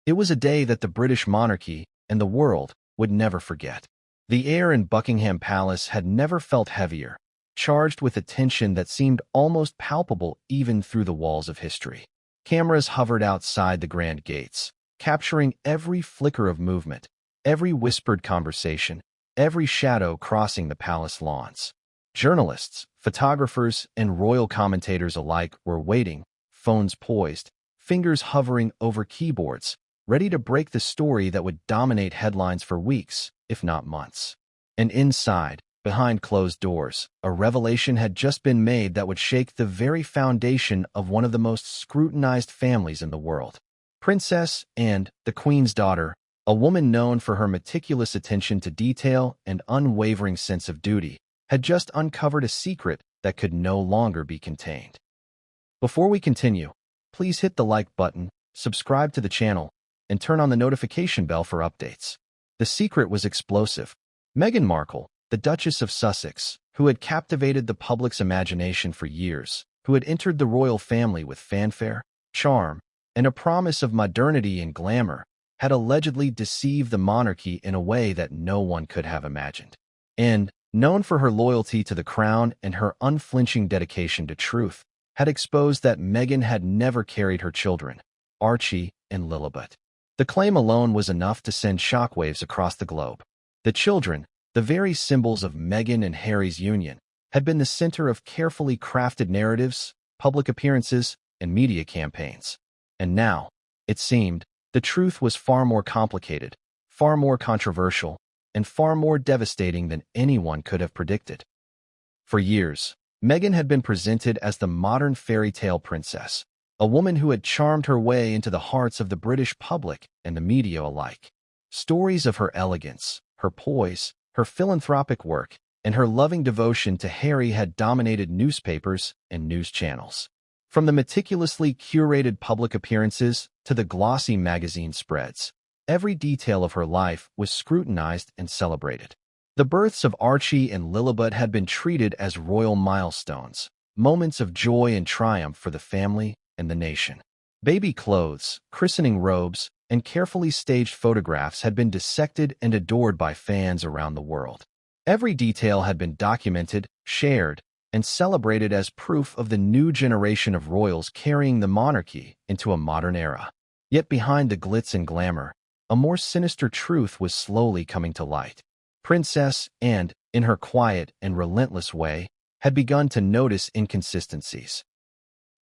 It was a day that the British monarchy and the world would never forget. The air in Buckingham Palace had never felt heavier, charged with a tension that seemed almost palpable even through the walls of history. Cameras hovered outside the grand gates, capturing every flicker of movement, every whispered conversation, every shadow crossing the palace lawns. Journalists, photographers, and royal commentators alike were waiting, phones poised, fingers hovering over keyboards, ready to break the story that would dominate headlines for weeks, if not months. And inside, behind closed doors, a revelation had just been made that would shake the very foundation of one of the most scrutinized families in the world. Princess Anne, the Queen's daughter, a woman known for her meticulous attention to detail and unwavering sense of duty, had just uncovered a secret that could no longer be contained. Before we continue, please hit the like button, subscribe to the channel, and turn on the notification bell for updates. The secret was explosive. Meghan Markle, the Duchess of Sussex, who had captivated the public's imagination for years, who had entered the royal family with fanfare, charm, and a promise of modernity and glamour, had allegedly deceived the monarchy in a way that no one could have imagined. And, known for her loyalty to the crown and her unflinching dedication to truth, had exposed that Meghan had never carried her children, Archie and Lilibet. The claim alone was enough to send shockwaves across the globe. The children, the very symbols of Meghan and Harry's union, had been the center of carefully crafted narratives, public appearances, and media campaigns. And now, it seemed, the truth was far more complicated, far more controversial, and far more devastating than anyone could have predicted. For years, Meghan had been presented as the modern fairy tale princess, a woman who had charmed her way into the hearts of the British public and the media alike. Stories of her elegance, her poise, her philanthropic work, and her loving devotion to Harry had dominated newspapers and news channels. From the meticulously curated public appearances to the glossy magazine spreads, every detail of her life was scrutinized and celebrated. The births of Archie and Lilibet had been treated as royal milestones, moments of joy and triumph for the family and the nation. Baby clothes, christening robes, and carefully staged photographs had been dissected and adored by fans around the world. Every detail had been documented, shared, and celebrated as proof of the new generation of royals carrying the monarchy into a modern era. Yet behind the glitz and glamour, a more sinister truth was slowly coming to light. Princess Anne, in her quiet and relentless way, had begun to notice inconsistencies.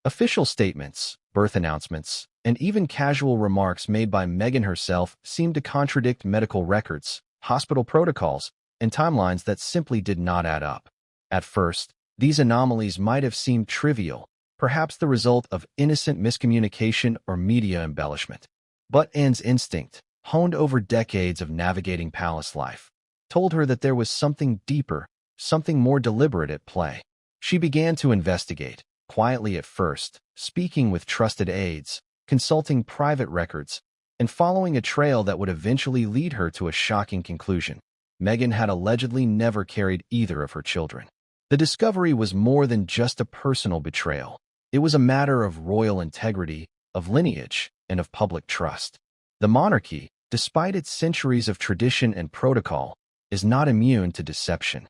Official statements, birth announcements, and even casual remarks made by Meghan herself seemed to contradict medical records, hospital protocols, and timelines that simply did not add up. At first, these anomalies might have seemed trivial, perhaps the result of innocent miscommunication or media embellishment. But Anne's instinct, honed over decades of navigating palace life, told her that there was something deeper, something more deliberate at play. She began to investigate, quietly at first, speaking with trusted aides, consulting private records, and following a trail that would eventually lead her to a shocking conclusion. Meghan had allegedly never carried either of her children. The discovery was more than just a personal betrayal. It was a matter of royal integrity, of lineage, and of public trust. The monarchy, despite its centuries of tradition and protocol, is not immune to deception.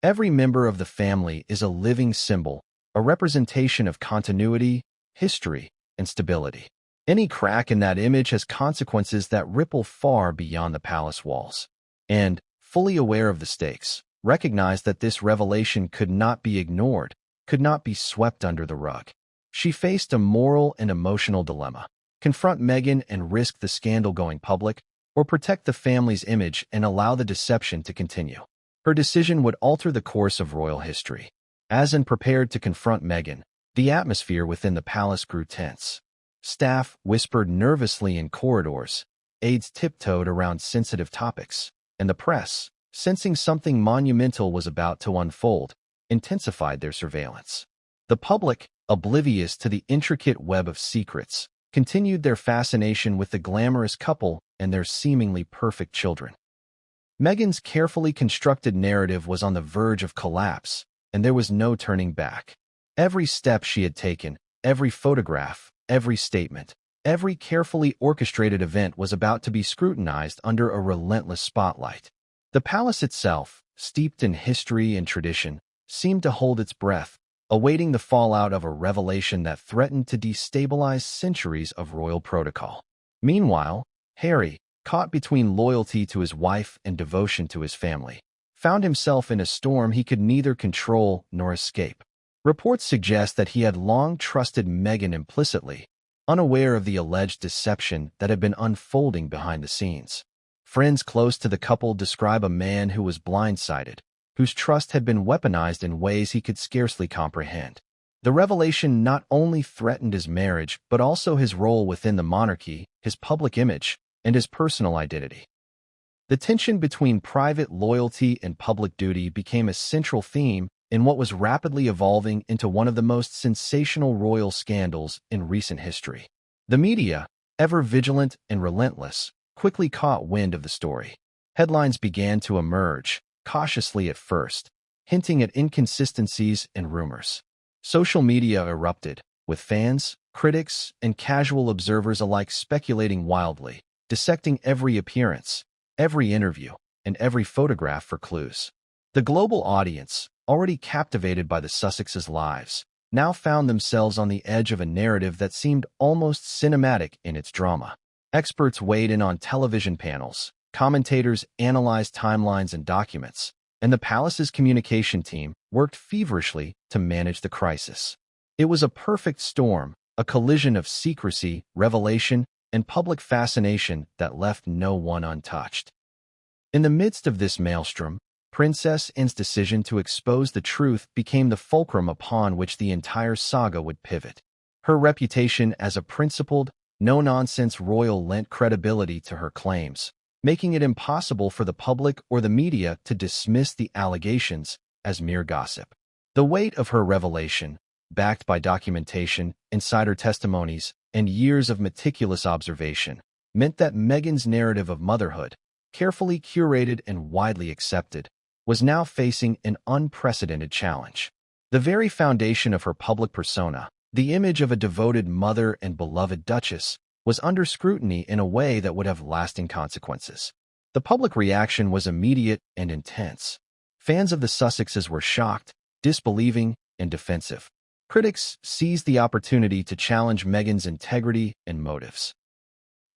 Every member of the family is a living symbol, a representation of continuity, history, and stability. Any crack in that image has consequences that ripple far beyond the palace walls. And, fully aware of the stakes, recognized that this revelation could not be ignored, could not be swept under the rug. She faced a moral and emotional dilemma: confront Meghan and risk the scandal going public, or protect the family's image and allow the deception to continue. Her decision would alter the course of royal history. As Anne prepared to confront Meghan, the atmosphere within the palace grew tense. Staff whispered nervously in corridors, aides tiptoed around sensitive topics, and the press, sensing something monumental was about to unfold, intensified their surveillance. The public, oblivious to the intricate web of secrets, continued their fascination with the glamorous couple and their seemingly perfect children. Meghan's carefully constructed narrative was on the verge of collapse, and there was no turning back. Every step she had taken, every photograph, every statement, Every carefully orchestrated event was about to be scrutinized under a relentless spotlight. The palace itself, steeped in history and tradition, seemed to hold its breath, awaiting the fallout of a revelation that threatened to destabilize centuries of royal protocol. Meanwhile, Harry, caught between loyalty to his wife and devotion to his family, found himself in a storm he could neither control nor escape. Reports suggest that he had long trusted Meghan implicitly, unaware of the alleged deception that had been unfolding behind the scenes. Friends close to the couple describe a man who was blindsided, whose trust had been weaponized in ways he could scarcely comprehend. The revelation not only threatened his marriage, but also his role within the monarchy, his public image, and his personal identity. The tension between private loyalty and public duty became a central theme in what was rapidly evolving into one of the most sensational royal scandals in recent history. The media, ever vigilant and relentless, quickly caught wind of the story. Headlines began to emerge, cautiously at first, hinting at inconsistencies and rumors. Social media erupted, with fans, critics, and casual observers alike speculating wildly, dissecting every appearance, every interview, and every photograph for clues. The global audience, already captivated by the Sussexes' lives, now found themselves on the edge of a narrative that seemed almost cinematic in its drama. Experts weighed in on television panels, commentators analyzed timelines and documents, and the palace's communication team worked feverishly to manage the crisis. It was a perfect storm, a collision of secrecy, revelation, and public fascination that left no one untouched. In the midst of this maelstrom, Princess Anne's decision to expose the truth became the fulcrum upon which the entire saga would pivot. Her reputation as a principled, no-nonsense royal lent credibility to her claims, making it impossible for the public or the media to dismiss the allegations as mere gossip. The weight of her revelation, backed by documentation, insider testimonies, and years of meticulous observation, meant that Meghan's narrative of motherhood, carefully curated and widely accepted, was now facing an unprecedented challenge. The very foundation of her public persona, the image of a devoted mother and beloved duchess, was under scrutiny in a way that would have lasting consequences. The public reaction was immediate and intense. Fans of the Sussexes were shocked, disbelieving, and defensive. Critics seized the opportunity to challenge Meghan's integrity and motives.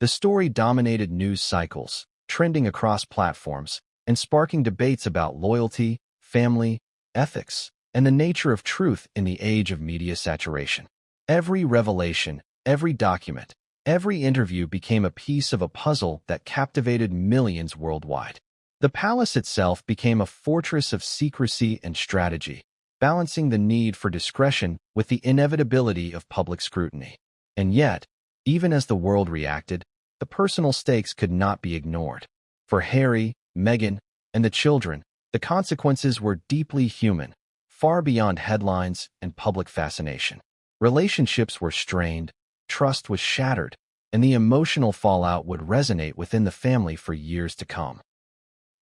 The story dominated news cycles, trending across platforms, and sparking debates about loyalty, family, ethics, and the nature of truth in the age of media saturation. Every revelation, every document, every interview became a piece of a puzzle that captivated millions worldwide. The palace itself became a fortress of secrecy and strategy, balancing the need for discretion with the inevitability of public scrutiny. And yet, even as the world reacted, the personal stakes could not be ignored. For Harry, Meghan, and the children, the consequences were deeply human, far beyond headlines and public fascination. Relationships were strained, trust was shattered, and the emotional fallout would resonate within the family for years to come.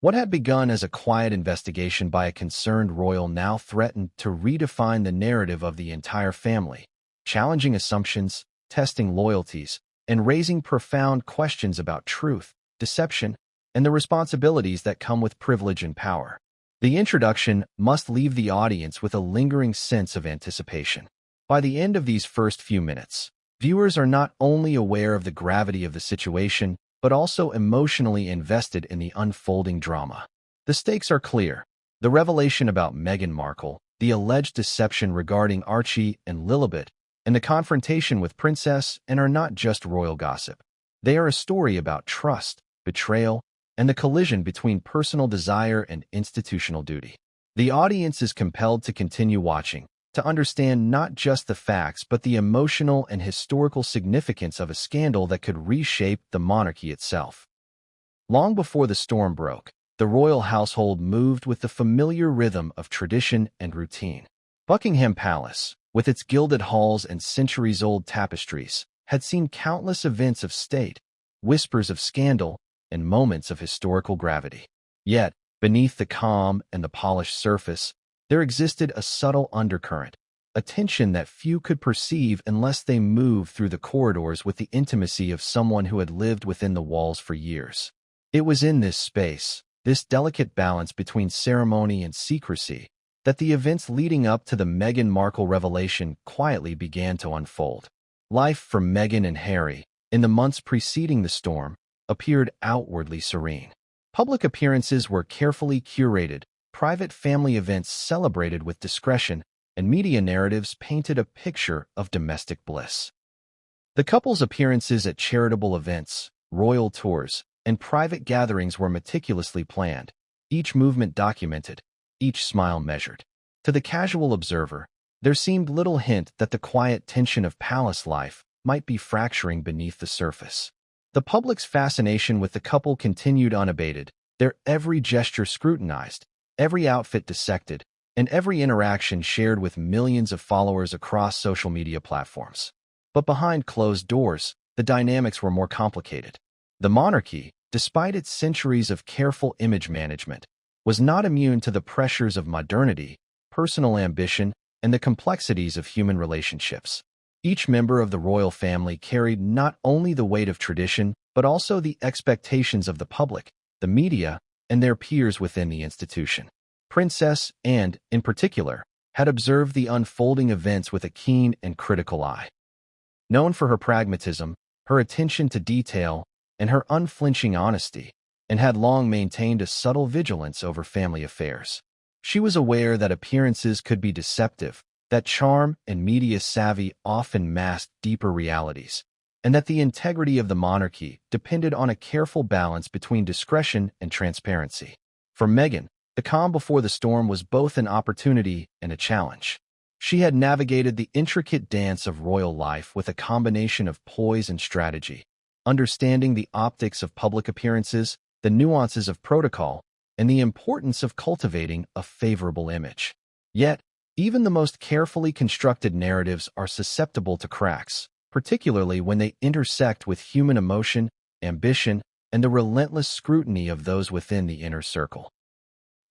What had begun as a quiet investigation by a concerned royal now threatened to redefine the narrative of the entire family, challenging assumptions, testing loyalties, and raising profound questions about truth, deception, and the responsibilities that come with privilege and power. The introduction must leave the audience with a lingering sense of anticipation. By the end of these first few minutes, viewers are not only aware of the gravity of the situation, but also emotionally invested in the unfolding drama. The stakes are clear. The revelation about Meghan Markle, the alleged deception regarding Archie and Lilibet, and the confrontation with Princess Anne are not just royal gossip. They are a story about trust, betrayal, and the collision between personal desire and institutional duty. The audience is compelled to continue watching, to understand not just the facts but the emotional and historical significance of a scandal that could reshape the monarchy itself. Long before the storm broke, the royal household moved with the familiar rhythm of tradition and routine. Buckingham Palace, with its gilded halls and centuries-old tapestries, had seen countless events of state, whispers of scandal, and moments of historical gravity. Yet, beneath the calm and the polished surface, there existed a subtle undercurrent, a tension that few could perceive unless they moved through the corridors with the intimacy of someone who had lived within the walls for years. It was in this space, this delicate balance between ceremony and secrecy, that the events leading up to the Meghan Markle revelation quietly began to unfold. Life for Meghan and Harry, in the months preceding the storm, appeared outwardly serene. Public appearances were carefully curated, private family events celebrated with discretion, and media narratives painted a picture of domestic bliss. The couple's appearances at charitable events, royal tours, and private gatherings were meticulously planned, each movement documented, each smile measured. To the casual observer, there seemed little hint that the quiet tension of palace life might be fracturing beneath the surface. The public's fascination with the couple continued unabated, their every gesture scrutinized, every outfit dissected, and every interaction shared with millions of followers across social media platforms. But behind closed doors, the dynamics were more complicated. The monarchy, despite its centuries of careful image management, was not immune to the pressures of modernity, personal ambition, and the complexities of human relationships. Each member of the royal family carried not only the weight of tradition, but also the expectations of the public, the media, and their peers within the institution. Princess Anne, in particular, had observed the unfolding events with a keen and critical eye. Known for her pragmatism, her attention to detail, and her unflinching honesty, and had long maintained a subtle vigilance over family affairs. She was aware that appearances could be deceptive, that charm and media savvy often masked deeper realities, and that the integrity of the monarchy depended on a careful balance between discretion and transparency. For Meghan, the calm before the storm was both an opportunity and a challenge. She had navigated the intricate dance of royal life with a combination of poise and strategy, understanding the optics of public appearances, the nuances of protocol, and the importance of cultivating a favorable image. Yet, even the most carefully constructed narratives are susceptible to cracks, particularly when they intersect with human emotion, ambition, and the relentless scrutiny of those within the inner circle.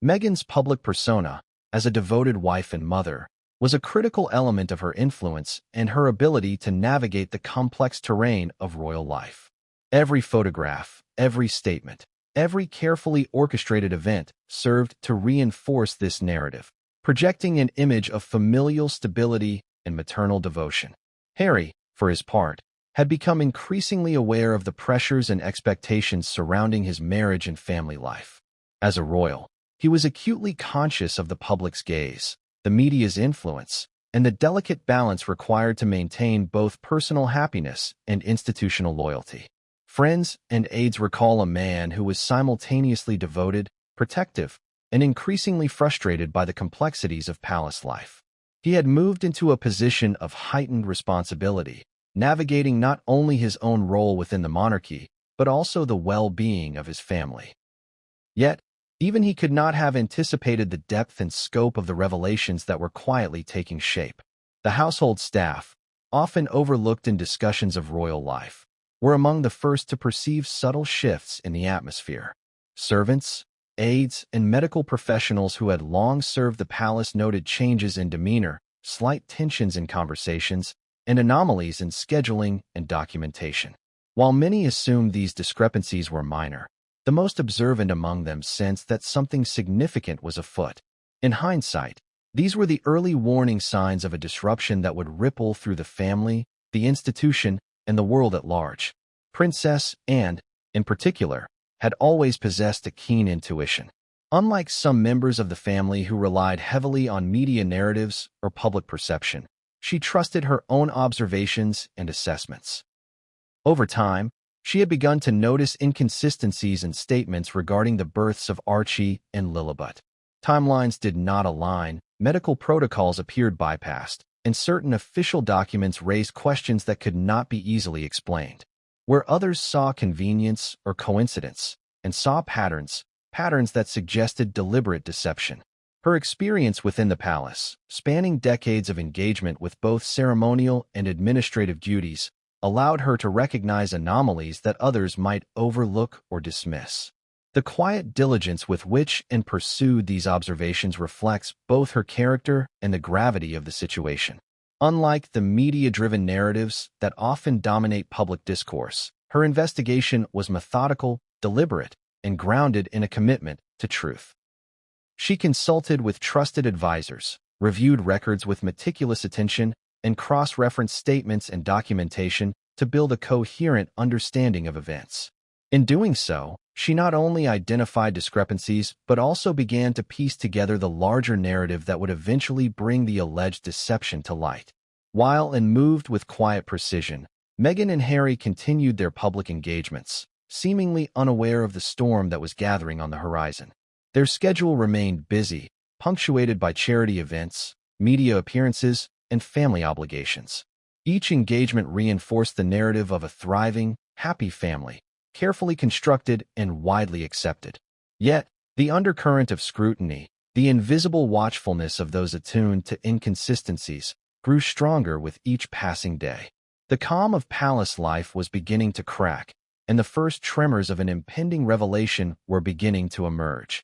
Meghan's public persona, as a devoted wife and mother, was a critical element of her influence and her ability to navigate the complex terrain of royal life. Every photograph, every statement, every carefully orchestrated event served to reinforce this narrative, projecting an image of familial stability and maternal devotion. Harry, for his part, had become increasingly aware of the pressures and expectations surrounding his marriage and family life. As a royal, he was acutely conscious of the public's gaze, the media's influence, and the delicate balance required to maintain both personal happiness and institutional loyalty. Friends and aides recall a man who was simultaneously devoted, protective, and increasingly frustrated by the complexities of palace life. He had moved into a position of heightened responsibility, navigating not only his own role within the monarchy, but also the well-being of his family. Yet, even he could not have anticipated the depth and scope of the revelations that were quietly taking shape. The household staff, often overlooked in discussions of royal life, were among the first to perceive subtle shifts in the atmosphere. Servants, aides, and medical professionals who had long served the palace noted changes in demeanor, slight tensions in conversations, and anomalies in scheduling and documentation. While many assumed these discrepancies were minor, the most observant among them sensed that something significant was afoot. In hindsight, these were the early warning signs of a disruption that would ripple through the family, the institution, and the world at large. Princess Anne, in particular, had always possessed a keen intuition. Unlike some members of the family who relied heavily on media narratives or public perception, she trusted her own observations and assessments. Over time, she had begun to notice inconsistencies in statements regarding the births of Archie and Lilibet. Timelines did not align, medical protocols appeared bypassed, and certain official documents raised questions that could not be easily explained. Where others saw convenience or coincidence, and saw patterns that suggested deliberate deception. Her experience within the palace, spanning decades of engagement with both ceremonial and administrative duties, allowed her to recognize anomalies that others might overlook or dismiss. The quiet diligence with which Anne pursued these observations reflects both her character and the gravity of the situation. Unlike the media-driven narratives that often dominate public discourse, her investigation was methodical, deliberate, and grounded in a commitment to truth. She consulted with trusted advisors, reviewed records with meticulous attention, and cross-referenced statements and documentation to build a coherent understanding of events. In doing so, she not only identified discrepancies but also began to piece together the larger narrative that would eventually bring the alleged deception to light. While moved with quiet precision, Meghan and Harry continued their public engagements, seemingly unaware of the storm that was gathering on the horizon. Their schedule remained busy, punctuated by charity events, media appearances, and family obligations. Each engagement reinforced the narrative of a thriving, happy family, carefully constructed and widely accepted. Yet, the undercurrent of scrutiny, the invisible watchfulness of those attuned to inconsistencies, grew stronger with each passing day. The calm of palace life was beginning to crack, and the first tremors of an impending revelation were beginning to emerge.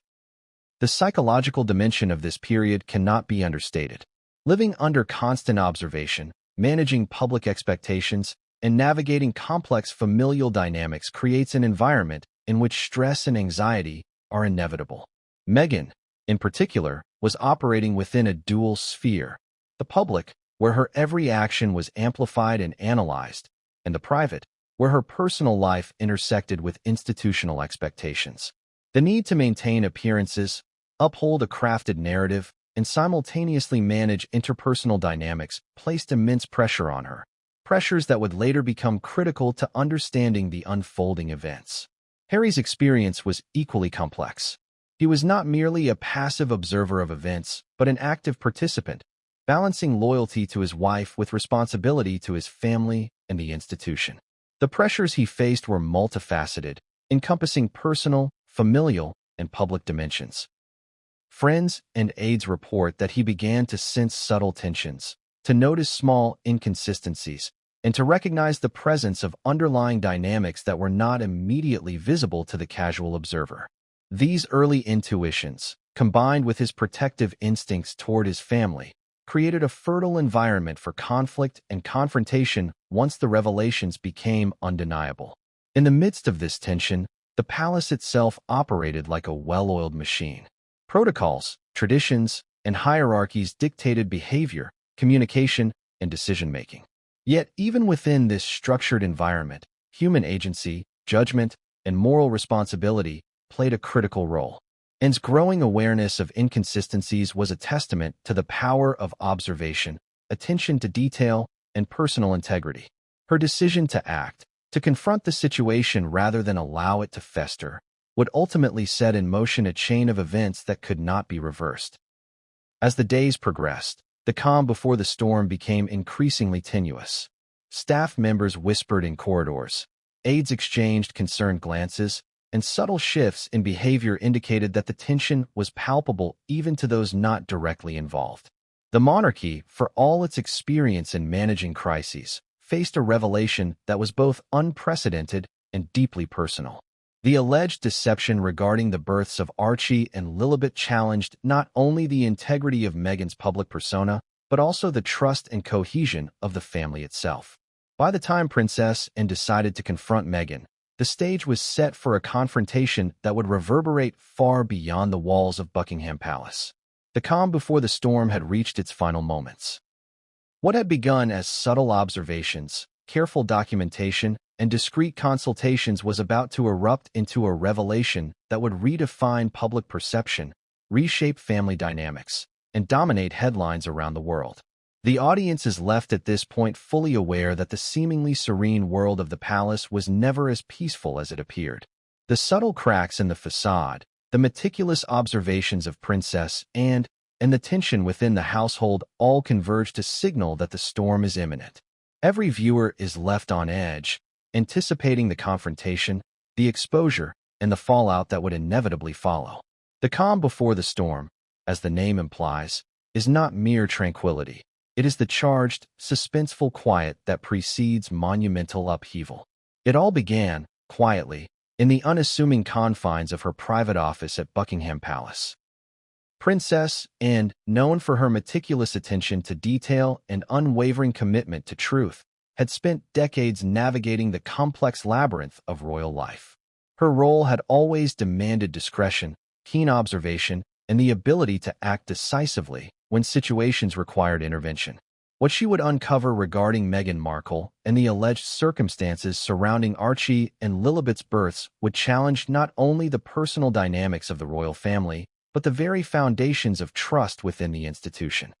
The psychological dimension of this period cannot be understated. Living under constant observation, managing public expectations, and navigating complex familial dynamics creates an environment in which stress and anxiety are inevitable. Meghan, in particular, was operating within a dual sphere: the public, where her every action was amplified and analyzed, and the private, where her personal life intersected with institutional expectations. The need to maintain appearances, uphold a crafted narrative, and simultaneously manage interpersonal dynamics placed immense pressure on her. Pressures that would later become critical to understanding the unfolding events. Harry's experience was equally complex. He was not merely a passive observer of events, but an active participant, balancing loyalty to his wife with responsibility to his family and the institution. The pressures he faced were multifaceted, encompassing personal, familial, and public dimensions. Friends and aides report that he began to sense subtle tensions, to notice small inconsistencies, and to recognize the presence of underlying dynamics that were not immediately visible to the casual observer. These early intuitions, combined with his protective instincts toward his family, created a fertile environment for conflict and confrontation once the revelations became undeniable. In the midst of this tension, the palace itself operated like a well-oiled machine. Protocols, traditions, and hierarchies dictated behavior, communication, and decision-making. Yet, even within this structured environment, human agency, judgment, and moral responsibility played a critical role. Anne's growing awareness of inconsistencies was a testament to the power of observation, attention to detail, and personal integrity. Her decision to act, to confront the situation rather than allow it to fester, would ultimately set in motion a chain of events that could not be reversed. As the days progressed, the calm before the storm became increasingly tenuous. Staff members whispered in corridors, aides exchanged concerned glances, and subtle shifts in behavior indicated that the tension was palpable even to those not directly involved. The monarchy, for all its experience in managing crises, faced a revelation that was both unprecedented and deeply personal. The alleged deception regarding the births of Archie and Lilibet challenged not only the integrity of Meghan's public persona, but also the trust and cohesion of the family itself. By the time Princess Anne decided to confront Meghan, the stage was set for a confrontation that would reverberate far beyond the walls of Buckingham Palace. The calm before the storm had reached its final moments. What had begun as subtle observations, careful documentation, and discreet consultations was about to erupt into a revelation that would redefine public perception, reshape family dynamics, and dominate headlines around the world. The audience is left at this point fully aware that the seemingly serene world of the palace was never as peaceful as it appeared. The subtle cracks in the facade, the meticulous observations of Princess Anne, and the tension within the household all converge to signal that the storm is imminent. Every viewer is left on edge, anticipating the confrontation, the exposure, and the fallout that would inevitably follow. The calm before the storm, as the name implies, is not mere tranquility. It is the charged, suspenseful quiet that precedes monumental upheaval. It all began, quietly, in the unassuming confines of her private office at Buckingham Palace. Princess Anne, known for her meticulous attention to detail and unwavering commitment to truth, had spent decades navigating the complex labyrinth of royal life. Her role had always demanded discretion, keen observation, and the ability to act decisively when situations required intervention. What she would uncover regarding Meghan Markle and the alleged circumstances surrounding Archie and Lilibet's births would challenge not only the personal dynamics of the royal family, but the very foundations of trust within the institution.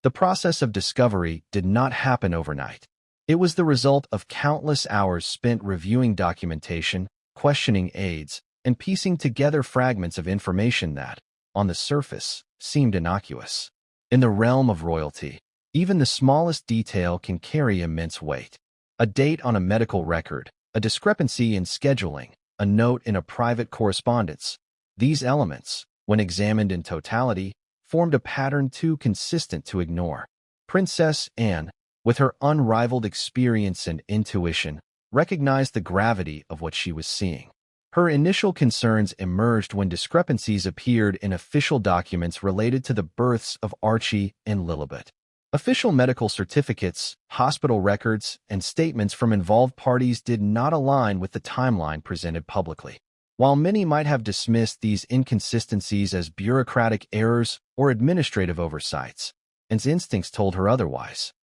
The process of discovery did not happen overnight. It was the result of countless hours spent reviewing documentation, questioning aides, and piecing together fragments of information that, on the surface, seemed innocuous. In the realm of royalty, even the smallest detail can carry immense weight. A date on a medical record, a discrepancy in scheduling, a note in a private correspondence. These elements, when examined in totality, formed a pattern too consistent to ignore. Princess Anne, with her unrivaled experience and intuition, recognized the gravity of what she was seeing. Her initial concerns emerged when discrepancies appeared in official documents related to the births of Archie and Lilibet. Official medical certificates, hospital records, and statements from involved parties did not align with the timeline presented publicly. While many might have dismissed these inconsistencies as bureaucratic errors or administrative oversights, Anne's instincts told her otherwise.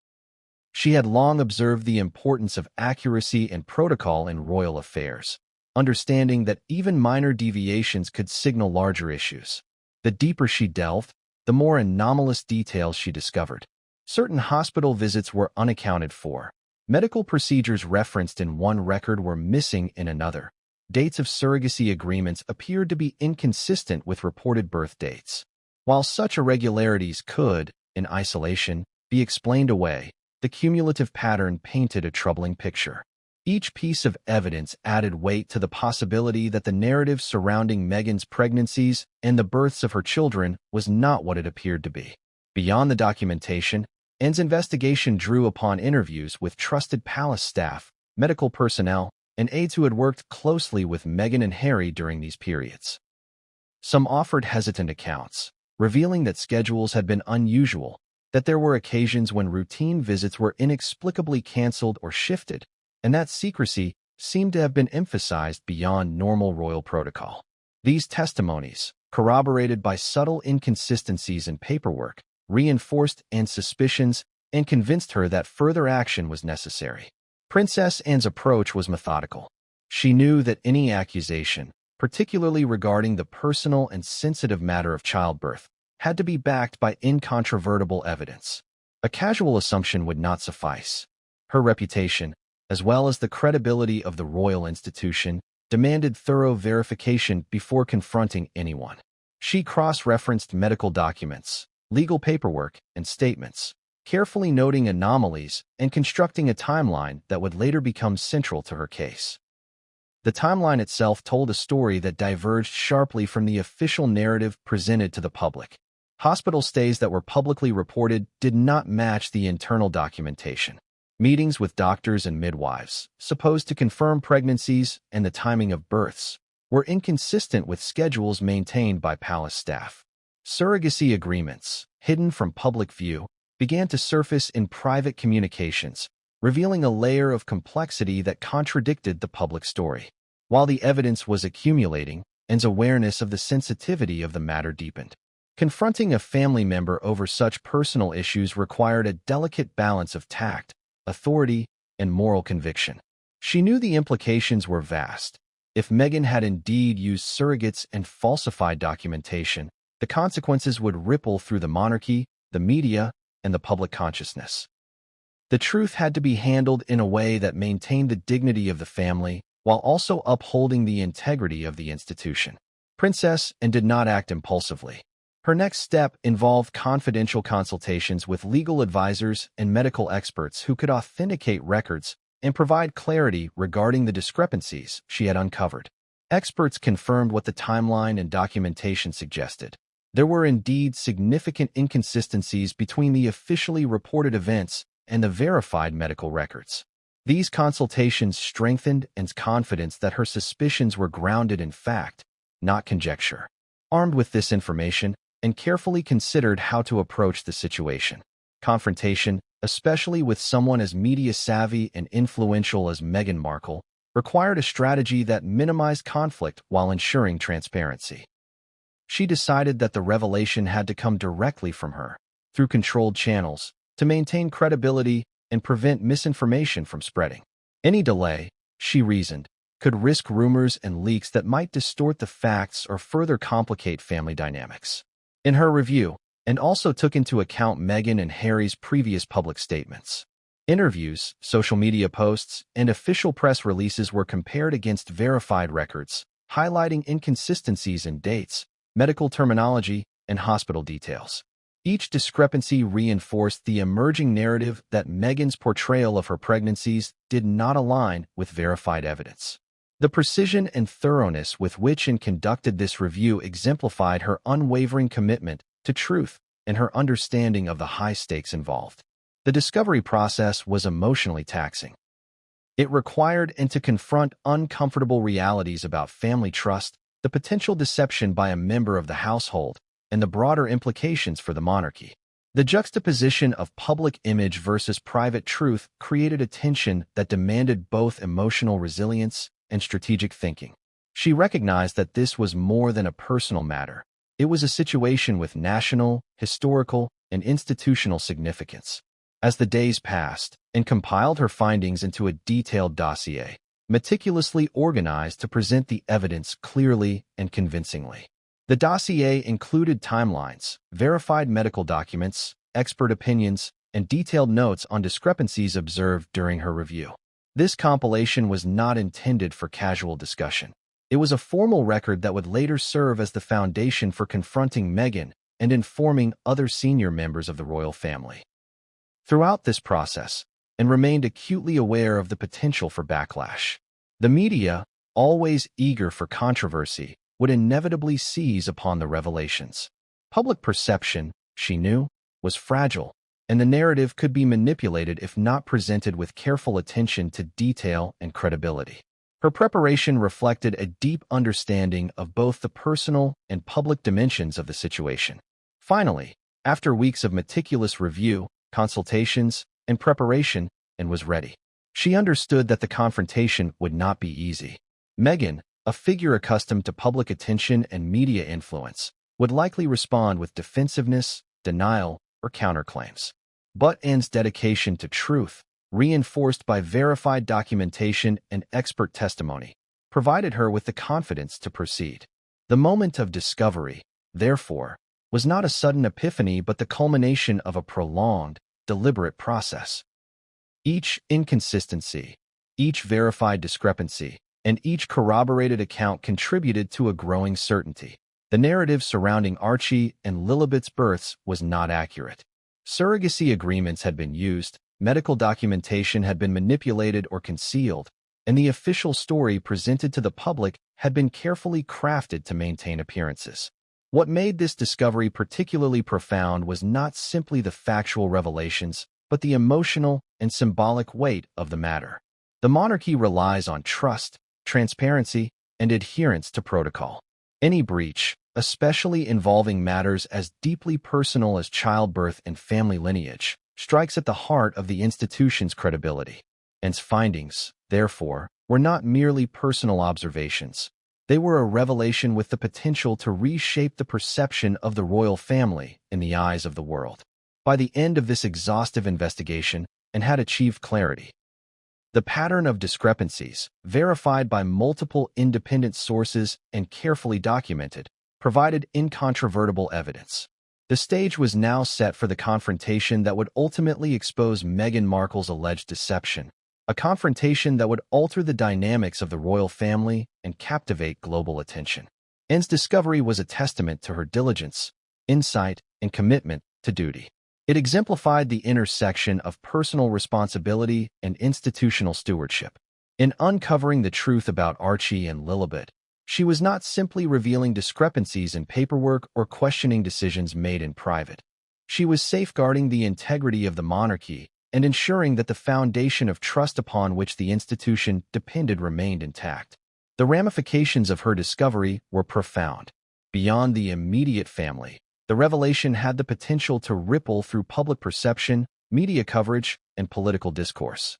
She had long observed the importance of accuracy and protocol in royal affairs, understanding that even minor deviations could signal larger issues. The deeper she delved, the more anomalous details she discovered. Certain hospital visits were unaccounted for. Medical procedures referenced in one record were missing in another. Dates of surrogacy agreements appeared to be inconsistent with reported birth dates. While such irregularities could, in isolation, be explained away, the cumulative pattern painted a troubling picture. Each piece of evidence added weight to the possibility that the narrative surrounding Meghan's pregnancies and the births of her children was not what it appeared to be. Beyond the documentation, Anne's investigation drew upon interviews with trusted palace staff, medical personnel, and aides who had worked closely with Meghan and Harry during these periods. Some offered hesitant accounts, revealing that schedules had been unusual, that there were occasions when routine visits were inexplicably canceled or shifted, and that secrecy seemed to have been emphasized beyond normal royal protocol. These testimonies, corroborated by subtle inconsistencies in paperwork, reinforced Anne's suspicions and convinced her that further action was necessary. Princess Anne's approach was methodical. She knew that any accusation, particularly regarding the personal and sensitive matter of childbirth, had to be backed by incontrovertible evidence. A casual assumption would not suffice. Her reputation, as well as the credibility of the royal institution, demanded thorough verification before confronting anyone. She cross-referenced medical documents, legal paperwork, and statements, carefully noting anomalies and constructing a timeline that would later become central to her case. The timeline itself told a story that diverged sharply from the official narrative presented to the public. Hospital stays that were publicly reported did not match the internal documentation. Meetings with doctors and midwives, supposed to confirm pregnancies and the timing of births, were inconsistent with schedules maintained by palace staff. Surrogacy agreements, hidden from public view, began to surface in private communications, revealing a layer of complexity that contradicted the public story. While the evidence was accumulating, Anne's awareness of the sensitivity of the matter deepened. Confronting a family member over such personal issues required a delicate balance of tact, authority, and moral conviction. She knew the implications were vast. If Meghan had indeed used surrogates and falsified documentation, the consequences would ripple through the monarchy, the media, and the public consciousness. The truth had to be handled in a way that maintained the dignity of the family while also upholding the integrity of the institution. Princess Anne did not act impulsively. Her next step involved confidential consultations with legal advisors and medical experts who could authenticate records and provide clarity regarding the discrepancies she had uncovered. Experts confirmed what the timeline and documentation suggested. There were indeed significant inconsistencies between the officially reported events and the verified medical records. These consultations strengthened Anne's confidence that her suspicions were grounded in fact, not conjecture. Armed with this information, Anne carefully considered how to approach the situation. Confrontation, especially with someone as media-savvy and influential as Meghan Markle, required a strategy that minimized conflict while ensuring transparency. She decided that the revelation had to come directly from her, through controlled channels, to maintain credibility and prevent misinformation from spreading. Any delay, she reasoned, could risk rumors and leaks that might distort the facts or further complicate family dynamics. In her review, Anne also took into account Meghan and Harry's previous public statements. Interviews, social media posts, and official press releases were compared against verified records, highlighting inconsistencies in dates, medical terminology, and hospital details. Each discrepancy reinforced the emerging narrative that Meghan's portrayal of her pregnancies did not align with verified evidence. The precision and thoroughness with which Anne conducted this review exemplified her unwavering commitment to truth and her understanding of the high stakes involved. The discovery process was emotionally taxing. It required Anne to confront uncomfortable realities about family trust, the potential deception by a member of the household, and the broader implications for the monarchy. The juxtaposition of public image versus private truth created a tension that demanded both emotional resilience and strategic thinking. She recognized that this was more than a personal matter. It was a situation with national, historical, and institutional significance. As the days passed, Anne compiled her findings into a detailed dossier, meticulously organized to present the evidence clearly and convincingly. The dossier included timelines, verified medical documents, expert opinions, and detailed notes on discrepancies observed during her review. This compilation was not intended for casual discussion. It was a formal record that would later serve as the foundation for confronting Meghan and informing other senior members of the royal family. Throughout this process, Anne remained acutely aware of the potential for backlash. The media, always eager for controversy, would inevitably seize upon the revelations. Public perception, she knew, was fragile, and the narrative could be manipulated if not presented with careful attention to detail and credibility. Her preparation reflected a deep understanding of both the personal and public dimensions of the situation. Finally, after weeks of meticulous review, consultations, and preparation, Anne was ready. She understood that the confrontation would not be easy. Meghan, a figure accustomed to public attention and media influence, would likely respond with defensiveness, denial, or counterclaims. But Anne's dedication to truth, reinforced by verified documentation and expert testimony, provided her with the confidence to proceed. The moment of discovery, therefore, was not a sudden epiphany but the culmination of a prolonged, deliberate process. Each inconsistency, each verified discrepancy, and each corroborated account contributed to a growing certainty. The narrative surrounding Archie and Lilibet's births was not accurate. Surrogacy agreements had been used, medical documentation had been manipulated or concealed, and the official story presented to the public had been carefully crafted to maintain appearances. What made this discovery particularly profound was not simply the factual revelations, but the emotional and symbolic weight of the matter. The monarchy relies on trust, transparency, and adherence to protocol. Any breach, especially involving matters as deeply personal as childbirth and family lineage, strikes at the heart of the institution's credibility. Anne's findings, therefore, were not merely personal observations. They were a revelation with the potential to reshape the perception of the royal family in the eyes of the world. By the end of this exhaustive investigation, Anne had achieved clarity. The pattern of discrepancies, verified by multiple independent sources and carefully documented, provided incontrovertible evidence. The stage was now set for the confrontation that would ultimately expose Meghan Markle's alleged deception, a confrontation that would alter the dynamics of the royal family and captivate global attention. Anne's discovery was a testament to her diligence, insight, and commitment to duty. It exemplified the intersection of personal responsibility and institutional stewardship. In uncovering the truth about Archie and Lilibet, she was not simply revealing discrepancies in paperwork or questioning decisions made in private. She was safeguarding the integrity of the monarchy and ensuring that the foundation of trust upon which the institution depended remained intact. The ramifications of her discovery were profound. Beyond the immediate family, the revelation had the potential to ripple through public perception, media coverage, and political discourse.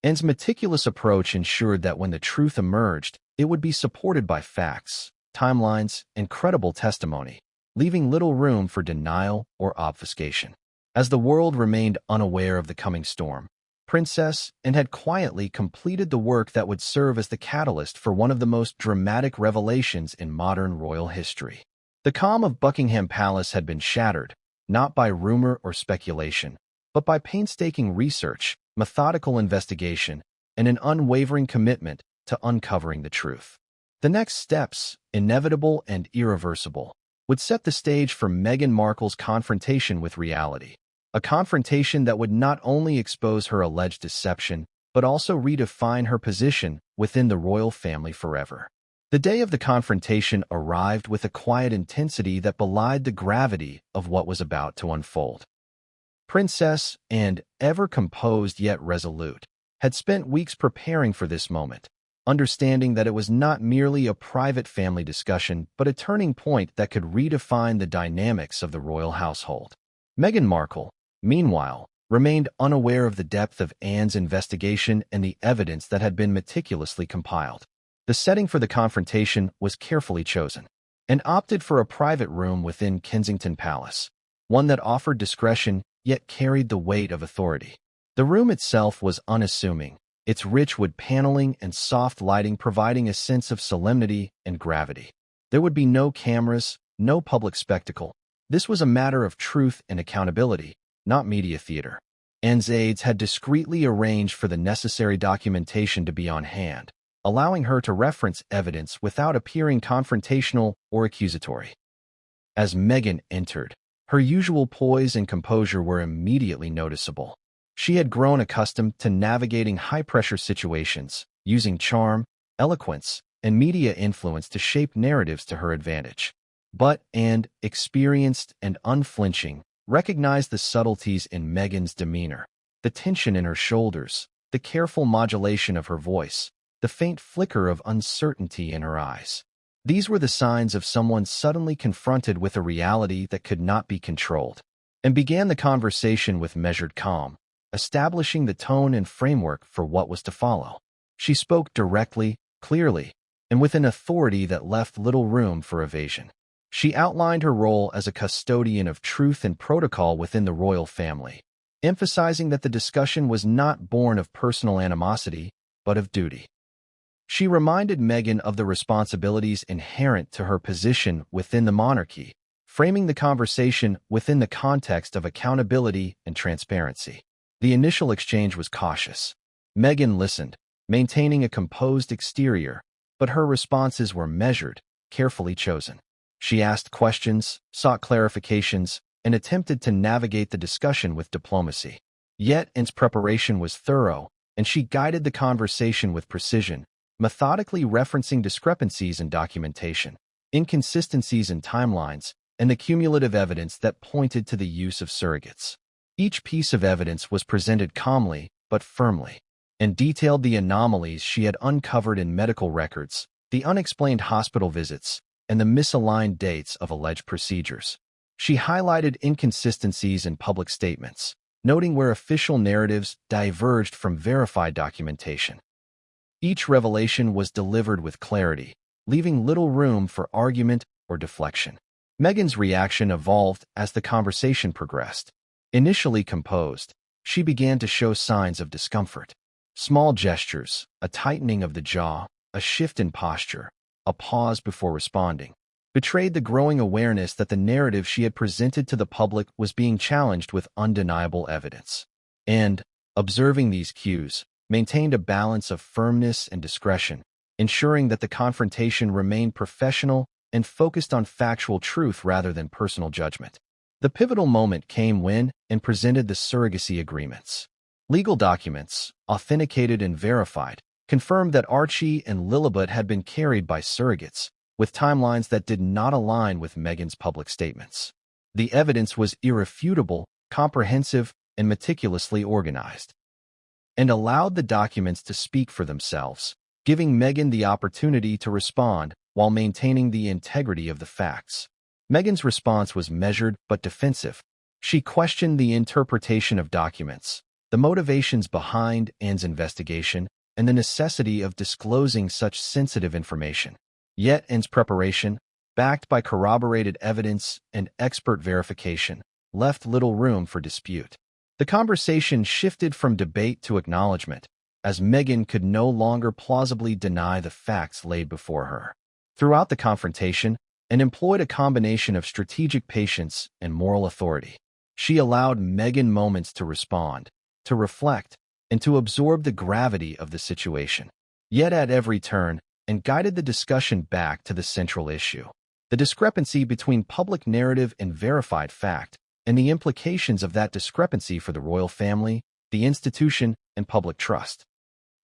Anne's meticulous approach ensured that when the truth emerged, it would be supported by facts, timelines, and credible testimony, leaving little room for denial or obfuscation. As the world remained unaware of the coming storm, Princess Anne had quietly completed the work that would serve as the catalyst for one of the most dramatic revelations in modern royal history. The calm of Buckingham Palace had been shattered, not by rumor or speculation, but by painstaking research, methodical investigation, and an unwavering commitment to uncovering the truth. The next steps, inevitable and irreversible, would set the stage for Meghan Markle's confrontation with reality. A confrontation that would not only expose her alleged deception, but also redefine her position within the royal family forever. The day of the confrontation arrived with a quiet intensity that belied the gravity of what was about to unfold. Princess Anne, ever composed yet resolute, had spent weeks preparing for this moment, understanding that it was not merely a private family discussion, but a turning point that could redefine the dynamics of the royal household. Meghan Markle, meanwhile, remained unaware of the depth of Anne's investigation and the evidence that had been meticulously compiled. The setting for the confrontation was carefully chosen, and opted for a private room within Kensington Palace, one that offered discretion yet carried the weight of authority. The room itself was unassuming, its rich wood paneling and soft lighting providing a sense of solemnity and gravity. There would be no cameras, no public spectacle. This was a matter of truth and accountability, not media theater. Anne's aides had discreetly arranged for the necessary documentation to be on hand, allowing her to reference evidence without appearing confrontational or accusatory. As Meghan entered, her usual poise and composure were immediately noticeable. She had grown accustomed to navigating high-pressure situations, using charm, eloquence, and media influence to shape narratives to her advantage. But Anne, experienced and unflinching, recognized the subtleties in Meghan's demeanor, the tension in her shoulders, the careful modulation of her voice, the faint flicker of uncertainty in her eyes. These were the signs of someone suddenly confronted with a reality that could not be controlled, and began the conversation with measured calm, establishing the tone and framework for what was to follow. She spoke directly, clearly, and with an authority that left little room for evasion. She outlined her role as a custodian of truth and protocol within the royal family, emphasizing that the discussion was not born of personal animosity, but of duty. She reminded Meghan of the responsibilities inherent to her position within the monarchy, framing the conversation within the context of accountability and transparency. The initial exchange was cautious. Meghan listened, maintaining a composed exterior, but her responses were measured, carefully chosen. She asked questions, sought clarifications, and attempted to navigate the discussion with diplomacy. Yet Anne's preparation was thorough, and she guided the conversation with precision, methodically referencing discrepancies in documentation, inconsistencies in timelines, and the cumulative evidence that pointed to the use of surrogates. Each piece of evidence was presented calmly but firmly, and detailed the anomalies she had uncovered in medical records, the unexplained hospital visits, and the misaligned dates of alleged procedures. She highlighted inconsistencies in public statements, noting where official narratives diverged from verified documentation. Each revelation was delivered with clarity, leaving little room for argument or deflection. Meghan's reaction evolved as the conversation progressed. Initially composed, she began to show signs of discomfort. Small gestures, a tightening of the jaw, a shift in posture, a pause before responding, betrayed the growing awareness that the narrative she had presented to the public was being challenged with undeniable evidence. And, observing these cues, maintained a balance of firmness and discretion, ensuring that the confrontation remained professional and focused on factual truth rather than personal judgment. The pivotal moment came when Anne presented the surrogacy agreements. Legal documents, authenticated and verified, confirmed that Archie and Lilibet had been carried by surrogates, with timelines that did not align with Meghan's public statements. The evidence was irrefutable, comprehensive, and meticulously organized, and allowed the documents to speak for themselves, giving Meghan the opportunity to respond while maintaining the integrity of the facts. Meghan's response was measured but defensive. She questioned the interpretation of documents, the motivations behind Anne's investigation, and the necessity of disclosing such sensitive information. Yet Anne's preparation, backed by corroborated evidence and expert verification, left little room for dispute. The conversation shifted from debate to acknowledgement, as Meghan could no longer plausibly deny the facts laid before her. Throughout the confrontation, Anne employed a combination of strategic patience and moral authority. She allowed Meghan moments to respond, to reflect, and to absorb the gravity of the situation. Yet at every turn, Anne guided the discussion back to the central issue: the discrepancy between public narrative and verified fact, and the implications of that discrepancy for the royal family, the institution, and public trust.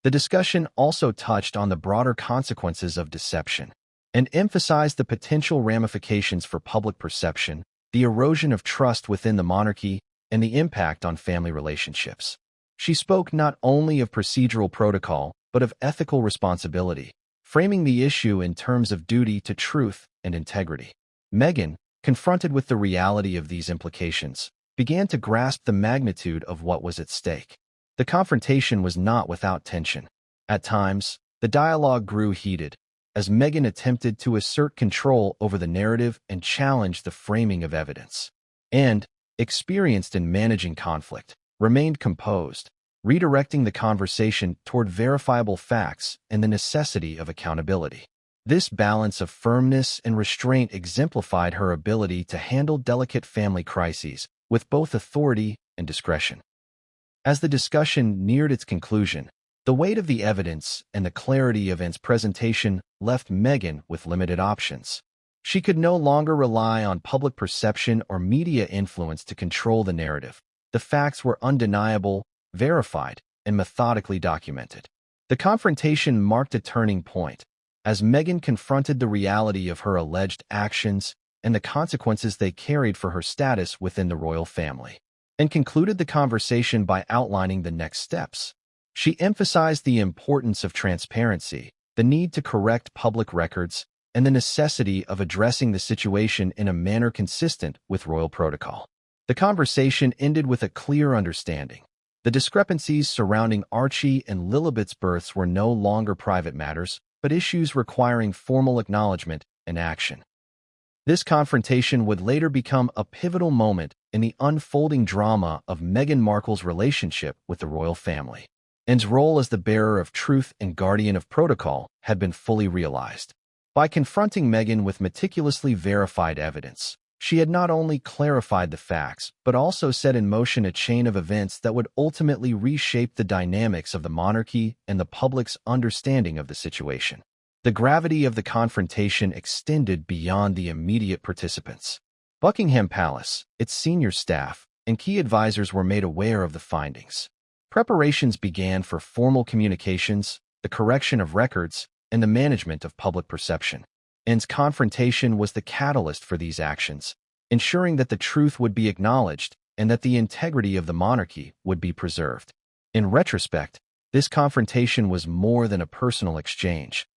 The discussion also touched on the broader consequences of deception and emphasized the potential ramifications for public perception, the erosion of trust within the monarchy, and the impact on family relationships. She spoke not only of procedural protocol, but of ethical responsibility, framing the issue in terms of duty to truth and integrity. Meghan, confronted with the reality of these implications, began to grasp the magnitude of what was at stake. The confrontation was not without tension. At times, the dialogue grew heated, as Meghan attempted to assert control over the narrative and challenge the framing of evidence. And, experienced in managing conflict, remained composed, redirecting the conversation toward verifiable facts and the necessity of accountability. This balance of firmness and restraint exemplified her ability to handle delicate family crises with both authority and discretion. As the discussion neared its conclusion, the weight of the evidence and the clarity of Anne's presentation left Meghan with limited options. She could no longer rely on public perception or media influence to control the narrative. The facts were undeniable, verified, and methodically documented. The confrontation marked a turning point, as Meghan confronted the reality of her alleged actions and the consequences they carried for her status within the royal family, and concluded the conversation by outlining the next steps. She emphasized the importance of transparency, the need to correct public records, and the necessity of addressing the situation in a manner consistent with royal protocol. The conversation ended with a clear understanding. The discrepancies surrounding Archie and Lilibet's births were no longer private matters, but issues requiring formal acknowledgement and action. This confrontation would later become a pivotal moment in the unfolding drama of Meghan Markle's relationship with the royal family. Anne's role as the bearer of truth and guardian of protocol had been fully realized. By confronting Meghan with meticulously verified evidence, she had not only clarified the facts, but also set in motion a chain of events that would ultimately reshape the dynamics of the monarchy and the public's understanding of the situation. The gravity of the confrontation extended beyond the immediate participants. Buckingham Palace, its senior staff, and key advisors were made aware of the findings. Preparations began for formal communications, the correction of records, and the management of public perception. Anne's confrontation was the catalyst for these actions, ensuring that the truth would be acknowledged and that the integrity of the monarchy would be preserved. In retrospect, this confrontation was more than a personal exchange.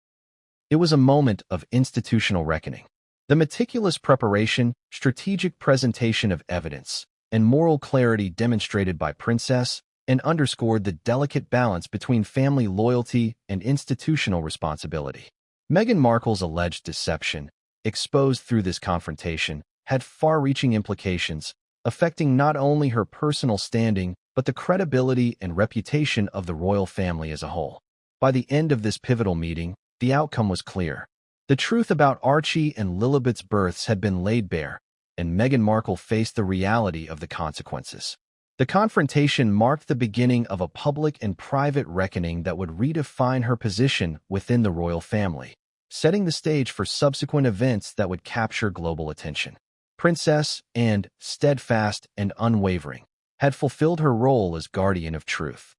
It was a moment of institutional reckoning. The meticulous preparation, strategic presentation of evidence, and moral clarity demonstrated by Princess and underscored the delicate balance between family loyalty and institutional responsibility. Meghan Markle's alleged deception, exposed through this confrontation, had far-reaching implications, affecting not only her personal standing but the credibility and reputation of the royal family as a whole. By the end of this pivotal meeting, the outcome was clear. The truth about Archie and Lilibet's births had been laid bare, and Meghan Markle faced the reality of the consequences. The confrontation marked the beginning of a public and private reckoning that would redefine her position within the royal family, setting the stage for subsequent events that would capture global attention. Princess Anne, steadfast and unwavering, had fulfilled her role as guardian of truth.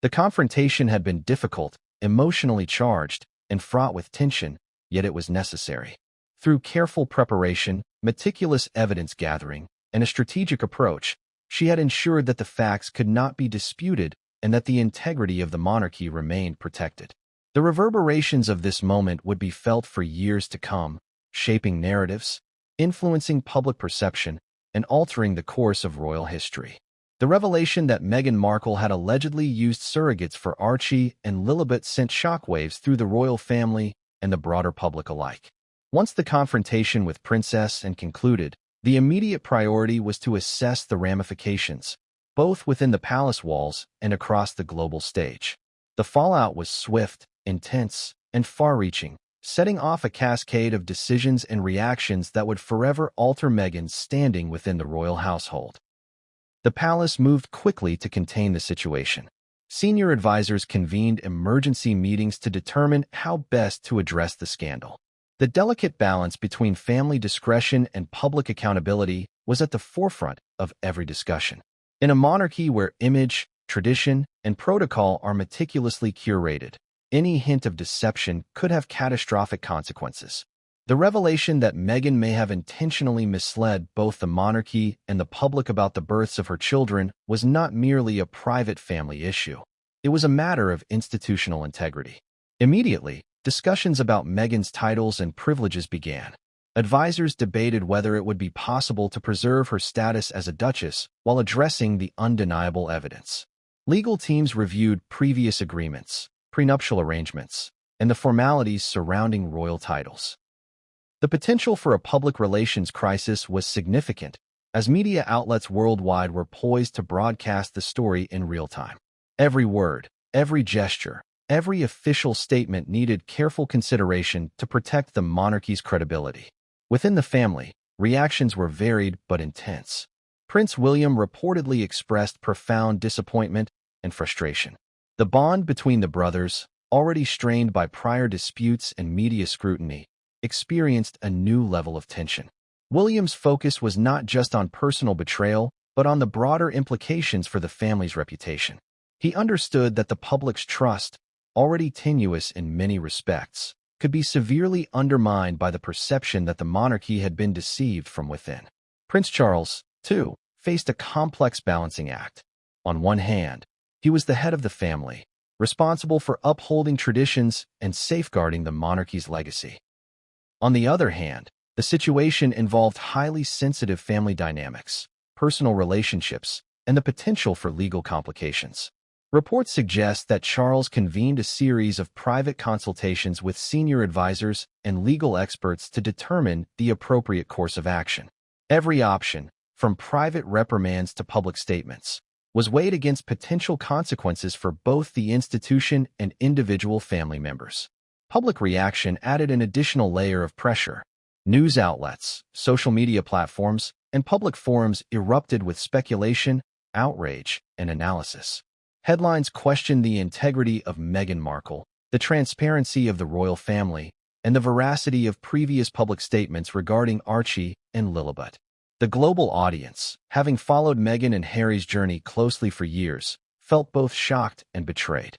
The confrontation had been difficult, emotionally charged, and fraught with tension, yet it was necessary. Through careful preparation, meticulous evidence gathering, and a strategic approach, she had ensured that the facts could not be disputed and that the integrity of the monarchy remained protected. The reverberations of this moment would be felt for years to come, shaping narratives, influencing public perception, and altering the course of royal history. The revelation that Meghan Markle had allegedly used surrogates for Archie and Lilibet sent shockwaves through the royal family and the broader public alike. Once the confrontation with Princess Anne concluded, the immediate priority was to assess the ramifications, both within the palace walls and across the global stage. The fallout was swift, intense, and far-reaching, setting off a cascade of decisions and reactions that would forever alter Meghan's standing within the royal household. The palace moved quickly to contain the situation. Senior advisors convened emergency meetings to determine how best to address the scandal. The delicate balance between family discretion and public accountability was at the forefront of every discussion. In a monarchy where image, tradition, and protocol are meticulously curated, any hint of deception could have catastrophic consequences. The revelation that Meghan may have intentionally misled both the monarchy and the public about the births of her children was not merely a private family issue. It was a matter of institutional integrity. Immediately, discussions about Meghan's titles and privileges began. Advisors debated whether it would be possible to preserve her status as a duchess while addressing the undeniable evidence. Legal teams reviewed previous agreements, prenuptial arrangements, and the formalities surrounding royal titles. The potential for a public relations crisis was significant, as media outlets worldwide were poised to broadcast the story in real time. Every word, every gesture, every official statement needed careful consideration to protect the monarchy's credibility. Within the family, reactions were varied but intense. Prince William reportedly expressed profound disappointment and frustration. The bond between the brothers, already strained by prior disputes and media scrutiny, experienced a new level of tension. William's focus was not just on personal betrayal, but on the broader implications for the family's reputation. He understood that the public's trust, already tenuous in many respects, could be severely undermined by the perception that the monarchy had been deceived from within. Prince Charles, too, faced a complex balancing act. On one hand, he was the head of the family, responsible for upholding traditions and safeguarding the monarchy's legacy. On the other hand, the situation involved highly sensitive family dynamics, personal relationships, and the potential for legal complications. Reports suggest that Charles convened a series of private consultations with senior advisors and legal experts to determine the appropriate course of action. Every option, from private reprimands to public statements, was weighed against potential consequences for both the institution and individual family members. Public reaction added an additional layer of pressure. News outlets, social media platforms, and public forums erupted with speculation, outrage, and analysis. Headlines questioned the integrity of Meghan Markle, the transparency of the royal family, and the veracity of previous public statements regarding Archie and Lilibet. The global audience, having followed Meghan and Harry's journey closely for years, felt both shocked and betrayed.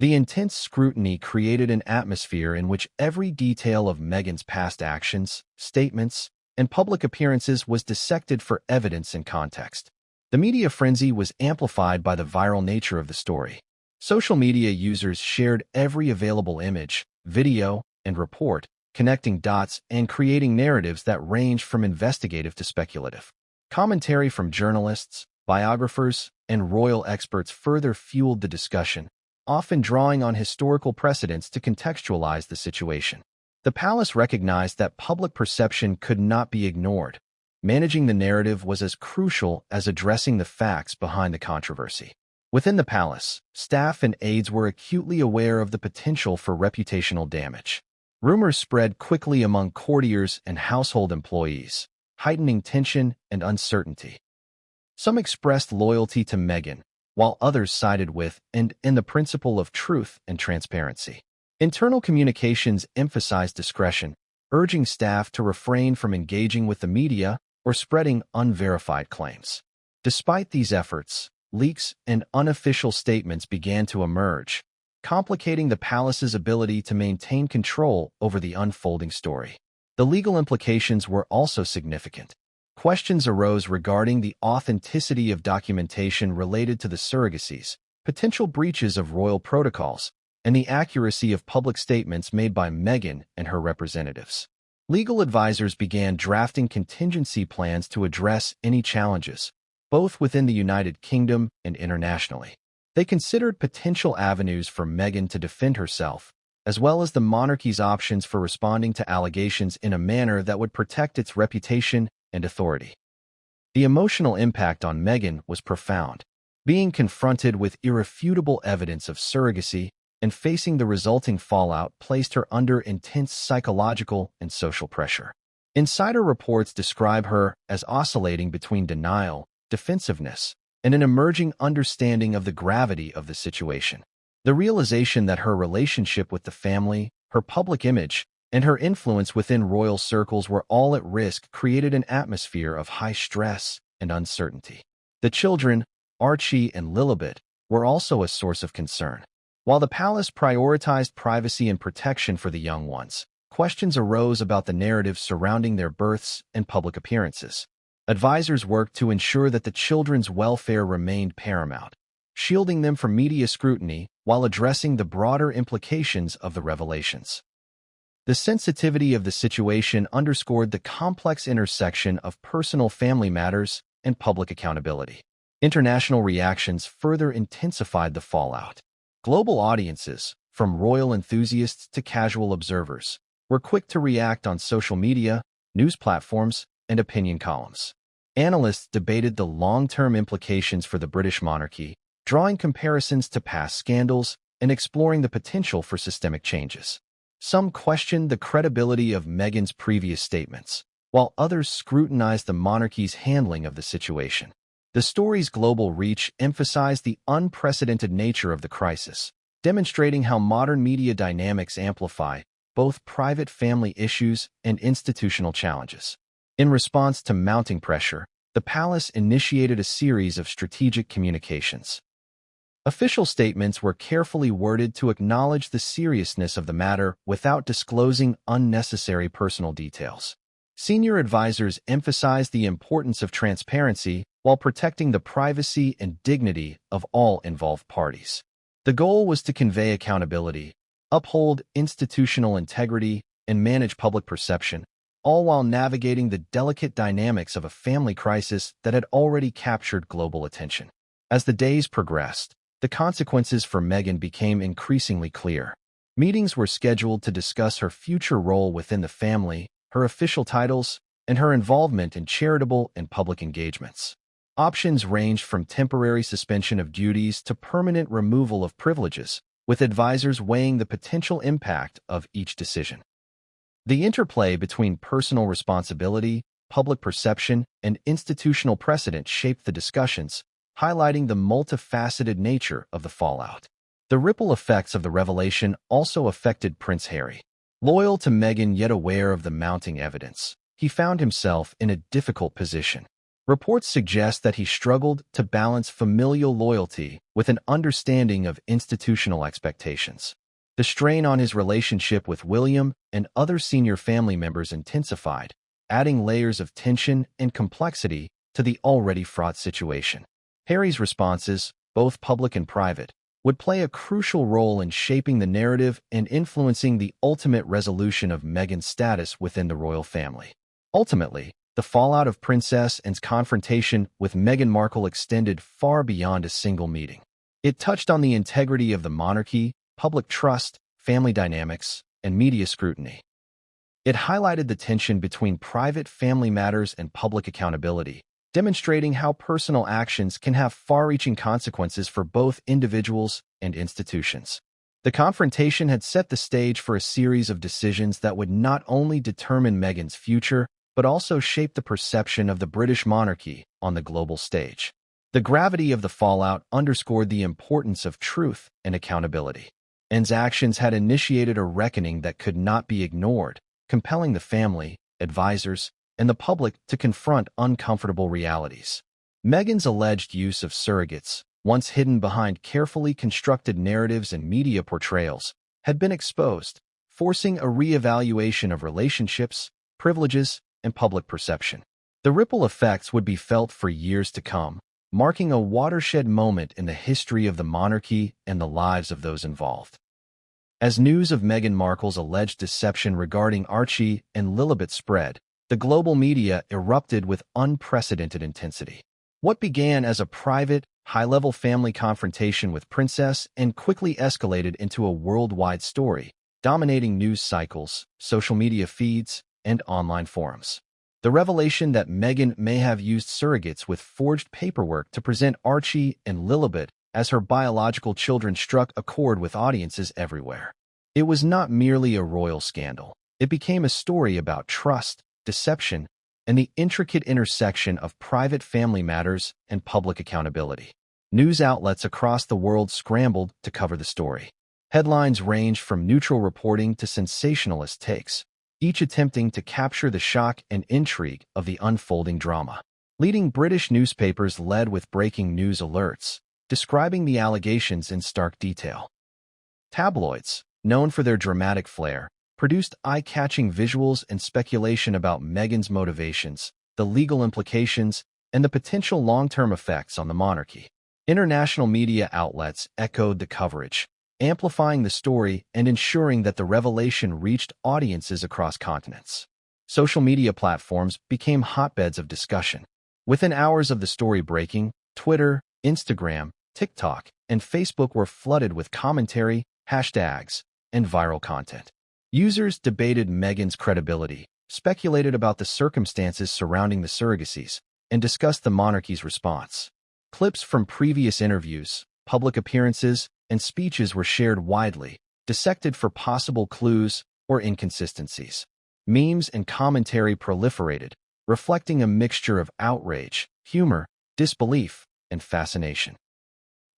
The intense scrutiny created an atmosphere in which every detail of Meghan's past actions, statements, and public appearances was dissected for evidence and context. The media frenzy was amplified by the viral nature of the story. Social media users shared every available image, video, and report, connecting dots and creating narratives that ranged from investigative to speculative. Commentary from journalists, biographers, and royal experts further fueled the discussion, often drawing on historical precedents to contextualize the situation. The palace recognized that public perception could not be ignored. Managing the narrative was as crucial as addressing the facts behind the controversy. Within the palace, staff and aides were acutely aware of the potential for reputational damage. Rumors spread quickly among courtiers and household employees, heightening tension and uncertainty. Some expressed loyalty to Meghan, while others sided with and in the principle of truth and transparency. Internal communications emphasized discretion, urging staff to refrain from engaging with the media or spreading unverified claims. Despite these efforts, leaks and unofficial statements began to emerge, complicating the palace's ability to maintain control over the unfolding story. The legal implications were also significant. Questions arose regarding the authenticity of documentation related to the surrogacies, potential breaches of royal protocols, and the accuracy of public statements made by Meghan and her representatives. Legal advisors began drafting contingency plans to address any challenges, both within the United Kingdom and internationally. They considered potential avenues for Meghan to defend herself, as well as the monarchy's options for responding to allegations in a manner that would protect its reputation and authority. The emotional impact on Meghan was profound. Being confronted with irrefutable evidence of surrogacy and facing the resulting fallout placed her under intense psychological and social pressure. Insider reports describe her as oscillating between denial, defensiveness, and an emerging understanding of the gravity of the situation. The realization that her relationship with the family, her public image, and her influence within royal circles were all at risk created an atmosphere of high stress and uncertainty. The children, Archie and Lilibet, were also a source of concern. While the palace prioritized privacy and protection for the young ones, questions arose about the narrative surrounding their births and public appearances. Advisors worked to ensure that the children's welfare remained paramount, shielding them from media scrutiny while addressing the broader implications of the revelations. The sensitivity of the situation underscored the complex intersection of personal family matters and public accountability. International reactions further intensified the fallout. Global audiences, from royal enthusiasts to casual observers, were quick to react on social media, news platforms, and opinion columns. Analysts debated the long-term implications for the British monarchy, drawing comparisons to past scandals and exploring the potential for systemic changes. Some questioned the credibility of Meghan's previous statements, while others scrutinized the monarchy's handling of the situation. The story's global reach emphasized the unprecedented nature of the crisis, demonstrating how modern media dynamics amplify both private family issues and institutional challenges. In response to mounting pressure, the palace initiated a series of strategic communications. Official statements were carefully worded to acknowledge the seriousness of the matter without disclosing unnecessary personal details. Senior advisors emphasized the importance of transparency while protecting the privacy and dignity of all involved parties. The goal was to convey accountability, uphold institutional integrity, and manage public perception, all while navigating the delicate dynamics of a family crisis that had already captured global attention. As the days progressed, the consequences for Meghan became increasingly clear. Meetings were scheduled to discuss her future role within the family, her official titles, and her involvement in charitable and public engagements. Options ranged from temporary suspension of duties to permanent removal of privileges, with advisors weighing the potential impact of each decision. The interplay between personal responsibility, public perception, and institutional precedent shaped the discussions, highlighting the multifaceted nature of the fallout. The ripple effects of the revelation also affected Prince Harry. Loyal to Meghan yet aware of the mounting evidence, he found himself in a difficult position. Reports suggest that he struggled to balance familial loyalty with an understanding of institutional expectations. The strain on his relationship with William and other senior family members intensified, adding layers of tension and complexity to the already fraught situation. Harry's responses, both public and private, would play a crucial role in shaping the narrative and influencing the ultimate resolution of Meghan's status within the royal family. Ultimately, the fallout of Princess Anne's confrontation with Meghan Markle extended far beyond a single meeting. It touched on the integrity of the monarchy, public trust, family dynamics, and media scrutiny. It highlighted the tension between private family matters and public accountability, demonstrating how personal actions can have far-reaching consequences for both individuals and institutions. The confrontation had set the stage for a series of decisions that would not only determine Meghan's future, but also shape the perception of the British monarchy on the global stage. The gravity of the fallout underscored the importance of truth and accountability. Anne's actions had initiated a reckoning that could not be ignored, compelling the family, advisors, and the public to confront uncomfortable realities. Meghan's alleged use of surrogates, once hidden behind carefully constructed narratives and media portrayals, had been exposed, forcing a re-evaluation of relationships, privileges, and public perception. The ripple effects would be felt for years to come, marking a watershed moment in the history of the monarchy and the lives of those involved. As news of Meghan Markle's alleged deception regarding Archie and Lilibet spread, the global media erupted with unprecedented intensity. What began as a private, high-level family confrontation with Princess and quickly escalated into a worldwide story, dominating news cycles, social media feeds, and online forums. The revelation that Meghan may have used surrogates with forged paperwork to present Archie and Lilibet as her biological children struck a chord with audiences everywhere. It was not merely a royal scandal. It became a story about trust, deception, and the intricate intersection of private family matters and public accountability. News outlets across the world scrambled to cover the story. Headlines ranged from neutral reporting to sensationalist takes, each attempting to capture the shock and intrigue of the unfolding drama. Leading British newspapers led with breaking news alerts, describing the allegations in stark detail. Tabloids, known for their dramatic flair, produced eye-catching visuals and speculation about Meghan's motivations, the legal implications, and the potential long-term effects on the monarchy. International media outlets echoed the coverage, amplifying the story and ensuring that the revelation reached audiences across continents. Social media platforms became hotbeds of discussion. Within hours of the story breaking, Twitter, Instagram, TikTok, and Facebook were flooded with commentary, hashtags, and viral content. Users debated Meghan's credibility, speculated about the circumstances surrounding the surrogacies, and discussed the monarchy's response. Clips from previous interviews, public appearances, and speeches were shared widely, dissected for possible clues or inconsistencies. Memes and commentary proliferated, reflecting a mixture of outrage, humor, disbelief, and fascination.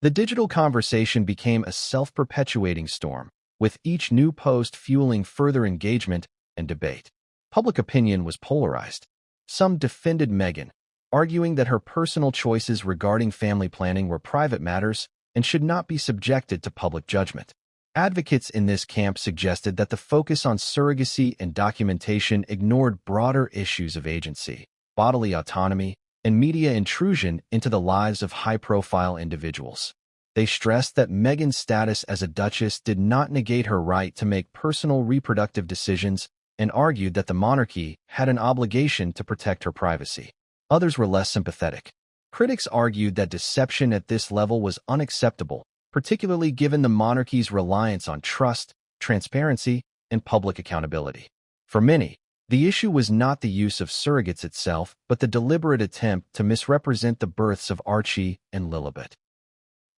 The digital conversation became a self-perpetuating storm, with each new post fueling further engagement and debate. Public opinion was polarized. Some defended Meghan, arguing that her personal choices regarding family planning were private matters and should not be subjected to public judgment. Advocates in this camp suggested that the focus on surrogacy and documentation ignored broader issues of agency, bodily autonomy, and media intrusion into the lives of high-profile individuals. They stressed that Meghan's status as a duchess did not negate her right to make personal reproductive decisions and argued that the monarchy had an obligation to protect her privacy. Others were less sympathetic. Critics argued that deception at this level was unacceptable, particularly given the monarchy's reliance on trust, transparency, and public accountability. For many, the issue was not the use of surrogates itself, but the deliberate attempt to misrepresent the births of Archie and Lilibet.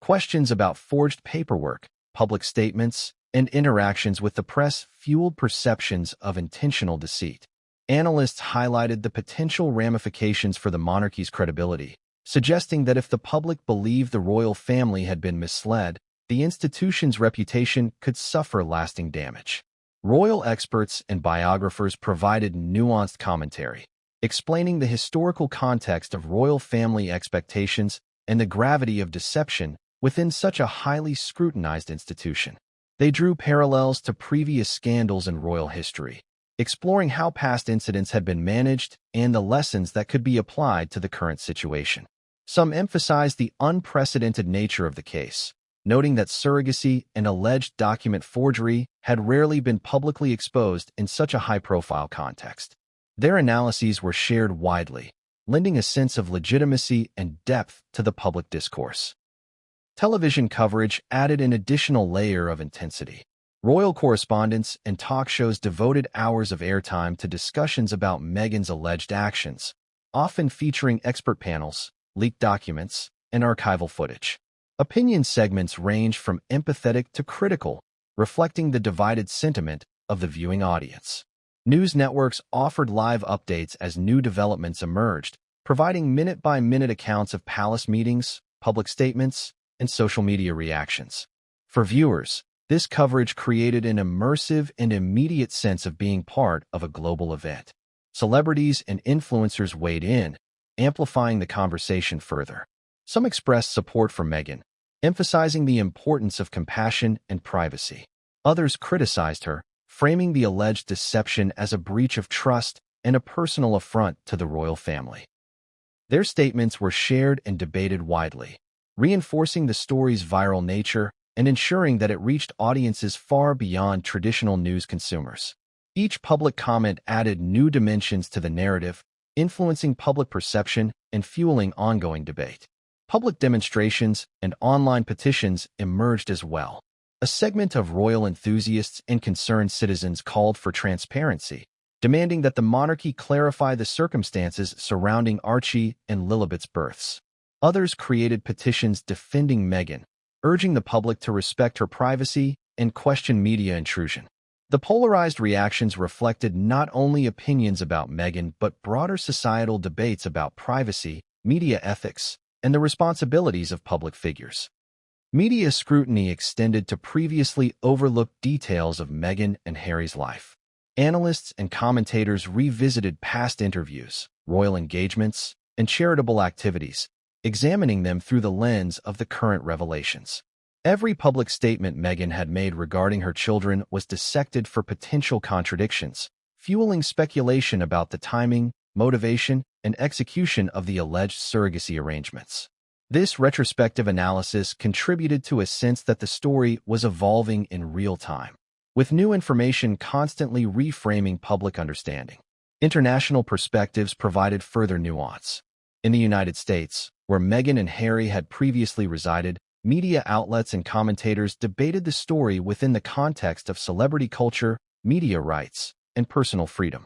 Questions about forged paperwork, public statements, and interactions with the press fueled perceptions of intentional deceit. Analysts highlighted the potential ramifications for the monarchy's credibility, suggesting that if the public believed the royal family had been misled, the institution's reputation could suffer lasting damage. Royal experts and biographers provided nuanced commentary, explaining the historical context of royal family expectations and the gravity of deception within such a highly scrutinized institution. They drew parallels to previous scandals in royal history, exploring how past incidents had been managed and the lessons that could be applied to the current situation. Some emphasized the unprecedented nature of the case, noting that surrogacy and alleged document forgery had rarely been publicly exposed in such a high-profile context. Their analyses were shared widely, lending a sense of legitimacy and depth to the public discourse. Television coverage added an additional layer of intensity. Royal correspondents and talk shows devoted hours of airtime to discussions about Meghan's alleged actions, often featuring expert panels, leaked documents, and archival footage. Opinion segments ranged from empathetic to critical, reflecting the divided sentiment of the viewing audience. News networks offered live updates as new developments emerged, providing minute-by-minute accounts of palace meetings, public statements, and social media reactions. For viewers, this coverage created an immersive and immediate sense of being part of a global event. Celebrities and influencers weighed in, amplifying the conversation further. Some expressed support for Meghan, emphasizing the importance of compassion and privacy. Others criticized her, framing the alleged deception as a breach of trust and a personal affront to the royal family. Their statements were shared and debated widely, reinforcing the story's viral nature and ensuring that it reached audiences far beyond traditional news consumers. Each public comment added new dimensions to the narrative, influencing public perception and fueling ongoing debate. Public demonstrations and online petitions emerged as well. A segment of royal enthusiasts and concerned citizens called for transparency, demanding that the monarchy clarify the circumstances surrounding Archie and Lilibet's births. Others created petitions defending Meghan, urging the public to respect her privacy and question media intrusion. The polarized reactions reflected not only opinions about Meghan but broader societal debates about privacy, media ethics, and the responsibilities of public figures. Media scrutiny extended to previously overlooked details of Meghan and Harry's life. Analysts and commentators revisited past interviews, royal engagements, and charitable activities, examining them through the lens of the current revelations. Every public statement Meghan had made regarding her children was dissected for potential contradictions, fueling speculation about the timing, motivation, and execution of the alleged surrogacy arrangements. This retrospective analysis contributed to a sense that the story was evolving in real time, with new information constantly reframing public understanding. International perspectives provided further nuance. In the United States, where Meghan and Harry had previously resided, media outlets and commentators debated the story within the context of celebrity culture, media rights, and personal freedom.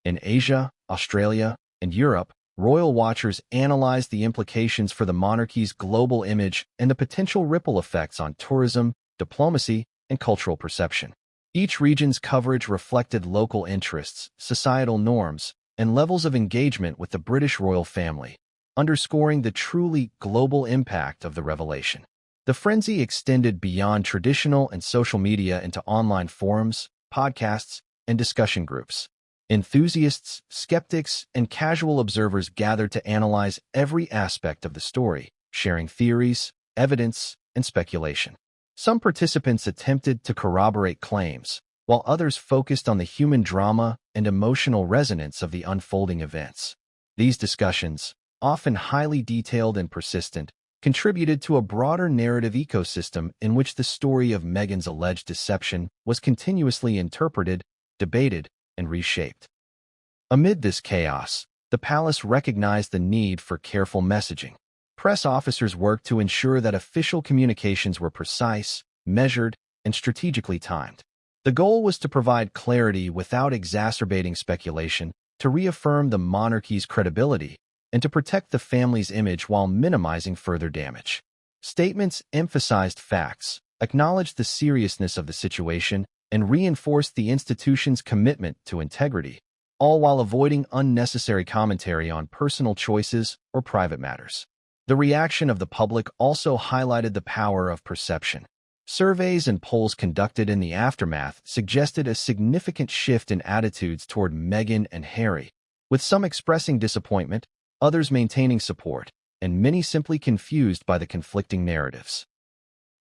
In Asia, Australia, and Europe, royal watchers analyzed the implications for the monarchy's global image and the potential ripple effects on tourism, diplomacy, and cultural perception. Each region's coverage reflected local interests, societal norms, and levels of engagement with the British royal family, underscoring the truly global impact of the revelation. The frenzy extended beyond traditional and social media into online forums, podcasts, and discussion groups. Enthusiasts, skeptics, and casual observers gathered to analyze every aspect of the story, sharing theories, evidence, and speculation. Some participants attempted to corroborate claims, while others focused on the human drama and emotional resonance of the unfolding events. These discussions, often highly detailed and persistent, contributed to a broader narrative ecosystem in which the story of Meghan's alleged deception was continuously interpreted, debated, and reshaped. Amid this chaos, the palace recognized the need for careful messaging. Press officers worked to ensure that official communications were precise, measured, and strategically timed. The goal was to provide clarity without exacerbating speculation, to reaffirm the monarchy's credibility, and to protect the family's image while minimizing further damage. Statements emphasized facts, acknowledged the seriousness of the situation, and reinforced the institution's commitment to integrity, all while avoiding unnecessary commentary on personal choices or private matters. The reaction of the public also highlighted the power of perception. Surveys and polls conducted in the aftermath suggested a significant shift in attitudes toward Meghan and Harry, with some expressing disappointment, others maintaining support, and many simply confused by the conflicting narratives.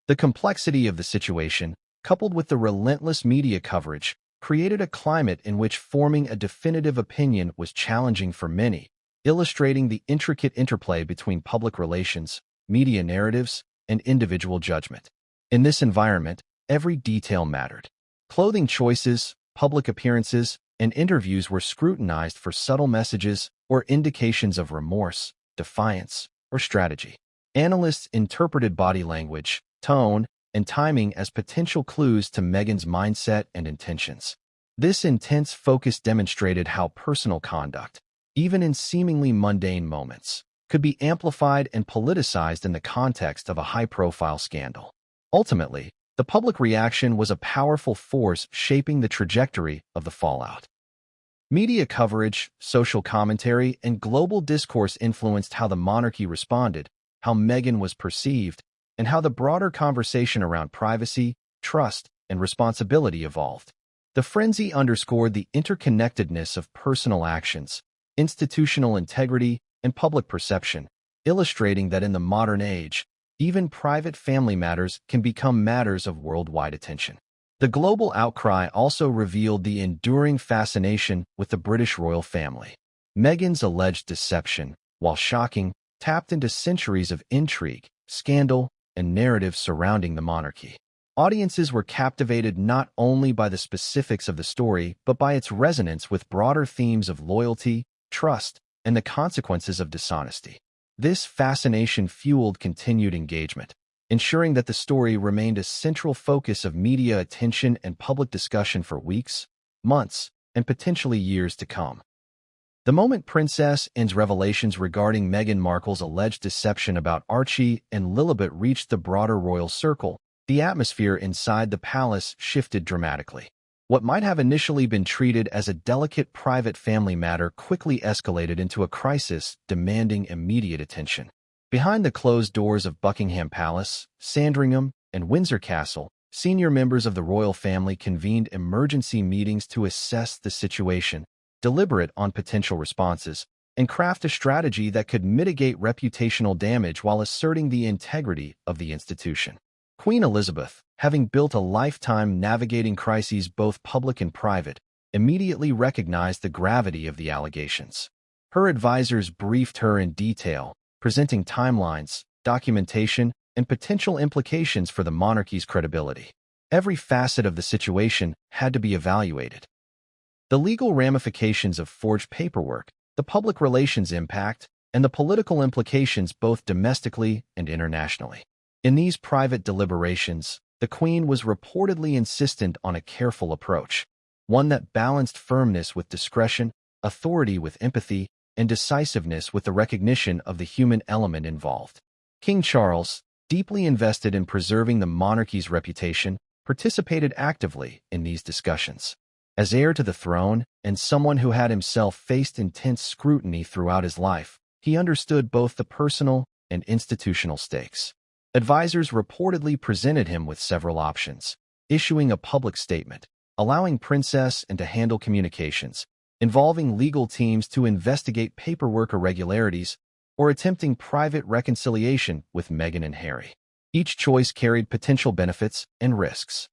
The complexity of the situation, coupled with the relentless media coverage, created a climate in which forming a definitive opinion was challenging for many, illustrating the intricate interplay between public relations, media narratives, and individual judgment. In this environment, every detail mattered. Clothing choices, public appearances, and interviews were scrutinized for subtle messages or indications of remorse, defiance, or strategy. Analysts interpreted body language, tone, and timing as potential clues to Meghan's mindset and intentions. This intense focus demonstrated how personal conduct, even in seemingly mundane moments, could be amplified and politicized in the context of a high-profile scandal. Ultimately, the public reaction was a powerful force shaping the trajectory of the fallout. Media coverage, social commentary, and global discourse influenced how the monarchy responded, how Meghan was perceived, and how the broader conversation around privacy, trust, and responsibility evolved. The frenzy underscored the interconnectedness of personal actions, institutional integrity, and public perception, illustrating that in the modern age, even private family matters can become matters of worldwide attention. The global outcry also revealed the enduring fascination with the British royal family. Meghan's alleged deception, while shocking, tapped into centuries of intrigue, scandal, and narrative surrounding the monarchy. Audiences were captivated not only by the specifics of the story, but by its resonance with broader themes of loyalty, trust, and the consequences of dishonesty. This fascination fueled continued engagement, ensuring that the story remained a central focus of media attention and public discussion for weeks, months, and potentially years to come. The moment Princess Anne's revelations regarding Meghan Markle's alleged deception about Archie and Lilibet reached the broader royal circle, the atmosphere inside the palace shifted dramatically. What might have initially been treated as a delicate private family matter quickly escalated into a crisis demanding immediate attention. Behind the closed doors of Buckingham Palace, Sandringham, and Windsor Castle, senior members of the royal family convened emergency meetings to assess the situation, deliberate on potential responses, and craft a strategy that could mitigate reputational damage while asserting the integrity of the institution. Queen Elizabeth, having built a lifetime navigating crises both public and private, immediately recognized the gravity of the allegations. Her advisors briefed her in detail, presenting timelines, documentation, and potential implications for the monarchy's credibility. Every facet of the situation had to be evaluated. The legal ramifications of forged paperwork, the public relations impact, and the political implications both domestically and internationally. In these private deliberations, the Queen was reportedly insistent on a careful approach, one that balanced firmness with discretion, authority with empathy, and decisiveness with the recognition of the human element involved. King Charles, deeply invested in preserving the monarchy's reputation, participated actively in these discussions. As heir to the throne, and someone who had himself faced intense scrutiny throughout his life, he understood both the personal and institutional stakes. Advisors reportedly presented him with several options: issuing a public statement, allowing Princess Anne to handle communications, involving legal teams to investigate paperwork irregularities, or attempting private reconciliation with Meghan and Harry. Each choice carried potential benefits and risks.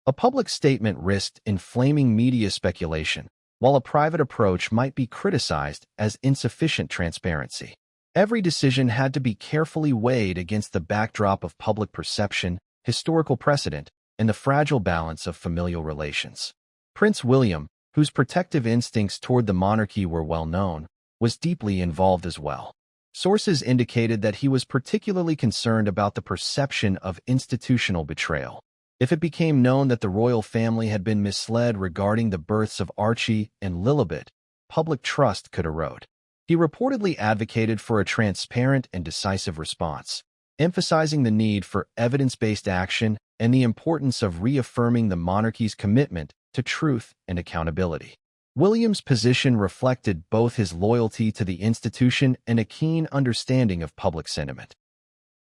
A public statement risked inflaming media speculation, while a private approach might be criticized as insufficient transparency. Every decision had to be carefully weighed against the backdrop of public perception, historical precedent, and the fragile balance of familial relations. Prince William, whose protective instincts toward the monarchy were well known, was deeply involved as well. Sources indicated that he was particularly concerned about the perception of institutional betrayal. If it became known that the royal family had been misled regarding the births of Archie and Lilibet, public trust could erode. He reportedly advocated for a transparent and decisive response, emphasizing the need for evidence-based action and the importance of reaffirming the monarchy's commitment to truth and accountability. William's position reflected both his loyalty to the institution and a keen understanding of public sentiment.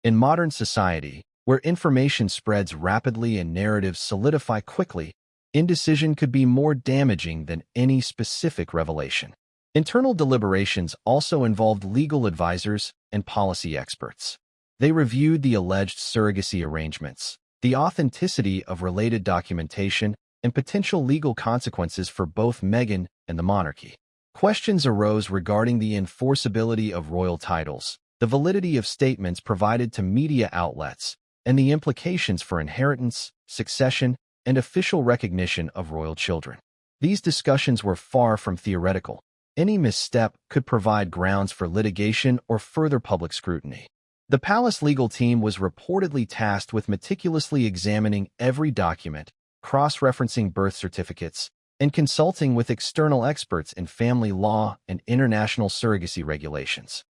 In modern society, where information spreads rapidly and narratives solidify quickly, indecision could be more damaging than any specific revelation. Internal deliberations also involved legal advisors and policy experts. They reviewed the alleged surrogacy arrangements, the authenticity of related documentation, and potential legal consequences for both Meghan and the monarchy. Questions arose regarding the enforceability of royal titles, the validity of statements provided to media outlets, and the implications for inheritance, succession, and official recognition of royal children. These discussions were far from theoretical. Any misstep could provide grounds for litigation or further public scrutiny. The palace legal team was reportedly tasked with meticulously examining every document, cross-referencing birth certificates, and consulting with external experts in family law and international surrogacy regulations.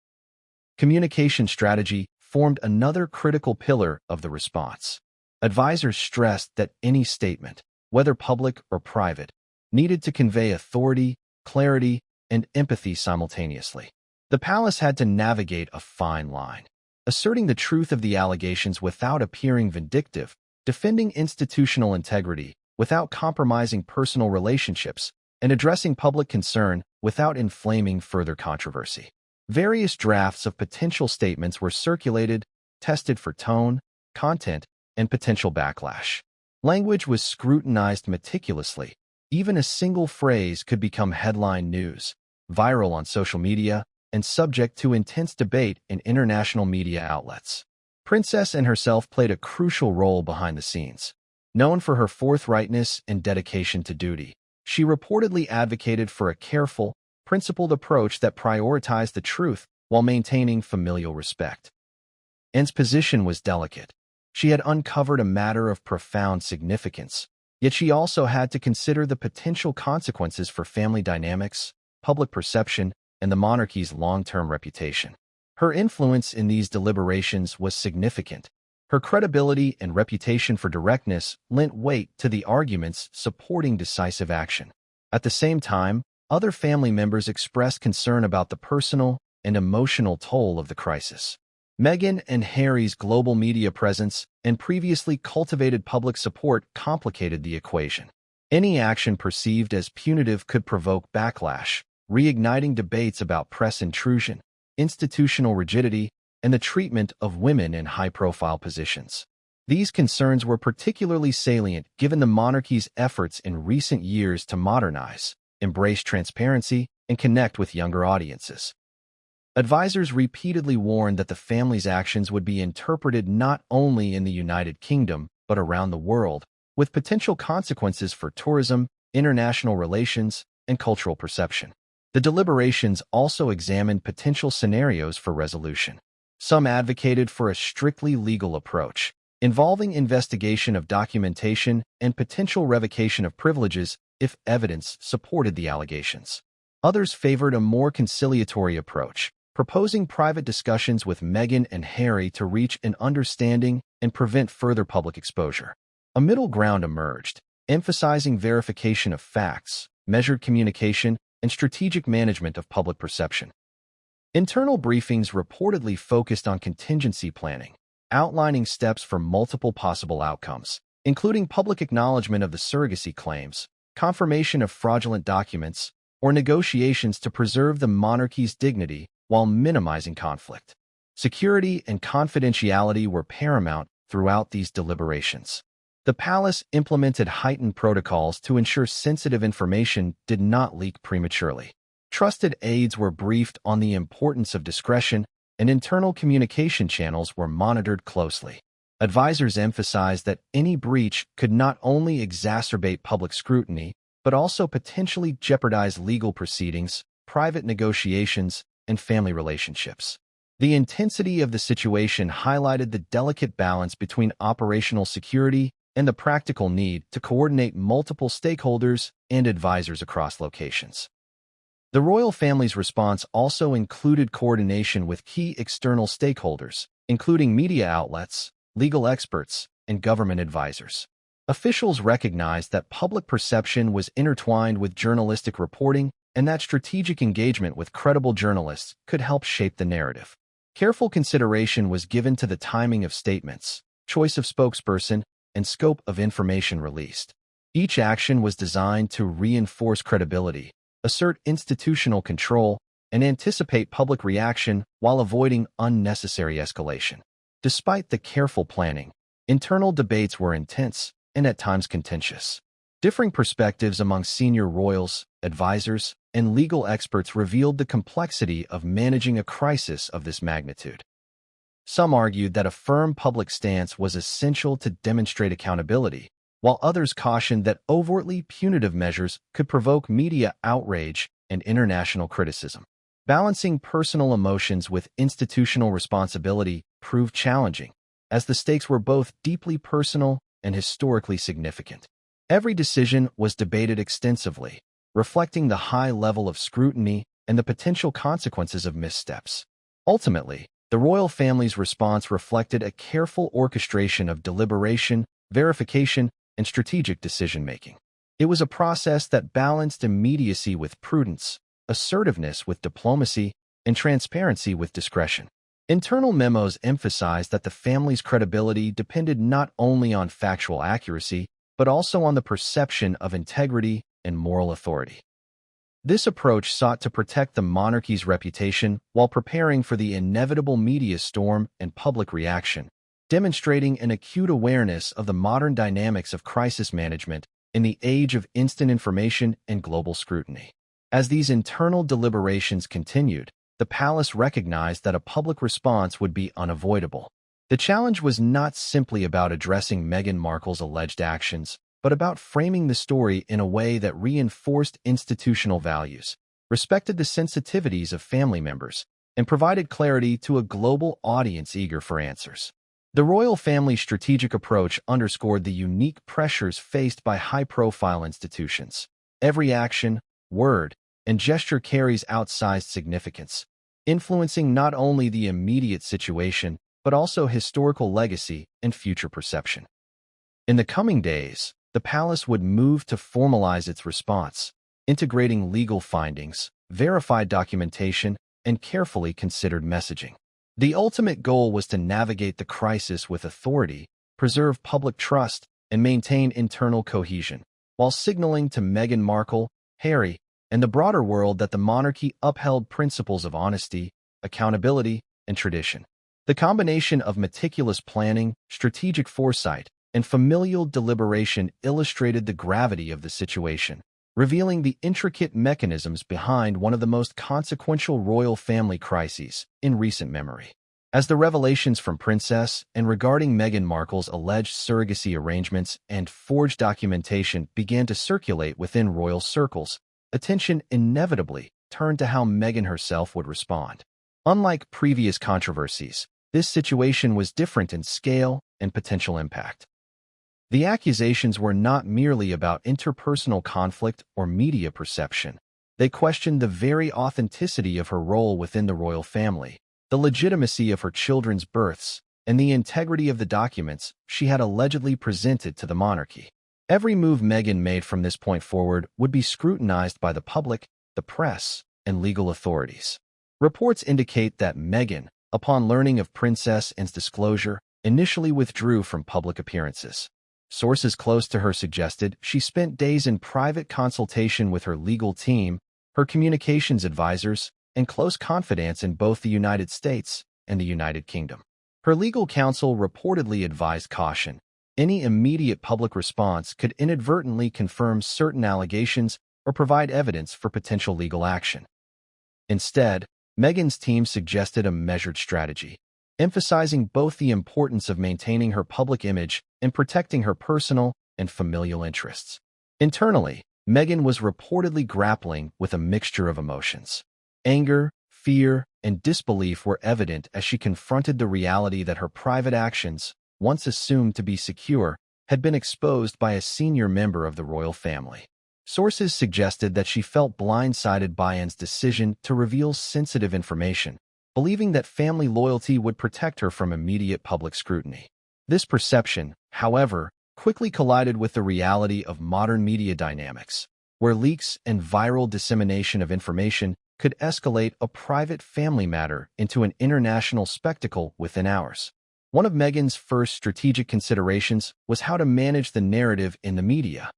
Communication strategy formed another critical pillar of the response. Advisors stressed that any statement, whether public or private, needed to convey authority, clarity, and empathy simultaneously. The palace had to navigate a fine line, asserting the truth of the allegations without appearing vindictive, defending institutional integrity without compromising personal relationships, and addressing public concern without inflaming further controversy. Various drafts of potential statements were circulated, tested for tone, content, and potential backlash. Language was scrutinized meticulously. Even a single phrase could become headline news, viral on social media, and subject to intense debate in international media outlets. Princess Anne herself played a crucial role behind the scenes. Known for her forthrightness and dedication to duty, she reportedly advocated for a careful, principled approach that prioritized the truth while maintaining familial respect. Anne's position was delicate. She had uncovered a matter of profound significance, yet she also had to consider the potential consequences for family dynamics, public perception, and the monarchy's long-term reputation. Her influence in these deliberations was significant. Her credibility and reputation for directness lent weight to the arguments supporting decisive action. At the same time, other family members expressed concern about the personal and emotional toll of the crisis. Meghan and Harry's global media presence and previously cultivated public support complicated the equation. Any action perceived as punitive could provoke backlash, reigniting debates about press intrusion, institutional rigidity, and the treatment of women in high-profile positions. These concerns were particularly salient given the monarchy's efforts in recent years to modernize, embrace transparency, and connect with younger audiences. Advisors repeatedly warned that the family's actions would be interpreted not only in the United Kingdom but around the world, with potential consequences for tourism, international relations, and cultural perception. The deliberations also examined potential scenarios for resolution. Some advocated for a strictly legal approach, involving investigation of documentation and potential revocation of privileges if evidence supported the allegations. Others favored a more conciliatory approach, proposing private discussions with Meghan and Harry to reach an understanding and prevent further public exposure. A middle ground emerged, emphasizing verification of facts, measured communication, and strategic management of public perception. Internal briefings reportedly focused on contingency planning, outlining steps for multiple possible outcomes, including public acknowledgement of the surrogacy claims, confirmation of fraudulent documents, or negotiations to preserve the monarchy's dignity while minimizing conflict. Security and confidentiality were paramount throughout these deliberations. The palace implemented heightened protocols to ensure sensitive information did not leak prematurely. Trusted aides were briefed on the importance of discretion, and internal communication channels were monitored closely. Advisors emphasized that any breach could not only exacerbate public scrutiny, but also potentially jeopardize legal proceedings, private negotiations, and family relationships. The intensity of the situation highlighted the delicate balance between operational security and the practical need to coordinate multiple stakeholders and advisors across locations. The royal family's response also included coordination with key external stakeholders, including media outlets, legal experts, and government advisors. Officials recognized that public perception was intertwined with journalistic reporting and that strategic engagement with credible journalists could help shape the narrative. Careful consideration was given to the timing of statements, choice of spokesperson, and scope of information released. Each action was designed to reinforce credibility, assert institutional control, and anticipate public reaction while avoiding unnecessary escalation. Despite the careful planning, internal debates were intense and at times contentious. Differing perspectives among senior royals, advisors, and legal experts revealed the complexity of managing a crisis of this magnitude. Some argued that a firm public stance was essential to demonstrate accountability, while others cautioned that overtly punitive measures could provoke media outrage and international criticism. Balancing personal emotions with institutional responsibility proved challenging, as the stakes were both deeply personal and historically significant. Every decision was debated extensively, reflecting the high level of scrutiny and the potential consequences of missteps. Ultimately, the royal family's response reflected a careful orchestration of deliberation, verification, and strategic decision-making. It was a process that balanced immediacy with prudence, assertiveness with diplomacy, and transparency with discretion. Internal memos emphasized that the family's credibility depended not only on factual accuracy, but also on the perception of integrity and moral authority. This approach sought to protect the monarchy's reputation while preparing for the inevitable media storm and public reaction, demonstrating an acute awareness of the modern dynamics of crisis management in the age of instant information and global scrutiny. As these internal deliberations continued, the palace recognized that a public response would be unavoidable. The challenge was not simply about addressing Meghan Markle's alleged actions, but about framing the story in a way that reinforced institutional values, respected the sensitivities of family members, and provided clarity to a global audience eager for answers. The royal family's strategic approach underscored the unique pressures faced by high-profile institutions. Every action, word, and gesture carries outsized significance, influencing not only the immediate situation, but also historical legacy and future perception. In the coming days, the palace would move to formalize its response, integrating legal findings, verified documentation, and carefully considered messaging. The ultimate goal was to navigate the crisis with authority, preserve public trust, and maintain internal cohesion, while signaling to Meghan Markle, Harry, and the broader world that the monarchy upheld principles of honesty, accountability, and tradition. The combination of meticulous planning, strategic foresight, and familial deliberation illustrated the gravity of the situation, revealing the intricate mechanisms behind one of the most consequential royal family crises in recent memory. As the revelations from Princess and regarding Meghan Markle's alleged surrogacy arrangements and forged documentation began to circulate within royal circles, attention inevitably turned to how Meghan herself would respond. Unlike previous controversies, this situation was different in scale and potential impact. The accusations were not merely about interpersonal conflict or media perception. They questioned the very authenticity of her role within the royal family, the legitimacy of her children's births, and the integrity of the documents she had allegedly presented to the monarchy. Every move Meghan made from this point forward would be scrutinized by the public, the press, and legal authorities. Reports indicate that Meghan, upon learning of Princess Anne's disclosure, initially withdrew from public appearances. Sources close to her suggested she spent days in private consultation with her legal team, her communications advisors, and close confidants in both the United States and the United Kingdom. Her legal counsel reportedly advised caution. Any immediate public response could inadvertently confirm certain allegations or provide evidence for potential legal action. Instead, Meghan's team suggested a measured strategy, emphasizing both the importance of maintaining her public image and protecting her personal and familial interests. Internally, Meghan was reportedly grappling with a mixture of emotions. Anger, fear, and disbelief were evident as she confronted the reality that her private actions, once assumed to be secure, had been exposed by a senior member of the royal family. Sources suggested that she felt blindsided by Anne's decision to reveal sensitive information, believing that family loyalty would protect her from immediate public scrutiny. This perception, however, quickly collided with the reality of modern media dynamics, where leaks and viral dissemination of information could escalate a private family matter into an international spectacle within hours. One of Meghan's first strategic considerations was how to manage the narrative in the media.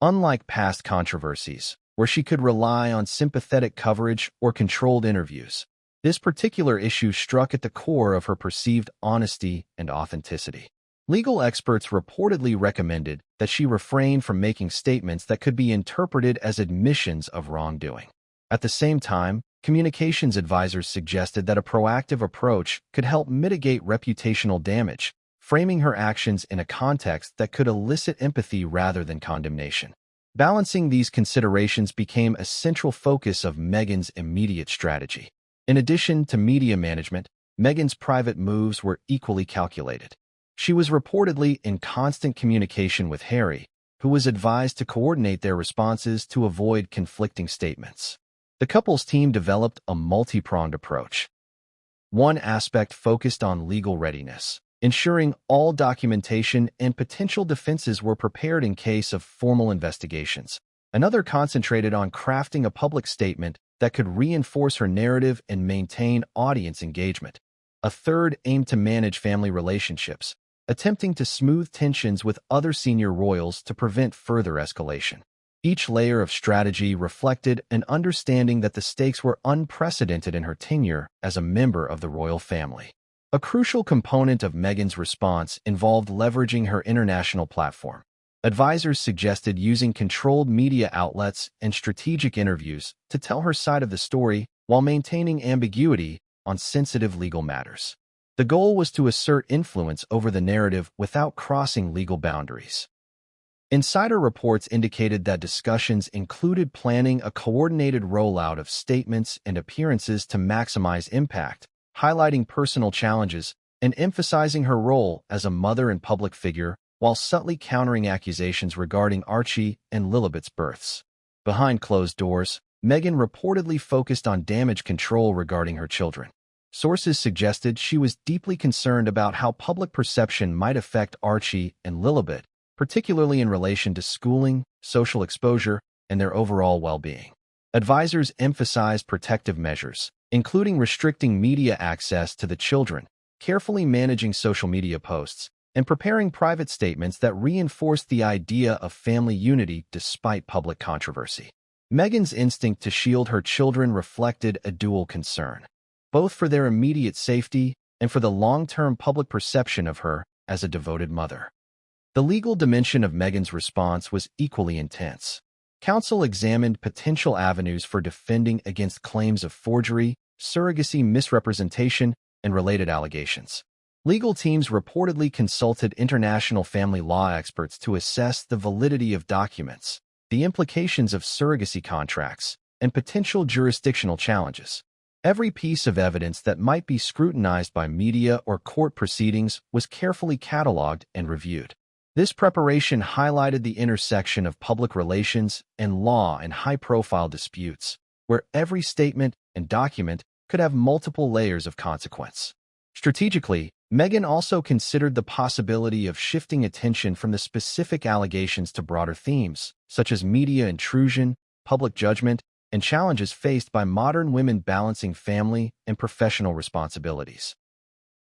Unlike past controversies, where she could rely on sympathetic coverage or controlled interviews, this particular issue struck at the core of her perceived honesty and authenticity. Legal experts reportedly recommended that she refrain from making statements that could be interpreted as admissions of wrongdoing. At the same time, communications advisors suggested that a proactive approach could help mitigate reputational damage, framing her actions in a context that could elicit empathy rather than condemnation. Balancing these considerations became a central focus of Meghan's immediate strategy. In addition to media management, Meghan's private moves were equally calculated. She was reportedly in constant communication with Harry, who was advised to coordinate their responses to avoid conflicting statements. The couple's team developed a multi-pronged approach. One aspect focused on legal readiness, ensuring all documentation and potential defenses were prepared in case of formal investigations. Another concentrated on crafting a public statement that could reinforce her narrative and maintain audience engagement. A third aimed to manage family relationships, attempting to smooth tensions with other senior royals to prevent further escalation. Each layer of strategy reflected an understanding that the stakes were unprecedented in her tenure as a member of the royal family. A crucial component of Meghan's response involved leveraging her international platform. Advisors suggested using controlled media outlets and strategic interviews to tell her side of the story while maintaining ambiguity on sensitive legal matters. The goal was to assert influence over the narrative without crossing legal boundaries. Insider reports indicated that discussions included planning a coordinated rollout of statements and appearances to maximize impact, highlighting personal challenges and emphasizing her role as a mother and public figure while subtly countering accusations regarding Archie and Lilibet's births. Behind closed doors, Meghan reportedly focused on damage control regarding her children. Sources suggested she was deeply concerned about how public perception might affect Archie and Lilibet, particularly in relation to schooling, social exposure, and their overall well-being. Advisors emphasized protective measures, including restricting media access to the children, carefully managing social media posts, and preparing private statements that reinforced the idea of family unity despite public controversy. Meghan's instinct to shield her children reflected a dual concern, both for their immediate safety and for the long-term public perception of her as a devoted mother. The legal dimension of Meghan's response was equally intense. Counsel examined potential avenues for defending against claims of forgery, surrogacy misrepresentation, and related allegations. Legal teams reportedly consulted international family law experts to assess the validity of documents, the implications of surrogacy contracts, and potential jurisdictional challenges. Every piece of evidence that might be scrutinized by media or court proceedings was carefully cataloged and reviewed. This preparation highlighted the intersection of public relations and law in high-profile disputes, where every statement and document could have multiple layers of consequence. Strategically, Meghan also considered the possibility of shifting attention from the specific allegations to broader themes, such as media intrusion, public judgment, and challenges faced by modern women balancing family and professional responsibilities.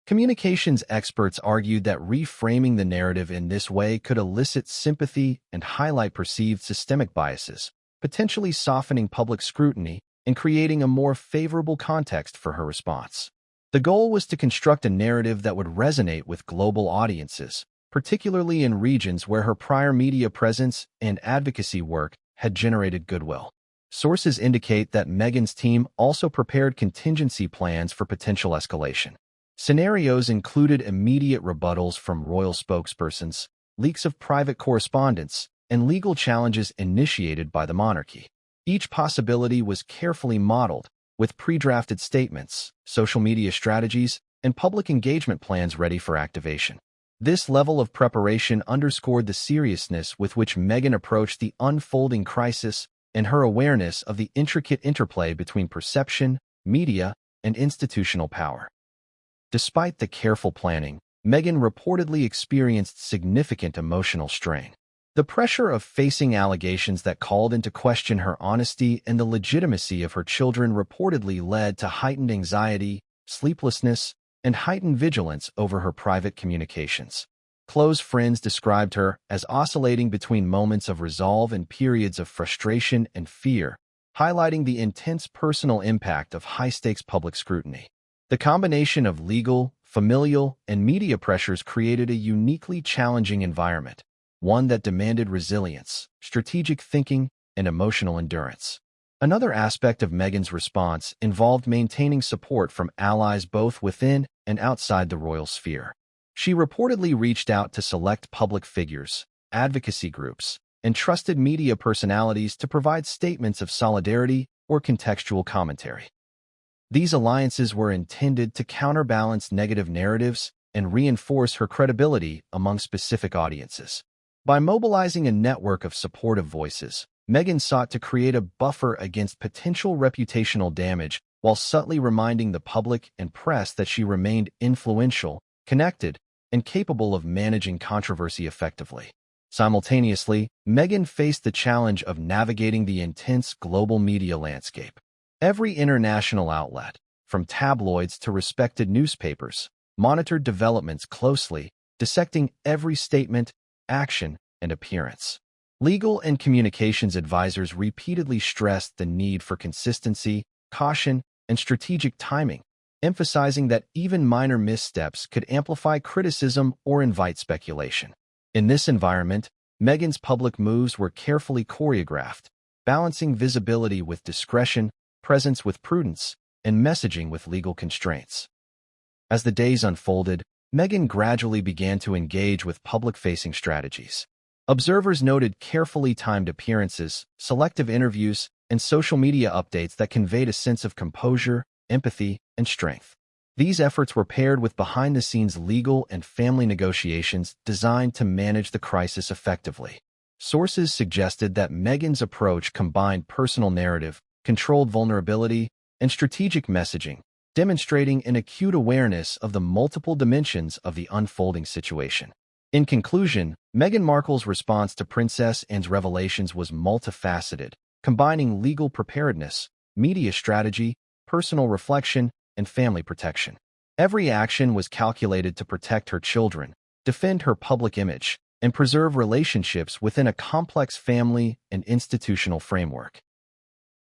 Communications experts argued that reframing the narrative in this way could elicit sympathy and highlight perceived systemic biases, potentially softening public scrutiny and creating a more favorable context for her response. The goal was to construct a narrative that would resonate with global audiences, particularly in regions where her prior media presence and advocacy work had generated goodwill. Sources indicate that Meghan's team also prepared contingency plans for potential escalation. Scenarios included immediate rebuttals from royal spokespersons, leaks of private correspondence, and legal challenges initiated by the monarchy. Each possibility was carefully modeled, with pre-drafted statements, social media strategies, and public engagement plans ready for activation. This level of preparation underscored the seriousness with which Meghan approached the unfolding crisis and her awareness of the intricate interplay between perception, media, and institutional power. Despite the careful planning, Meghan reportedly experienced significant emotional strain. The pressure of facing allegations that called into question her honesty and the legitimacy of her children reportedly led to heightened anxiety, sleeplessness, and heightened vigilance over her private communications. Close friends described her as oscillating between moments of resolve and periods of frustration and fear, highlighting the intense personal impact of high-stakes public scrutiny. The combination of legal, familial, and media pressures created a uniquely challenging environment, one that demanded resilience, strategic thinking, and emotional endurance. Another aspect of Meghan's response involved maintaining support from allies both within and outside the royal sphere. She reportedly reached out to select public figures, advocacy groups, and trusted media personalities to provide statements of solidarity or contextual commentary. These alliances were intended to counterbalance negative narratives and reinforce her credibility among specific audiences. By mobilizing a network of supportive voices, Meghan sought to create a buffer against potential reputational damage while subtly reminding the public and press that she remained influential, connected, and capable of managing controversy effectively. Simultaneously, Meghan faced the challenge of navigating the intense global media landscape. Every international outlet, from tabloids to respected newspapers, monitored developments closely, dissecting every statement, action, and appearance. Legal and communications advisors repeatedly stressed the need for consistency, caution, and strategic timing, emphasizing that even minor missteps could amplify criticism or invite speculation. In this environment, Meghan's public moves were carefully choreographed, balancing visibility with discretion, presence with prudence, and messaging with legal constraints. As the days unfolded, Meghan gradually began to engage with public-facing strategies. Observers noted carefully timed appearances, selective interviews, and social media updates that conveyed a sense of composure, empathy, and strength. These efforts were paired with behind-the-scenes legal and family negotiations designed to manage the crisis effectively. Sources suggested that Meghan's approach combined personal narrative, controlled vulnerability, and strategic messaging, demonstrating an acute awareness of the multiple dimensions of the unfolding situation. In conclusion, Meghan Markle's response to Princess Anne's revelations was multifaceted, combining legal preparedness, media strategy, personal reflection, and family protection. Every action was calculated to protect her children, defend her public image, and preserve relationships within a complex family and institutional framework.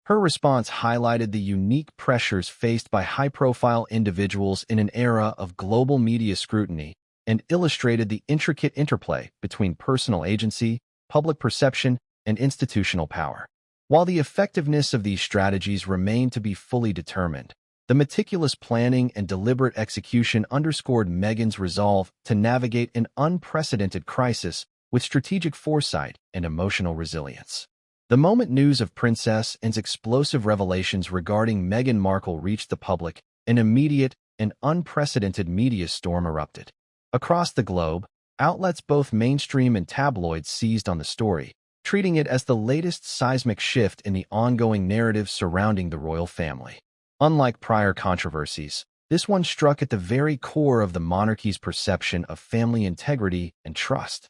Her response highlighted the unique pressures faced by high-profile individuals in an era of global media scrutiny and illustrated the intricate interplay between personal agency, public perception, and institutional power. While the effectiveness of these strategies remained to be fully determined, the meticulous planning and deliberate execution underscored Meghan's resolve to navigate an unprecedented crisis with strategic foresight and emotional resilience. The moment news of Princess Anne's explosive revelations regarding Meghan Markle reached the public, an immediate and unprecedented media storm erupted. Across the globe, outlets both mainstream and tabloids seized on the story, treating it as the latest seismic shift in the ongoing narrative surrounding the royal family. Unlike prior controversies, this one struck at the very core of the monarchy's perception of family integrity and trust.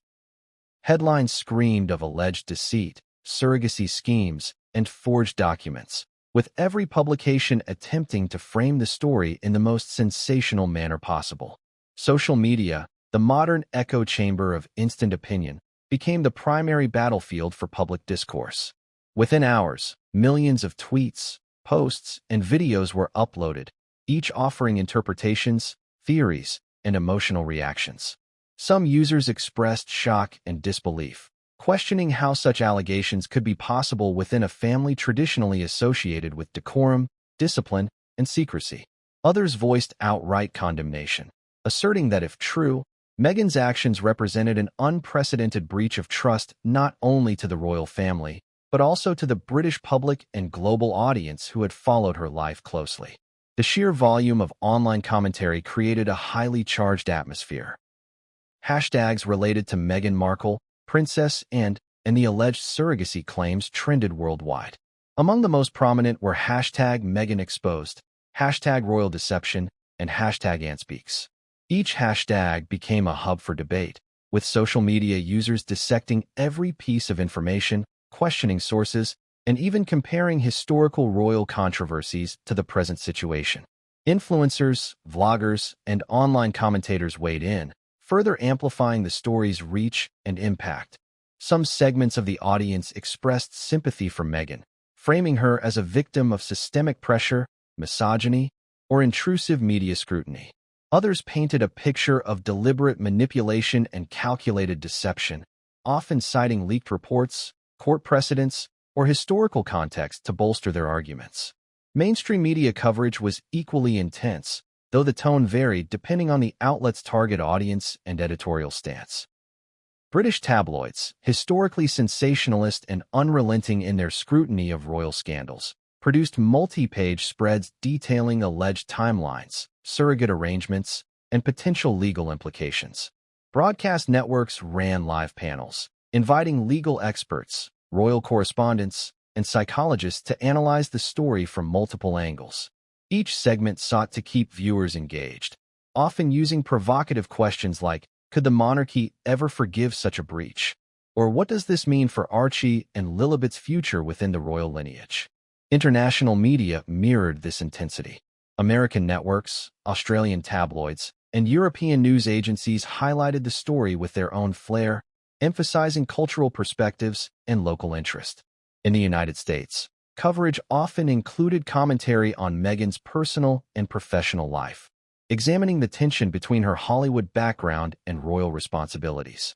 Headlines screamed of alleged deceit, surrogacy schemes, and forged documents, with every publication attempting to frame the story in the most sensational manner possible. Social media, the modern echo chamber of instant opinion, became the primary battlefield for public discourse. Within hours, millions of tweets, posts, and videos were uploaded, each offering interpretations, theories, and emotional reactions. Some users expressed shock and disbelief, questioning how such allegations could be possible within a family traditionally associated with decorum, discipline, and secrecy. Others voiced outright condemnation, asserting that if true, Meghan's actions represented an unprecedented breach of trust not only to the royal family, but also to the British public and global audience who had followed her life closely. The sheer volume of online commentary created a highly charged atmosphere. Hashtags related to Meghan Markle, Princess Anne, and the alleged surrogacy claims trended worldwide. Among the most prominent were hashtag Meghan Exposed, hashtag Royal Deception, and hashtag AnneSpeaks. Each hashtag became a hub for debate, with social media users dissecting every piece of information, questioning sources, and even comparing historical royal controversies to the present situation. Influencers, vloggers, and online commentators weighed in, further amplifying the story's reach and impact. Some segments of the audience expressed sympathy for Meghan, framing her as a victim of systemic pressure, misogyny, or intrusive media scrutiny. Others painted a picture of deliberate manipulation and calculated deception, often citing leaked reports, court precedents, or historical context to bolster their arguments. Mainstream media coverage was equally intense, though the tone varied depending on the outlet's target audience and editorial stance. British tabloids, historically sensationalist and unrelenting in their scrutiny of royal scandals, produced multi-page spreads detailing alleged timelines, surrogate arrangements, and potential legal implications. Broadcast networks ran live panels, inviting legal experts, royal correspondents, and psychologists to analyze the story from multiple angles. Each segment sought to keep viewers engaged, often using provocative questions like, could the monarchy ever forgive such a breach? Or what does this mean for Archie and Lilibet's future within the royal lineage? International media mirrored this intensity. American networks, Australian tabloids, and European news agencies highlighted the story with their own flair, emphasizing cultural perspectives and local interest. In the United States, coverage often included commentary on Meghan's personal and professional life, examining the tension between her Hollywood background and royal responsibilities.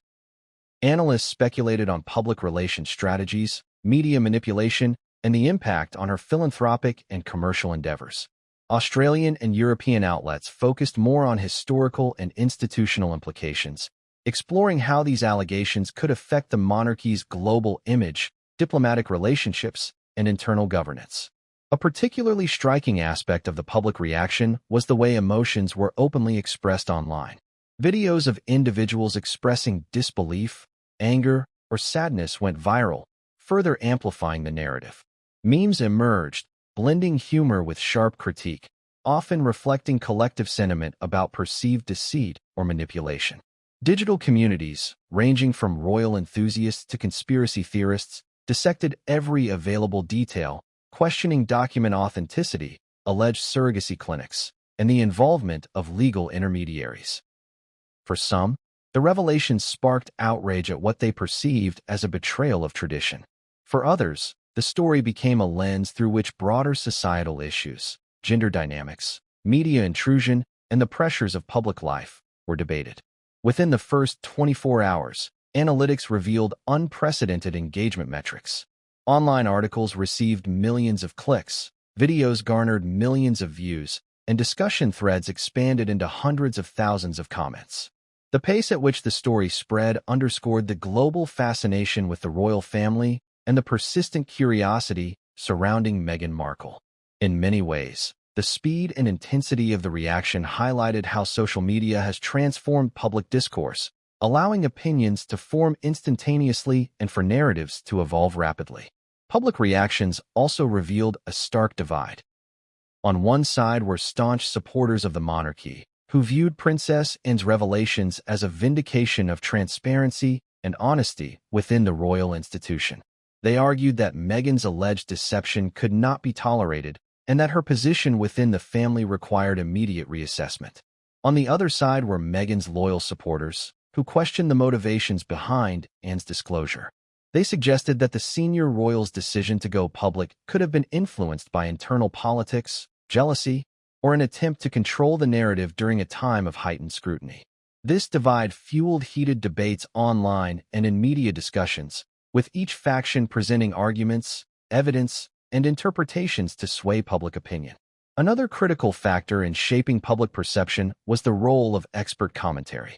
Analysts speculated on public relations strategies, media manipulation, and the impact on her philanthropic and commercial endeavors. Australian and European outlets focused more on historical and institutional implications, exploring how these allegations could affect the monarchy's global image, diplomatic relationships, and internal governance. A particularly striking aspect of the public reaction was the way emotions were openly expressed online. Videos of individuals expressing disbelief, anger, or sadness went viral, further amplifying the narrative. Memes emerged, blending humor with sharp critique, often reflecting collective sentiment about perceived deceit or manipulation. Digital communities, ranging from royal enthusiasts to conspiracy theorists, dissected every available detail, questioning document authenticity, alleged surrogacy clinics, and the involvement of legal intermediaries. For some, the revelations sparked outrage at what they perceived as a betrayal of tradition. For others, the story became a lens through which broader societal issues, gender dynamics, media intrusion, and the pressures of public life were debated. Within the first 24 hours, analytics revealed unprecedented engagement metrics. Online articles received millions of clicks, videos garnered millions of views, and discussion threads expanded into hundreds of thousands of comments. The pace at which the story spread underscored the global fascination with the royal family and the persistent curiosity surrounding Meghan Markle. In many ways, the speed and intensity of the reaction highlighted how social media has transformed public discourse, allowing opinions to form instantaneously and for narratives to evolve rapidly. Public reactions also revealed a stark divide. On one side were staunch supporters of the monarchy, who viewed Princess Anne's revelations as a vindication of transparency and honesty within the royal institution. They argued that Meghan's alleged deception could not be tolerated and that her position within the family required immediate reassessment. On the other side were Meghan's loyal supporters, who questioned the motivations behind Anne's disclosure. They suggested that the senior royal's decision to go public could have been influenced by internal politics, jealousy, or an attempt to control the narrative during a time of heightened scrutiny. This divide fueled heated debates online and in media discussions, with each faction presenting arguments, evidence, and interpretations to sway public opinion. Another critical factor in shaping public perception was the role of expert commentary.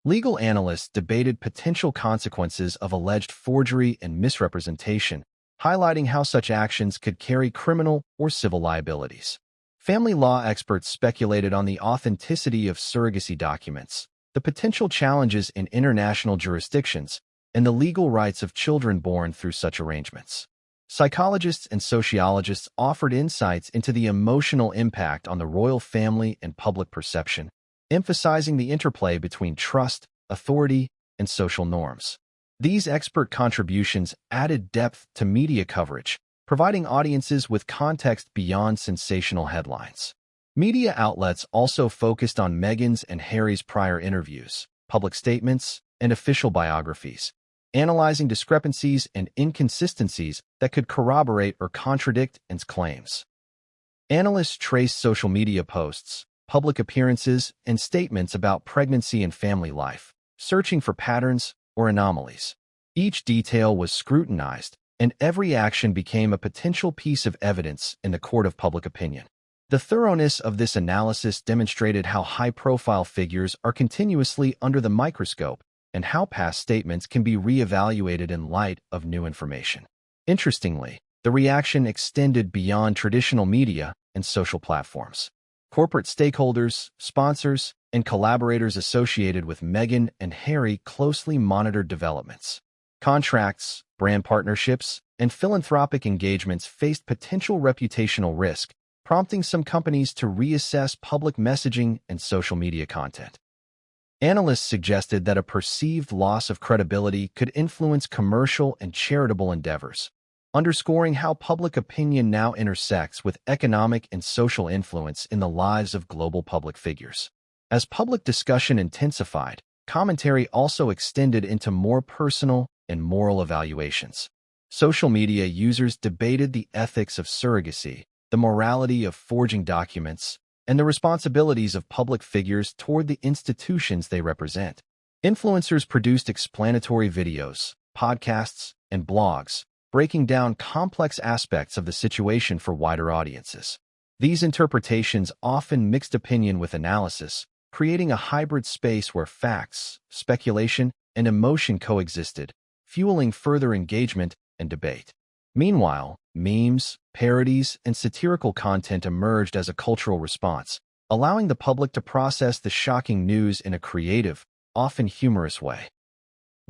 Legal analysts debated potential consequences of alleged forgery and misrepresentation, highlighting how such actions could carry criminal or civil liabilities. Family law experts speculated on the authenticity of surrogacy documents, the potential challenges in international jurisdictions, and the legal rights of children born through such arrangements. Psychologists and sociologists offered insights into the emotional impact on the royal family and public perception, emphasizing the interplay between trust, authority, and social norms. These expert contributions added depth to media coverage, providing audiences with context beyond sensational headlines. Media outlets also focused on Meghan's and Harry's prior interviews, public statements, and official biographies, analyzing discrepancies and inconsistencies that could corroborate or contradict Anne's claims. Analysts traced social media posts, public appearances, and statements about pregnancy and family life, searching for patterns or anomalies. Each detail was scrutinized, and every action became a potential piece of evidence in the court of public opinion. The thoroughness of this analysis demonstrated how high-profile figures are continuously under the microscope and how past statements can be re-evaluated in light of new information. Interestingly, the reaction extended beyond traditional media and social platforms. Corporate stakeholders, sponsors, and collaborators associated with Meghan and Harry closely monitored developments. Contracts, brand partnerships, and philanthropic engagements faced potential reputational risk, prompting some companies to reassess public messaging and social media content. Analysts suggested that a perceived loss of credibility could influence commercial and charitable endeavors, underscoring how public opinion now intersects with economic and social influence in the lives of global public figures. As public discussion intensified, commentary also extended into more personal and moral evaluations. Social media users debated the ethics of surrogacy, the morality of forging documents, and the responsibilities of public figures toward the institutions they represent. Influencers produced explanatory videos, podcasts, and blogs, breaking down complex aspects of the situation for wider audiences. These interpretations often mixed opinion with analysis, creating a hybrid space where facts, speculation, and emotion coexisted, fueling further engagement and debate. Meanwhile, memes, parodies, and satirical content emerged as a cultural response, allowing the public to process the shocking news in a creative, often humorous way.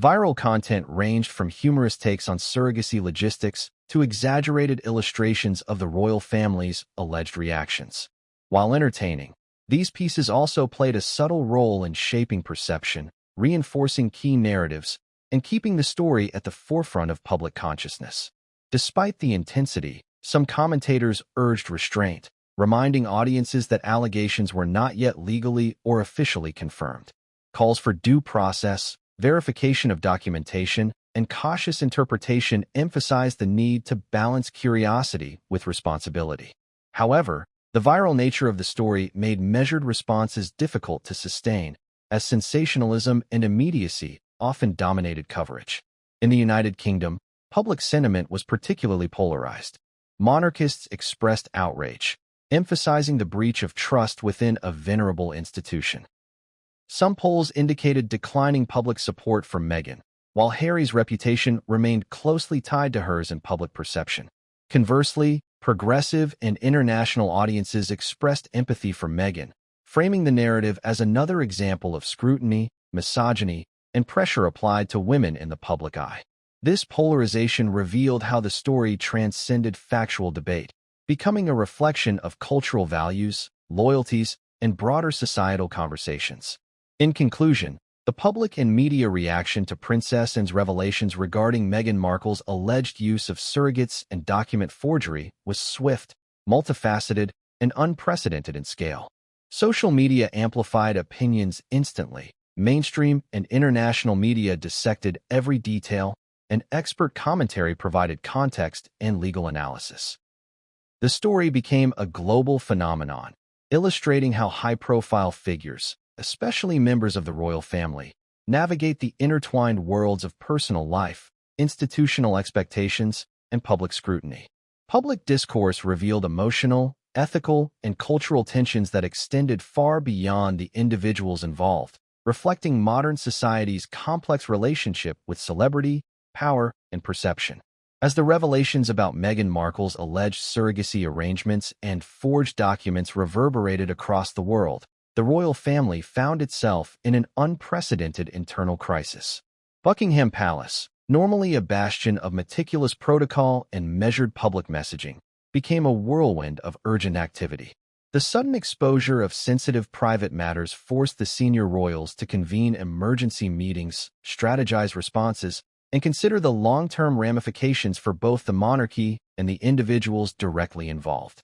Viral content ranged from humorous takes on surrogacy logistics to exaggerated illustrations of the royal family's alleged reactions. While entertaining, these pieces also played a subtle role in shaping perception, reinforcing key narratives, and keeping the story at the forefront of public consciousness. Despite the intensity, some commentators urged restraint, reminding audiences that allegations were not yet legally or officially confirmed. Calls for due process, verification of documentation, and cautious interpretation emphasized the need to balance curiosity with responsibility. However, the viral nature of the story made measured responses difficult to sustain, as sensationalism and immediacy often dominated coverage. In the United Kingdom, public sentiment was particularly polarized. Monarchists expressed outrage, emphasizing the breach of trust within a venerable institution. Some polls indicated declining public support for Meghan, while Harry's reputation remained closely tied to hers in public perception. Conversely, progressive and international audiences expressed empathy for Meghan, framing the narrative as another example of scrutiny, misogyny, and pressure applied to women in the public eye. This polarization revealed how the story transcended factual debate, becoming a reflection of cultural values, loyalties, and broader societal conversations. In conclusion, the public and media reaction to Princess Anne's revelations regarding Meghan Markle's alleged use of surrogates and document forgery was swift, multifaceted, and unprecedented in scale. Social media amplified opinions instantly. Mainstream and international media dissected every detail, and expert commentary provided context and legal analysis. The story became a global phenomenon, illustrating how high-profile figures, especially members of the royal family, navigate the intertwined worlds of personal life, institutional expectations, and public scrutiny. Public discourse revealed emotional, ethical, and cultural tensions that extended far beyond the individuals involved, reflecting modern society's complex relationship with celebrity, power, and perception. As the revelations about Meghan Markle's alleged surrogacy arrangements and forged documents reverberated across the world, the royal family found itself in an unprecedented internal crisis. Buckingham Palace, normally a bastion of meticulous protocol and measured public messaging, became a whirlwind of urgent activity. The sudden exposure of sensitive private matters forced the senior royals to convene emergency meetings, strategize responses, and consider the long-term ramifications for both the monarchy and the individuals directly involved.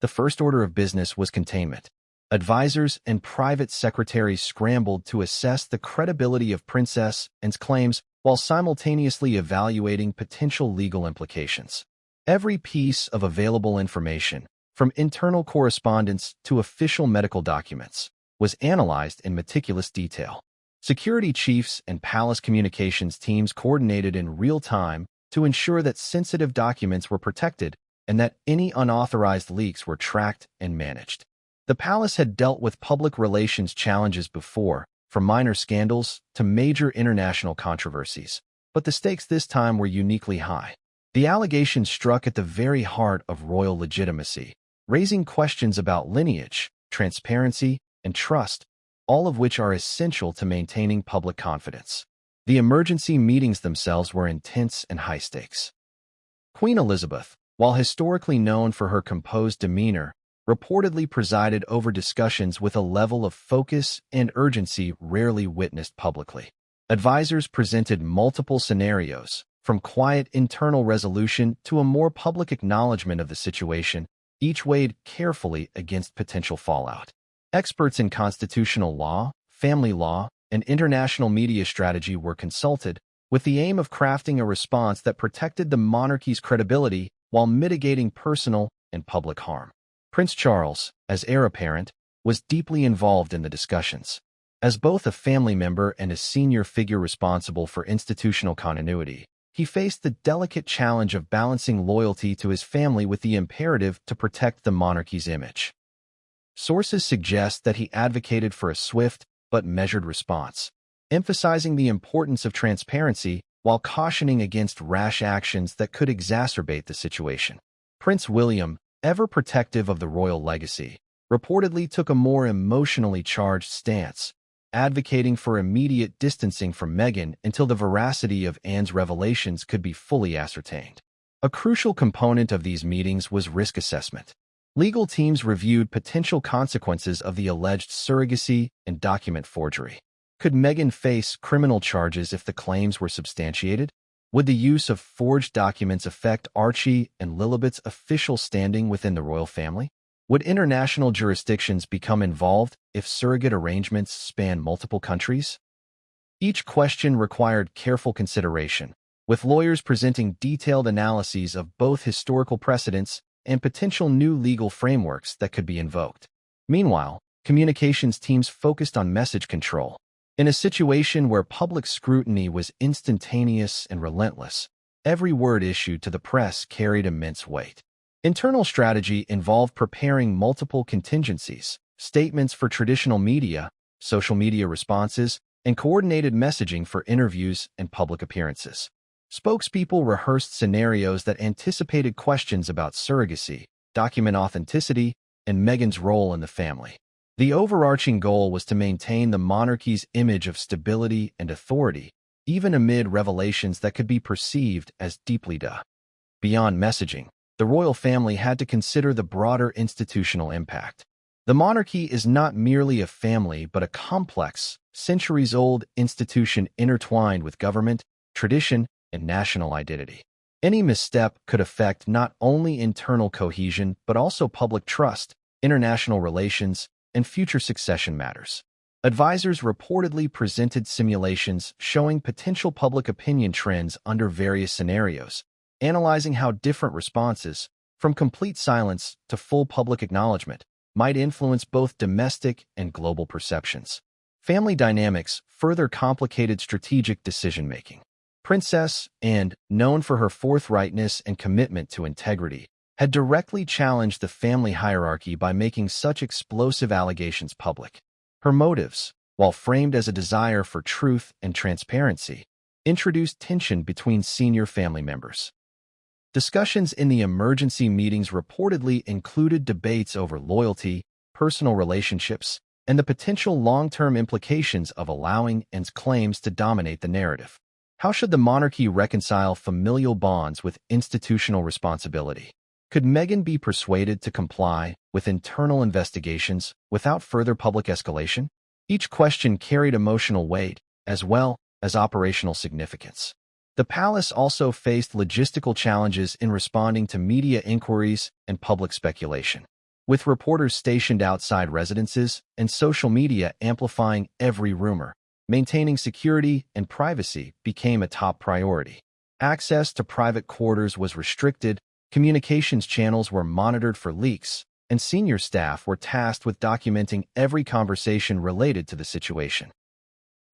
The first order of business was containment. Advisors and private secretaries scrambled to assess the credibility of Princess Anne's claims while simultaneously evaluating potential legal implications. Every piece of available information, from internal correspondence to official medical documents, was analyzed in meticulous detail. Security chiefs and palace communications teams coordinated in real time to ensure that sensitive documents were protected and that any unauthorized leaks were tracked and managed. The palace had dealt with public relations challenges before, from minor scandals to major international controversies, but the stakes this time were uniquely high. The allegations struck at the very heart of royal legitimacy, raising questions about lineage, transparency, and trust, all of which are essential to maintaining public confidence. The emergency meetings themselves were intense and high stakes. Queen Elizabeth, while historically known for her composed demeanor, reportedly presided over discussions with a level of focus and urgency rarely witnessed publicly. Advisors presented multiple scenarios, from quiet internal resolution to a more public acknowledgement of the situation, each weighed carefully against potential fallout. Experts in constitutional law, family law, and international media strategy were consulted, with the aim of crafting a response that protected the monarchy's credibility while mitigating personal and public harm. Prince Charles, as heir apparent, was deeply involved in the discussions. As both a family member and a senior figure responsible for institutional continuity, he faced the delicate challenge of balancing loyalty to his family with the imperative to protect the monarchy's image. Sources suggest that he advocated for a swift but measured response, emphasizing the importance of transparency while cautioning against rash actions that could exacerbate the situation. Prince William, ever protective of the royal legacy, reportedly took a more emotionally charged stance, advocating for immediate distancing from Meghan until the veracity of Anne's revelations could be fully ascertained. A crucial component of these meetings was risk assessment. Legal teams reviewed potential consequences of the alleged surrogacy and document forgery. Could Meghan face criminal charges if the claims were substantiated? Would the use of forged documents affect Archie and Lilibet's official standing within the royal family? Would international jurisdictions become involved if surrogate arrangements span multiple countries? Each question required careful consideration, with lawyers presenting detailed analyses of both historical precedents and potential new legal frameworks that could be invoked. Meanwhile, communications teams focused on message control. In a situation where public scrutiny was instantaneous and relentless, every word issued to the press carried immense weight. Internal strategy involved preparing multiple contingencies, statements for traditional media, social media responses, and coordinated messaging for interviews and public appearances. Spokespeople rehearsed scenarios that anticipated questions about surrogacy, document authenticity, and Meghan's role in the family. The overarching goal was to maintain the monarchy's image of stability and authority, even amid revelations that could be perceived as deeply duh. Beyond messaging, the royal family had to consider the broader institutional impact. The monarchy is not merely a family but a complex, centuries-old institution intertwined with government, tradition, and national identity. Any misstep could affect not only internal cohesion but also public trust, international relations, and future succession matters. Advisors reportedly presented simulations showing potential public opinion trends under various scenarios, analyzing how different responses, from complete silence to full public acknowledgement, might influence both domestic and global perceptions. Family dynamics further complicated strategic decision-making. Princess Anne, known for her forthrightness and commitment to integrity, had directly challenged the family hierarchy by making such explosive allegations public. Her motives, while framed as a desire for truth and transparency, introduced tension between senior family members. Discussions in the emergency meetings reportedly included debates over loyalty, personal relationships, and the potential long-term implications of allowing Anne's claims to dominate the narrative. How should the monarchy reconcile familial bonds with institutional responsibility? Could Meghan be persuaded to comply with internal investigations without further public escalation? Each question carried emotional weight as well as operational significance. The palace also faced logistical challenges in responding to media inquiries and public speculation. With reporters stationed outside residences and social media amplifying every rumor, maintaining security and privacy became a top priority. Access to private quarters was restricted, communications channels were monitored for leaks, and senior staff were tasked with documenting every conversation related to the situation.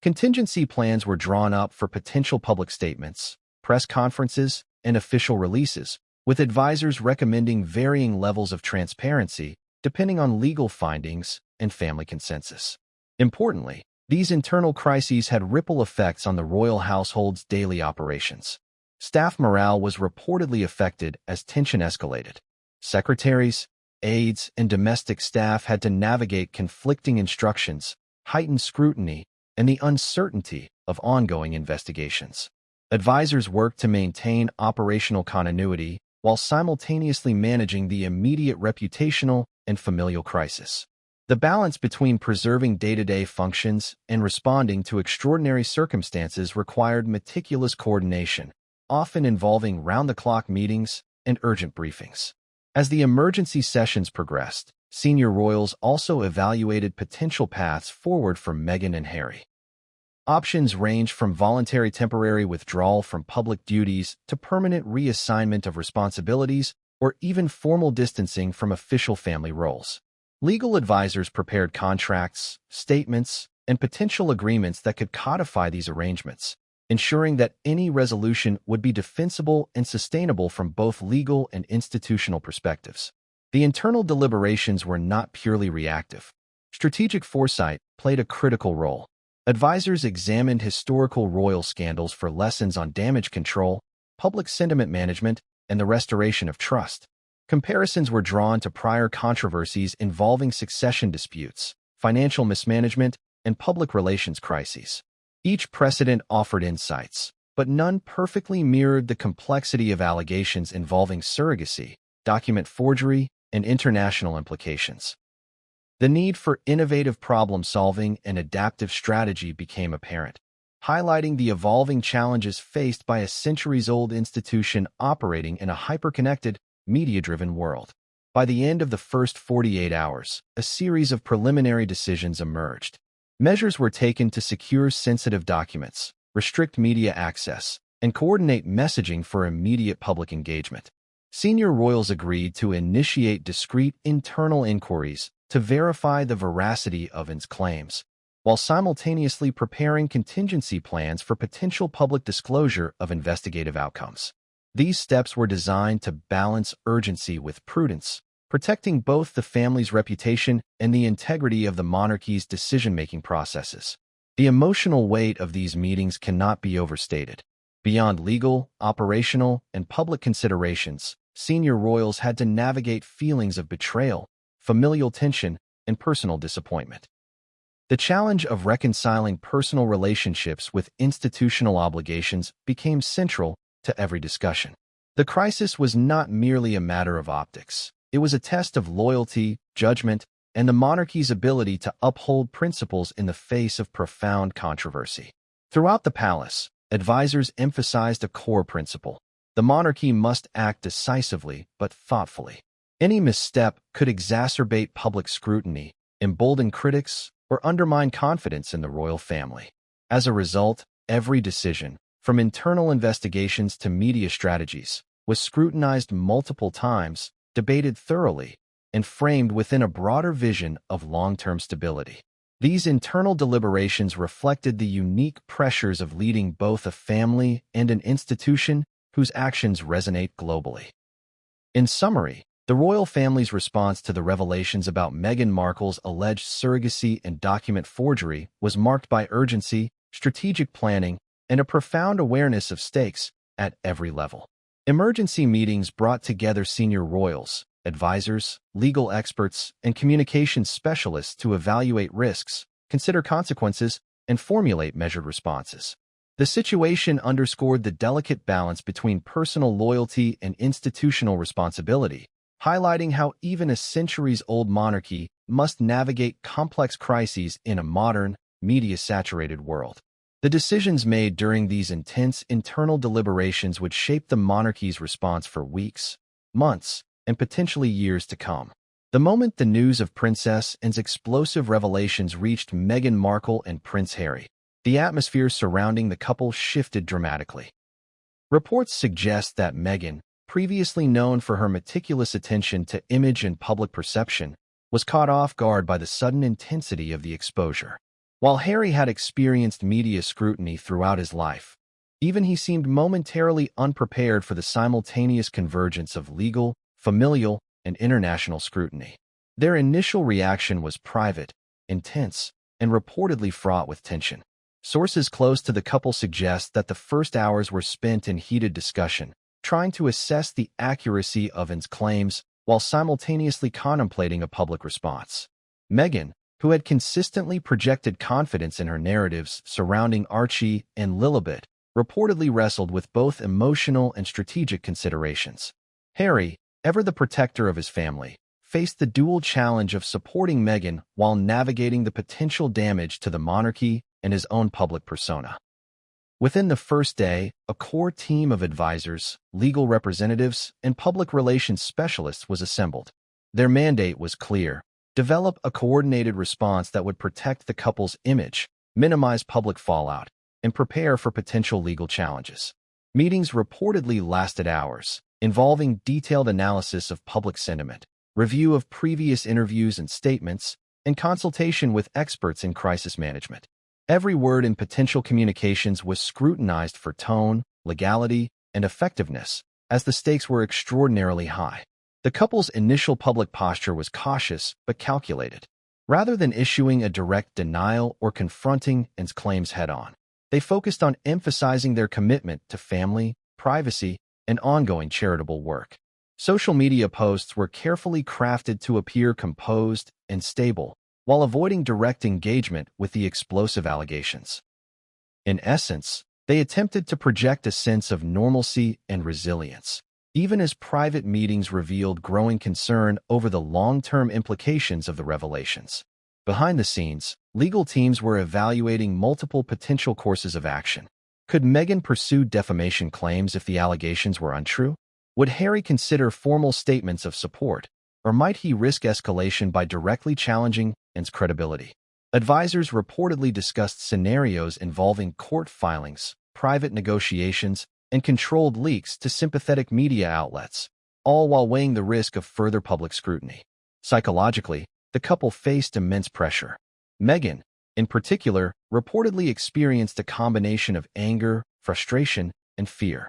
Contingency plans were drawn up for potential public statements, press conferences, and official releases, with advisors recommending varying levels of transparency depending on legal findings and family consensus. Importantly, these internal crises had ripple effects on the royal household's daily operations. Staff morale was reportedly affected as tension escalated. Secretaries, aides, and domestic staff had to navigate conflicting instructions, heightened scrutiny, and the uncertainty of ongoing investigations. Advisors worked to maintain operational continuity while simultaneously managing the immediate reputational and familial crisis. The balance between preserving day-to-day functions and responding to extraordinary circumstances required meticulous coordination, often involving round-the-clock meetings and urgent briefings. As the emergency sessions progressed, senior royals also evaluated potential paths forward for Meghan and Harry. Options ranged from voluntary temporary withdrawal from public duties to permanent reassignment of responsibilities or even formal distancing from official family roles. Legal advisors prepared contracts, statements, and potential agreements that could codify these arrangements, ensuring that any resolution would be defensible and sustainable from both legal and institutional perspectives. The internal deliberations were not purely reactive. Strategic foresight played a critical role. Advisors examined historical royal scandals for lessons on damage control, public sentiment management, and the restoration of trust. Comparisons were drawn to prior controversies involving succession disputes, financial mismanagement, and public relations crises. Each precedent offered insights, but none perfectly mirrored the complexity of allegations involving surrogacy, document forgery, and international implications. The need for innovative problem-solving and adaptive strategy became apparent, highlighting the evolving challenges faced by a centuries-old institution operating in a hyper-connected, media-driven world. By the end of the first 48 hours, a series of preliminary decisions emerged. Measures were taken to secure sensitive documents, restrict media access, and coordinate messaging for immediate public engagement. Senior royals agreed to initiate discreet internal inquiries to verify the veracity of its claims, while simultaneously preparing contingency plans for potential public disclosure of investigative outcomes. These steps were designed to balance urgency with prudence, protecting both the family's reputation and the integrity of the monarchy's decision-making processes. The emotional weight of these meetings cannot be overstated. Beyond legal, operational, and public considerations, senior royals had to navigate feelings of betrayal, familial tension, and personal disappointment. The challenge of reconciling personal relationships with institutional obligations became central to every discussion. The crisis was not merely a matter of optics. It was a test of loyalty, judgment, and the monarchy's ability to uphold principles in the face of profound controversy. Throughout the palace, advisors emphasized a core principle. The monarchy must act decisively but thoughtfully. Any misstep could exacerbate public scrutiny, embolden critics, or undermine confidence in the royal family. As a result, every decision, from internal investigations to media strategies, was scrutinized multiple times, debated thoroughly, and framed within a broader vision of long-term stability. These internal deliberations reflected the unique pressures of leading both a family and an institution whose actions resonate globally. In summary, the royal family's response to the revelations about Meghan Markle's alleged surrogacy and document forgery was marked by urgency, strategic planning, and a profound awareness of stakes at every level. Emergency meetings brought together senior royals, advisors, legal experts, and communications specialists to evaluate risks, consider consequences, and formulate measured responses. The situation underscored the delicate balance between personal loyalty and institutional responsibility, highlighting how even a centuries-old monarchy must navigate complex crises in a modern, media-saturated world. The decisions made during these intense internal deliberations would shape the monarchy's response for weeks, months, and potentially years to come. The moment the news of Princess Anne's explosive revelations reached Meghan Markle and Prince Harry, the atmosphere surrounding the couple shifted dramatically. Reports suggest that Meghan, previously known for her meticulous attention to image and public perception, was caught off guard by the sudden intensity of the exposure. While Harry had experienced media scrutiny throughout his life, even he seemed momentarily unprepared for the simultaneous convergence of legal, familial, and international scrutiny. Their initial reaction was private, intense, and reportedly fraught with tension. Sources close to the couple suggest that the first hours were spent in heated discussion, trying to assess the accuracy of Anne's claims while simultaneously contemplating a public response. Meghan, who had consistently projected confidence in her narratives surrounding Archie and Lilibet, reportedly wrestled with both emotional and strategic considerations. Harry, ever the protector of his family, faced the dual challenge of supporting Meghan while navigating the potential damage to the monarchy and his own public persona. Within the first day, a core team of advisors, legal representatives, and public relations specialists was assembled. Their mandate was clear: develop a coordinated response that would protect the couple's image, minimize public fallout, and prepare for potential legal challenges. Meetings reportedly lasted hours, involving detailed analysis of public sentiment, review of previous interviews and statements, and consultation with experts in crisis management. Every word in potential communications was scrutinized for tone, legality, and effectiveness, as the stakes were extraordinarily high. The couple's initial public posture was cautious but calculated. Rather than issuing a direct denial or confronting its claims head-on, they focused on emphasizing their commitment to family, privacy, and ongoing charitable work. Social media posts were carefully crafted to appear composed and stable, while avoiding direct engagement with the explosive allegations. In essence, they attempted to project a sense of normalcy and resilience, even as private meetings revealed growing concern over the long-term implications of the revelations. Behind the scenes, legal teams were evaluating multiple potential courses of action. Could Meghan pursue defamation claims if the allegations were untrue? Would Harry consider formal statements of support, or might he risk escalation by directly challenging its credibility? Advisors reportedly discussed scenarios involving court filings, private negotiations, and controlled leaks to sympathetic media outlets, all while weighing the risk of further public scrutiny. Psychologically, the couple faced immense pressure. Meghan, in particular, reportedly experienced a combination of anger, frustration, and fear.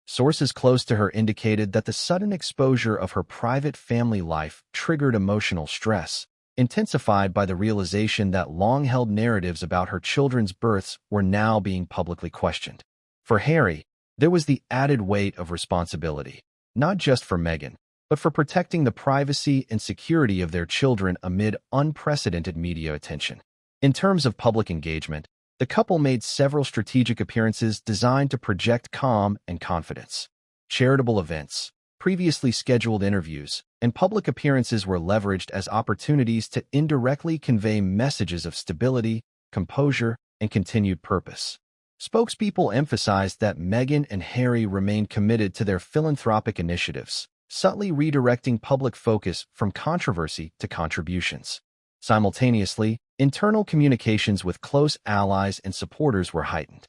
Sources close to her indicated that the sudden exposure of her private family life triggered emotional stress, intensified by the realization that long-held narratives about her children's births were now being publicly questioned. For Harry, there was the added weight of responsibility, not just for Meghan, but for protecting the privacy and security of their children amid unprecedented media attention. In terms of public engagement, the couple made several strategic appearances designed to project calm and confidence. Charitable events, previously scheduled interviews, and public appearances were leveraged as opportunities to indirectly convey messages of stability, composure, and continued purpose. Spokespeople emphasized that Meghan and Harry remained committed to their philanthropic initiatives, subtly redirecting public focus from controversy to contributions. Simultaneously, internal communications with close allies and supporters were heightened.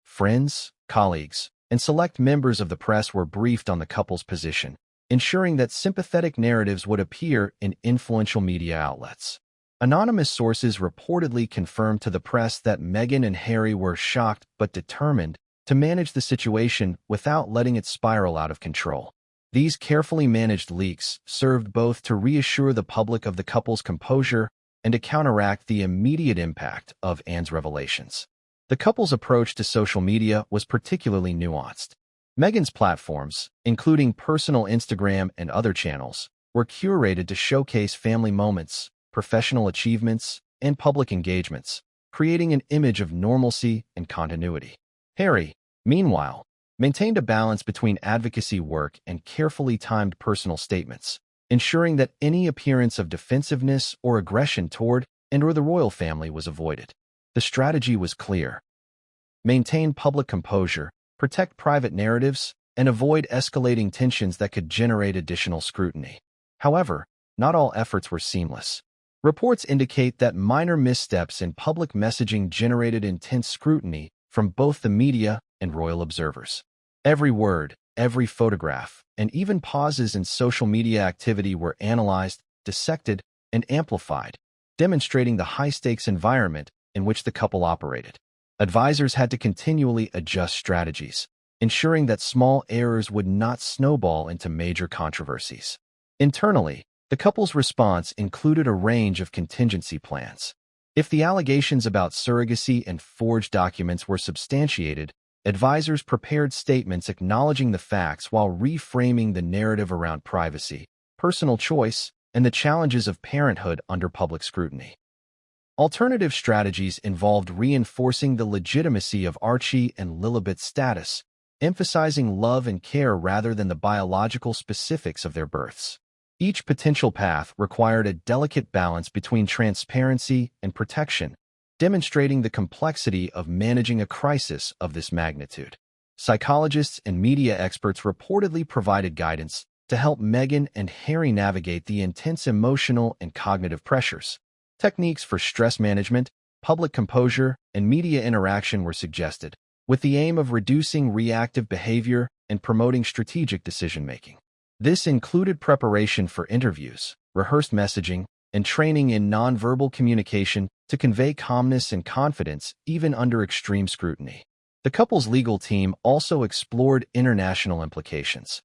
Friends, colleagues, and select members of the press were briefed on the couple's position, ensuring that sympathetic narratives would appear in influential media outlets. Anonymous sources reportedly confirmed to the press that Meghan and Harry were shocked but determined to manage the situation without letting it spiral out of control. These carefully managed leaks served both to reassure the public of the couple's composure and to counteract the immediate impact of Anne's revelations. The couple's approach to social media was particularly nuanced. Meghan's platforms, including personal Instagram and other channels, were curated to showcase family moments, professional achievements, and public engagements, creating an image of normalcy and continuity. Harry, meanwhile, maintained a balance between advocacy work and carefully timed personal statements, ensuring that any appearance of defensiveness or aggression toward and/or the royal family was avoided. The strategy was clear: maintain public composure, protect private narratives, and avoid escalating tensions that could generate additional scrutiny. However, not all efforts were seamless. Reports indicate that minor missteps in public messaging generated intense scrutiny from both the media and royal observers. Every word, every photograph, and even pauses in social media activity were analyzed, dissected, and amplified, demonstrating the high-stakes environment in which the couple operated. Advisors had to continually adjust strategies, ensuring that small errors would not snowball into major controversies. Internally, the couple's response included a range of contingency plans. If the allegations about surrogacy and forged documents were substantiated, advisors prepared statements acknowledging the facts while reframing the narrative around privacy, personal choice, and the challenges of parenthood under public scrutiny. Alternative strategies involved reinforcing the legitimacy of Archie and Lilibet's status, emphasizing love and care rather than the biological specifics of their births. Each potential path required a delicate balance between transparency and protection, demonstrating the complexity of managing a crisis of this magnitude. Psychologists and media experts reportedly provided guidance to help Meghan and Harry navigate the intense emotional and cognitive pressures. Techniques for stress management, public composure, and media interaction were suggested, with the aim of reducing reactive behavior and promoting strategic decision-making. This included preparation for interviews, rehearsed messaging, and training in nonverbal communication to convey calmness and confidence even under extreme scrutiny. The couple's legal team also explored international implications.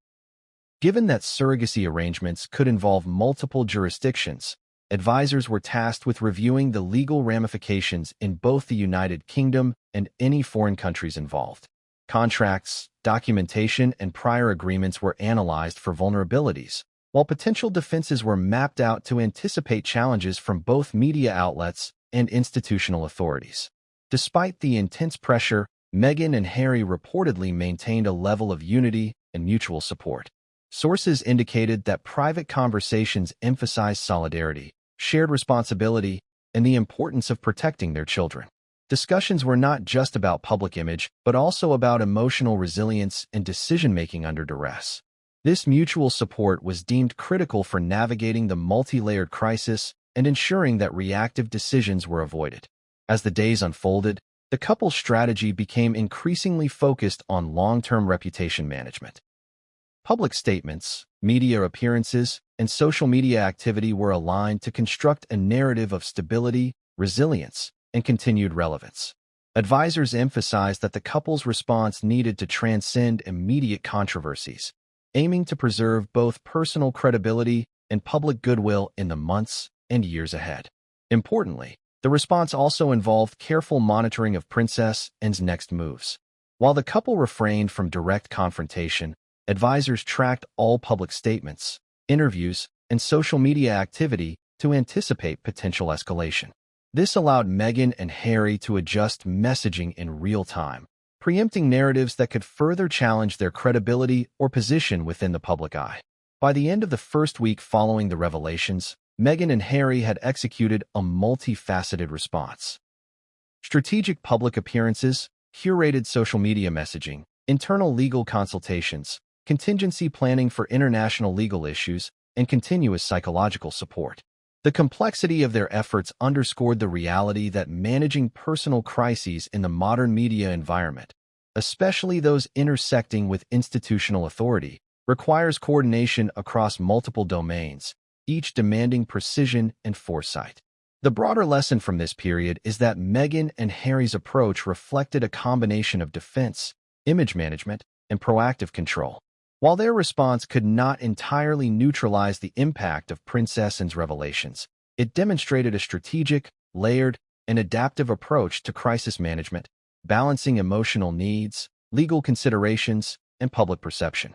Given that surrogacy arrangements could involve multiple jurisdictions, advisors were tasked with reviewing the legal ramifications in both the United Kingdom and any foreign countries involved. Contracts, documentation, and prior agreements were analyzed for vulnerabilities, while potential defenses were mapped out to anticipate challenges from both media outlets and institutional authorities. Despite the intense pressure, Meghan and Harry reportedly maintained a level of unity and mutual support. Sources indicated that private conversations emphasized solidarity, shared responsibility, and the importance of protecting their children. Discussions were not just about public image, but also about emotional resilience and decision-making under duress. This mutual support was deemed critical for navigating the multi-layered crisis and ensuring that reactive decisions were avoided. As the days unfolded, the couple's strategy became increasingly focused on long-term reputation management. Public statements, media appearances, and social media activity were aligned to construct a narrative of stability, resilience, and continued relevance. Advisors emphasized that the couple's response needed to transcend immediate controversies, aiming to preserve both personal credibility and public goodwill in the months and years ahead. Importantly, the response also involved careful monitoring of Princess Anne's next moves. While the couple refrained from direct confrontation, advisors tracked all public statements, interviews, and social media activity to anticipate potential escalation. This allowed Meghan and Harry to adjust messaging in real time, preempting narratives that could further challenge their credibility or position within the public eye. By the end of the first week following the revelations, Meghan and Harry had executed a multifaceted response. Strategic public appearances, curated social media messaging, internal legal consultations, contingency planning for international legal issues, and continuous psychological support. The complexity of their efforts underscored the reality that managing personal crises in the modern media environment, especially those intersecting with institutional authority, requires coordination across multiple domains, each demanding precision and foresight. The broader lesson from this period is that Meghan and Harry's approach reflected a combination of defense, image management, and proactive control. While their response could not entirely neutralize the impact of Princess Anne's revelations, it demonstrated a strategic, layered, and adaptive approach to crisis management, balancing emotional needs, legal considerations, and public perception.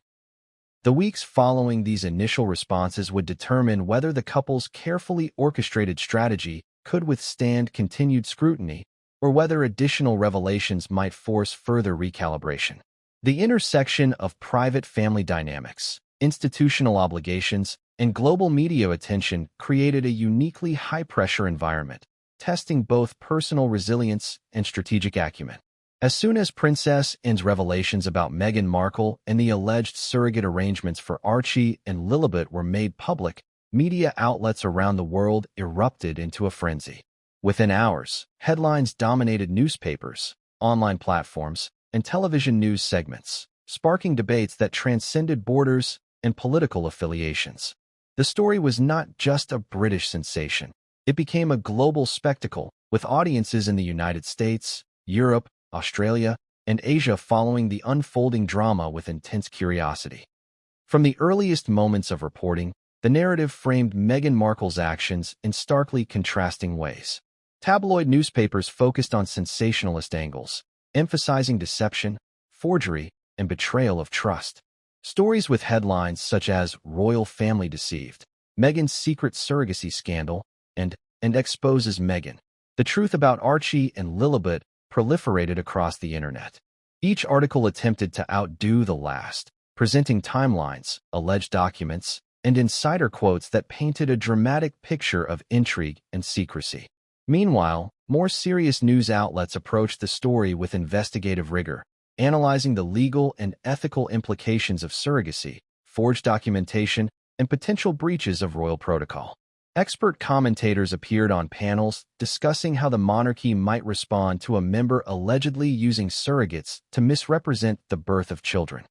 The weeks following these initial responses would determine whether the couple's carefully orchestrated strategy could withstand continued scrutiny or whether additional revelations might force further recalibration. The intersection of private family dynamics, institutional obligations, and global media attention created a uniquely high-pressure environment, testing both personal resilience and strategic acumen. As soon as Princess Anne's revelations about Meghan Markle and the alleged surrogate arrangements for Archie and Lilibet were made public, media outlets around the world erupted into a frenzy. Within hours, headlines dominated newspapers, online platforms, and television news segments, sparking debates that transcended borders and political affiliations. The story was not just a British sensation. It became a global spectacle, with audiences in the United States, Europe, Australia, and Asia following the unfolding drama with intense curiosity. From the earliest moments of reporting, the narrative framed Meghan Markle's actions in starkly contrasting ways. Tabloid newspapers focused on sensationalist angles, emphasizing deception, forgery, and betrayal of trust. Stories with headlines such as "Royal Family Deceived," "Meghan's Secret Surrogacy Scandal," and "Exposes Meghan." The truth about Archie and Lilibet proliferated across the internet. Each article attempted to outdo the last, presenting timelines, alleged documents, and insider quotes that painted a dramatic picture of intrigue and secrecy. Meanwhile, more serious news outlets approached the story with investigative rigor, analyzing the legal and ethical implications of surrogacy, forged documentation, and potential breaches of royal protocol. Expert commentators appeared on panels discussing how the monarchy might respond to a member allegedly using surrogates to misrepresent the birth of children.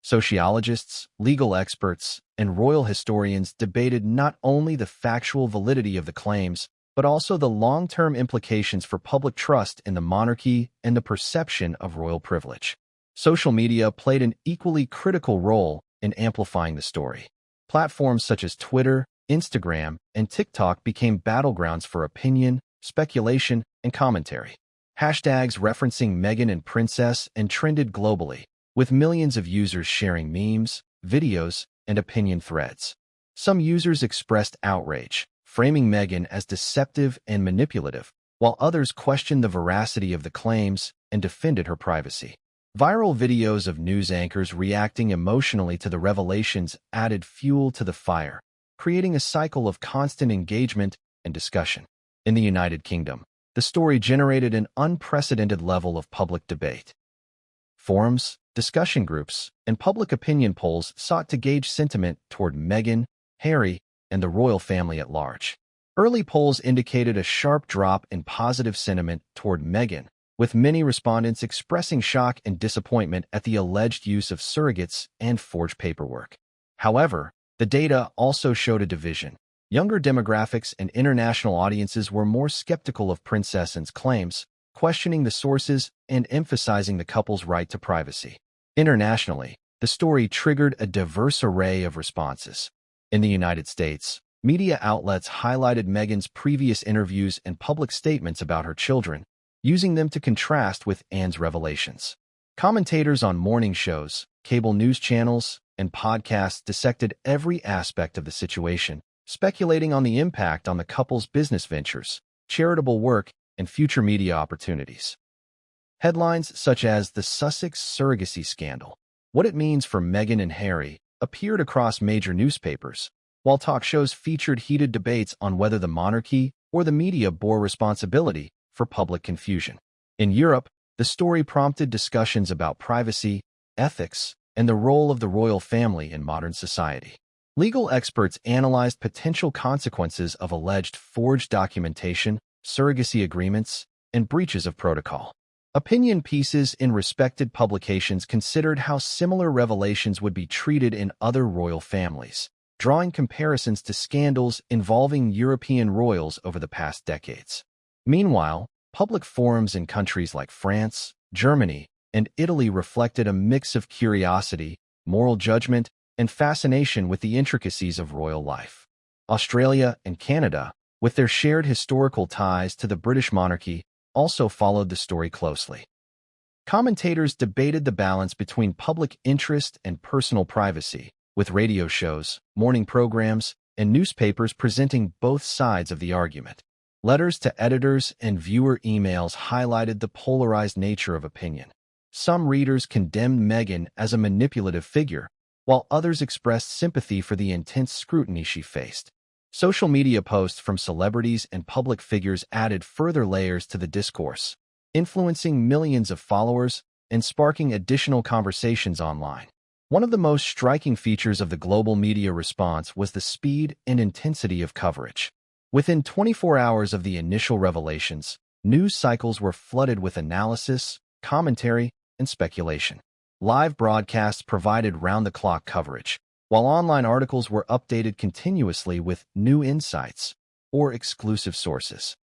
Sociologists, legal experts, and royal historians debated not only the factual validity of the claims, but also the long-term implications for public trust in the monarchy and the perception of royal privilege. Social media played an equally critical role in amplifying the story. Platforms such as Twitter, Instagram, and TikTok became battlegrounds for opinion, speculation, and commentary. Hashtags referencing Meghan and Princess and trended globally, with millions of users sharing memes, videos, and opinion threads. Some users expressed outrage, framing Meghan as deceptive and manipulative, while others questioned the veracity of the claims and defended her privacy. Viral videos of news anchors reacting emotionally to the revelations added fuel to the fire, creating a cycle of constant engagement and discussion. In the United Kingdom, the story generated an unprecedented level of public debate. Forums, discussion groups, and public opinion polls sought to gauge sentiment toward Meghan, Harry, and the royal family at large. Early polls indicated a sharp drop in positive sentiment toward Meghan, with many respondents expressing shock and disappointment at the alleged use of surrogates and forged paperwork. However, the data also showed a division. Younger demographics and international audiences were more skeptical of Princess's claims, questioning the sources and emphasizing the couple's right to privacy. Internationally, the story triggered a diverse array of responses. In the United States, media outlets highlighted Meghan's previous interviews and public statements about her children, using them to contrast with Anne's revelations. Commentators on morning shows, cable news channels, and podcasts dissected every aspect of the situation, speculating on the impact on the couple's business ventures, charitable work, and future media opportunities. Headlines such as "The Sussex Surrogacy Scandal," "What It Means for Meghan and Harry," appeared across major newspapers, while talk shows featured heated debates on whether the monarchy or the media bore responsibility for public confusion. In Europe, the story prompted discussions about privacy, ethics, and the role of the royal family in modern society. Legal experts analyzed potential consequences of alleged forged documentation, surrogacy agreements, and breaches of protocol. Opinion pieces in respected publications considered how similar revelations would be treated in other royal families, drawing comparisons to scandals involving European royals over the past decades. Meanwhile, public forums in countries like France, Germany, and Italy reflected a mix of curiosity, moral judgment, and fascination with the intricacies of royal life. Australia and Canada, with their shared historical ties to the British monarchy, also followed the story closely. Commentators debated the balance between public interest and personal privacy, with radio shows, morning programs, and newspapers presenting both sides of the argument. Letters to editors and viewer emails highlighted the polarized nature of opinion. Some readers condemned Meghan as a manipulative figure, while others expressed sympathy for the intense scrutiny she faced. Social media posts from celebrities and public figures added further layers to the discourse, influencing millions of followers and sparking additional conversations online. One of the most striking features of the global media response was the speed and intensity of coverage. Within 24 hours of the initial revelations, news cycles were flooded with analysis, commentary, and speculation. Live broadcasts provided round-the-clock coverage, while online articles were updated continuously with new insights or exclusive sources.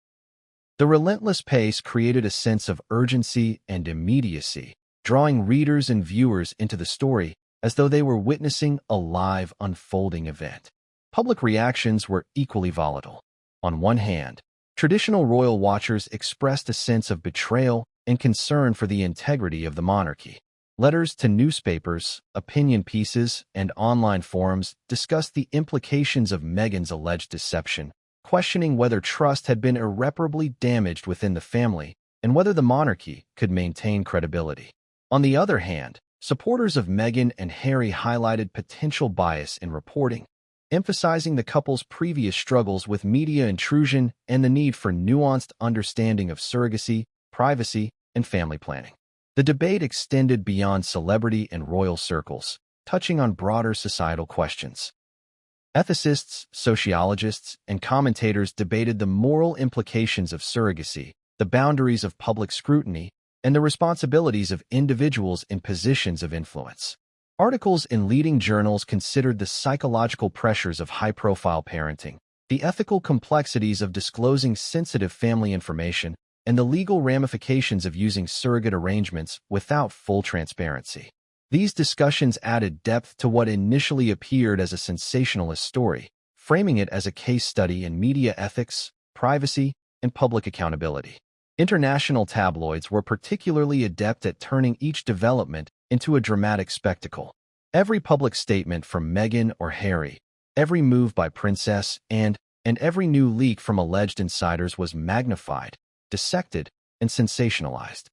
The relentless pace created a sense of urgency and immediacy, drawing readers and viewers into the story as though they were witnessing a live unfolding event. Public reactions were equally volatile. On one hand, traditional royal watchers expressed a sense of betrayal and concern for the integrity of the monarchy. Letters to newspapers, opinion pieces, and online forums discussed the implications of Meghan's alleged deception, questioning whether trust had been irreparably damaged within the family and whether the monarchy could maintain credibility. On the other hand, supporters of Meghan and Harry highlighted potential bias in reporting, emphasizing the couple's previous struggles with media intrusion and the need for nuanced understanding of surrogacy, privacy, and family planning. The debate extended beyond celebrity and royal circles, touching on broader societal questions. Ethicists, sociologists, and commentators debated the moral implications of surrogacy, the boundaries of public scrutiny, and the responsibilities of individuals in positions of influence. Articles in leading journals considered the psychological pressures of high-profile parenting, the ethical complexities of disclosing sensitive family information, and the legal ramifications of using surrogate arrangements without full transparency. These discussions added depth to what initially appeared as a sensationalist story, framing it as a case study in media ethics, privacy, and public accountability. International tabloids were particularly adept at turning each development into a dramatic spectacle. Every public statement from Meghan or Harry, every move by Princess and every new leak from alleged insiders was magnified, dissected, and sensationalized.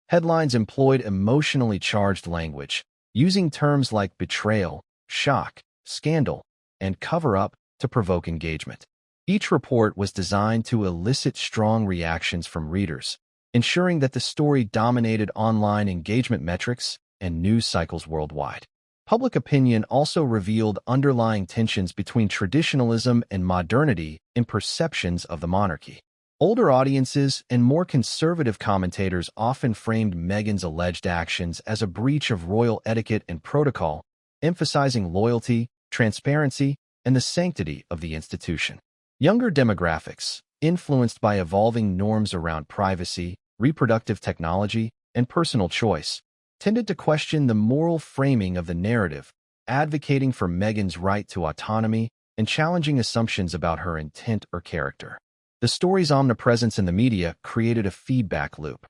Headlines employed emotionally charged language, using terms like betrayal, shock, scandal, and cover-up to provoke engagement. Each report was designed to elicit strong reactions from readers, ensuring that the story dominated online engagement metrics and news cycles worldwide. Public opinion also revealed underlying tensions between traditionalism and modernity in perceptions of the monarchy. Older audiences and more conservative commentators often framed Meghan's alleged actions as a breach of royal etiquette and protocol, emphasizing loyalty, transparency, and the sanctity of the institution. Younger demographics, influenced by evolving norms around privacy, reproductive technology, and personal choice, tended to question the moral framing of the narrative, advocating for Meghan's right to autonomy and challenging assumptions about her intent or character. The story's omnipresence in the media created a feedback loop.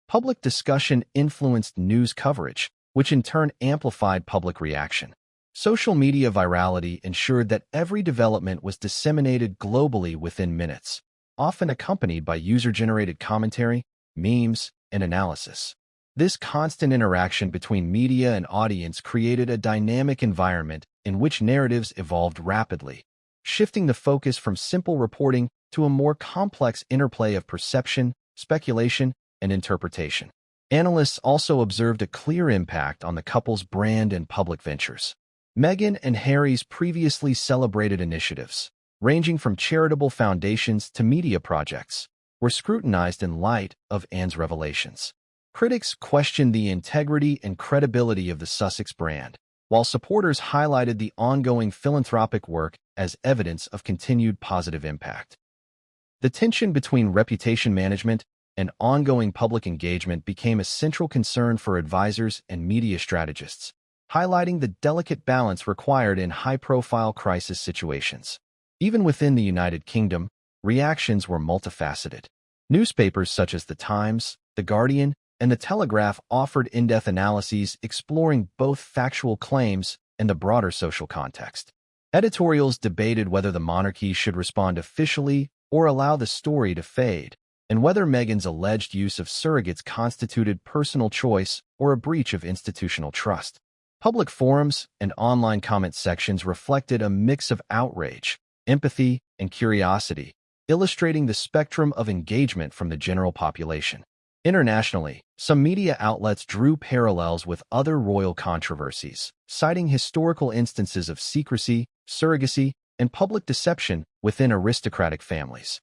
Public discussion influenced news coverage, which in turn amplified public reaction. Social media virality ensured that every development was disseminated globally within minutes, often accompanied by user-generated commentary, memes, and analysis. This constant interaction between media and audience created a dynamic environment in which narratives evolved rapidly, shifting the focus from simple reporting to a more complex interplay of perception, speculation, and interpretation. Analysts also observed a clear impact on the couple's brand and public ventures. Meghan and Harry's previously celebrated initiatives, ranging from charitable foundations to media projects, were scrutinized in light of Anne's revelations. Critics questioned the integrity and credibility of the Sussex brand, while supporters highlighted the ongoing philanthropic work as evidence of continued positive impact. The tension between reputation management and ongoing public engagement became a central concern for advisors and media strategists, highlighting the delicate balance required in high-profile crisis situations. Even within the United Kingdom, reactions were multifaceted. Newspapers such as The Times, The Guardian, and The Telegraph offered in-depth analyses exploring both factual claims and the broader social context. Editorials debated whether the monarchy should respond officially or allow the story to fade, and whether Meghan's alleged use of surrogates constituted personal choice or a breach of institutional trust. Public forums and online comment sections reflected a mix of outrage, empathy, and curiosity, illustrating the spectrum of engagement from the general population. Internationally, some media outlets drew parallels with other royal controversies, citing historical instances of secrecy, surrogacy, and public deception within aristocratic families.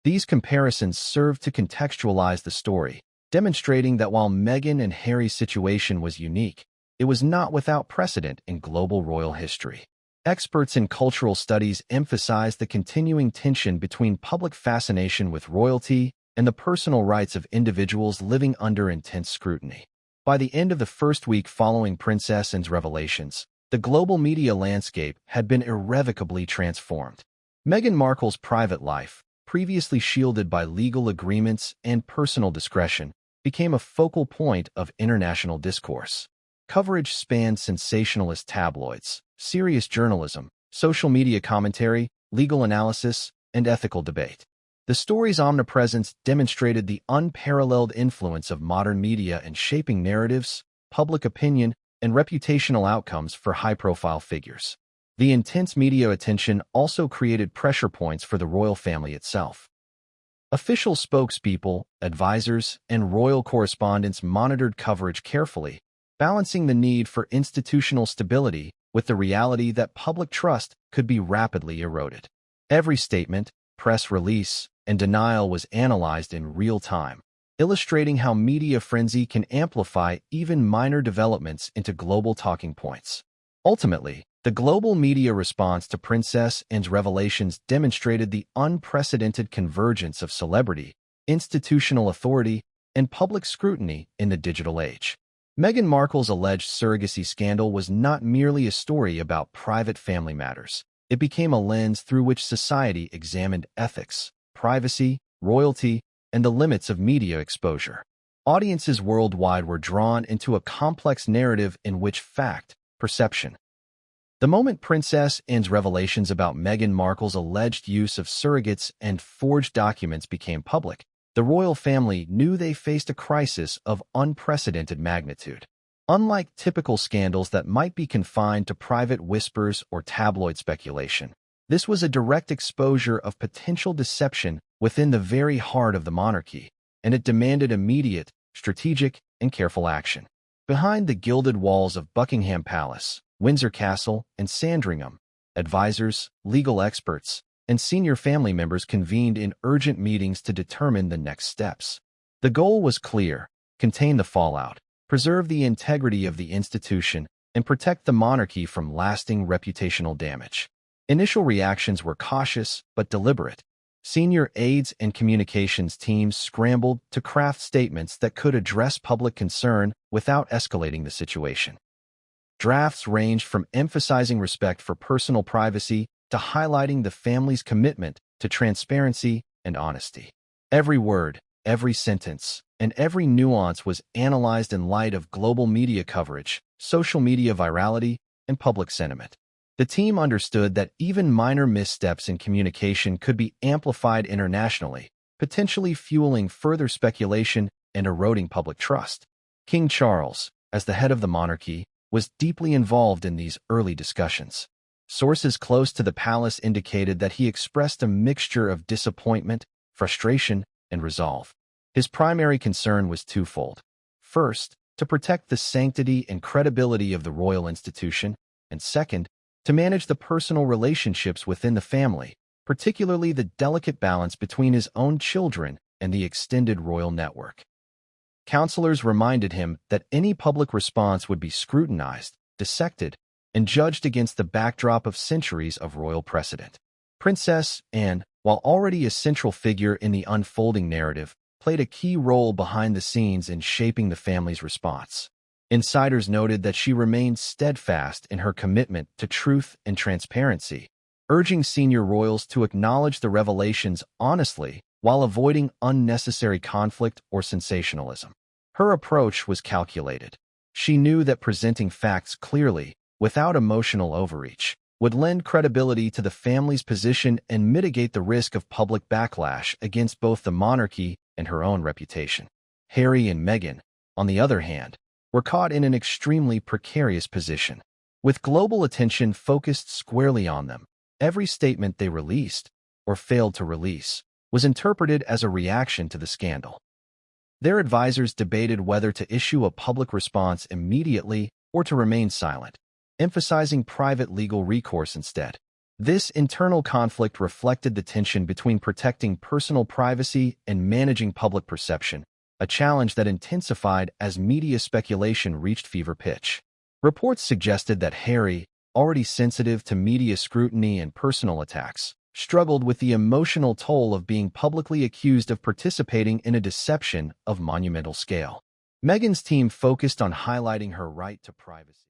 These comparisons served to contextualize the story, demonstrating that while Meghan and Harry's situation was unique, it was not without precedent in global royal history. Experts in cultural studies emphasize the continuing tension between public fascination with royalty and the personal rights of individuals living under intense scrutiny. By the end of the first week following Princess Anne's revelations, the global media landscape had been irrevocably transformed. Meghan Markle's private life, previously shielded by legal agreements and personal discretion, became a focal point of international discourse. Coverage spanned sensationalist tabloids, serious journalism, social media commentary, legal analysis, and ethical debate. The story's omnipresence demonstrated the unparalleled influence of modern media in shaping narratives, public opinion, and reputational outcomes for high-profile figures. The intense media attention also created pressure points for the royal family itself. Official spokespeople, advisors, and royal correspondents monitored coverage carefully, balancing the need for institutional stability with the reality that public trust could be rapidly eroded. Every statement, press release, and denial was analyzed in real time, illustrating how media frenzy can amplify even minor developments into global talking points. Ultimately, the global media response to Princess Anne's revelations demonstrated the unprecedented convergence of celebrity, institutional authority, and public scrutiny in the digital age. Meghan Markle's alleged surrogacy scandal was not merely a story about private family matters. It became a lens through which society examined ethics, privacy, royalty, and the limits of media exposure. Audiences worldwide were drawn into a complex narrative in which fact, perception. The moment Princess Anne's revelations about Meghan Markle's alleged use of surrogates and forged documents became public, the royal family knew they faced a crisis of unprecedented magnitude. Unlike typical scandals that might be confined to private whispers or tabloid speculation, this was a direct exposure of potential deception within the very heart of the monarchy, and it demanded immediate, strategic, and careful action. Behind the gilded walls of Buckingham Palace, Windsor Castle, and Sandringham, advisors, legal experts, and senior family members convened in urgent meetings to determine the next steps. The goal was clear: contain the fallout, preserve the integrity of the institution, and protect the monarchy from lasting reputational damage. Initial reactions were cautious but deliberate. Senior aides and communications teams scrambled to craft statements that could address public concern without escalating the situation. Drafts ranged from emphasizing respect for personal privacy to highlighting the family's commitment to transparency and honesty. Every word, every sentence, and every nuance was analyzed in light of global media coverage, social media virality, and public sentiment. The team understood that even minor missteps in communication could be amplified internationally, potentially fueling further speculation and eroding public trust. King Charles, as the head of the monarchy, was deeply involved in these early discussions. Sources close to the palace indicated that he expressed a mixture of disappointment, frustration, and resolve. His primary concern was twofold. First, to protect the sanctity and credibility of the royal institution, and second, to manage the personal relationships within the family, particularly the delicate balance between his own children and the extended royal network. Counselors reminded him that any public response would be scrutinized, dissected, and judged against the backdrop of centuries of royal precedent. Princess Anne, while already a central figure in the unfolding narrative, played a key role behind the scenes in shaping the family's response. Insiders noted that she remained steadfast in her commitment to truth and transparency, urging senior royals to acknowledge the revelations honestly while avoiding unnecessary conflict or sensationalism. Her approach was calculated. She knew that presenting facts clearly, without emotional overreach, would lend credibility to the family's position and mitigate the risk of public backlash against both the monarchy and her own reputation. Harry and Meghan, on the other hand, were caught in an extremely precarious position. With global attention focused squarely on them, every statement they released, or failed to release, was interpreted as a reaction to the scandal. Their advisors debated whether to issue a public response immediately or to remain silent, emphasizing private legal recourse instead. This internal conflict reflected the tension between protecting personal privacy and managing public perception, a challenge that intensified as media speculation reached fever pitch. Reports suggested that Harry, already sensitive to media scrutiny and personal attacks, struggled with the emotional toll of being publicly accused of participating in a deception of monumental scale. Meghan's team focused on highlighting her right to privacy.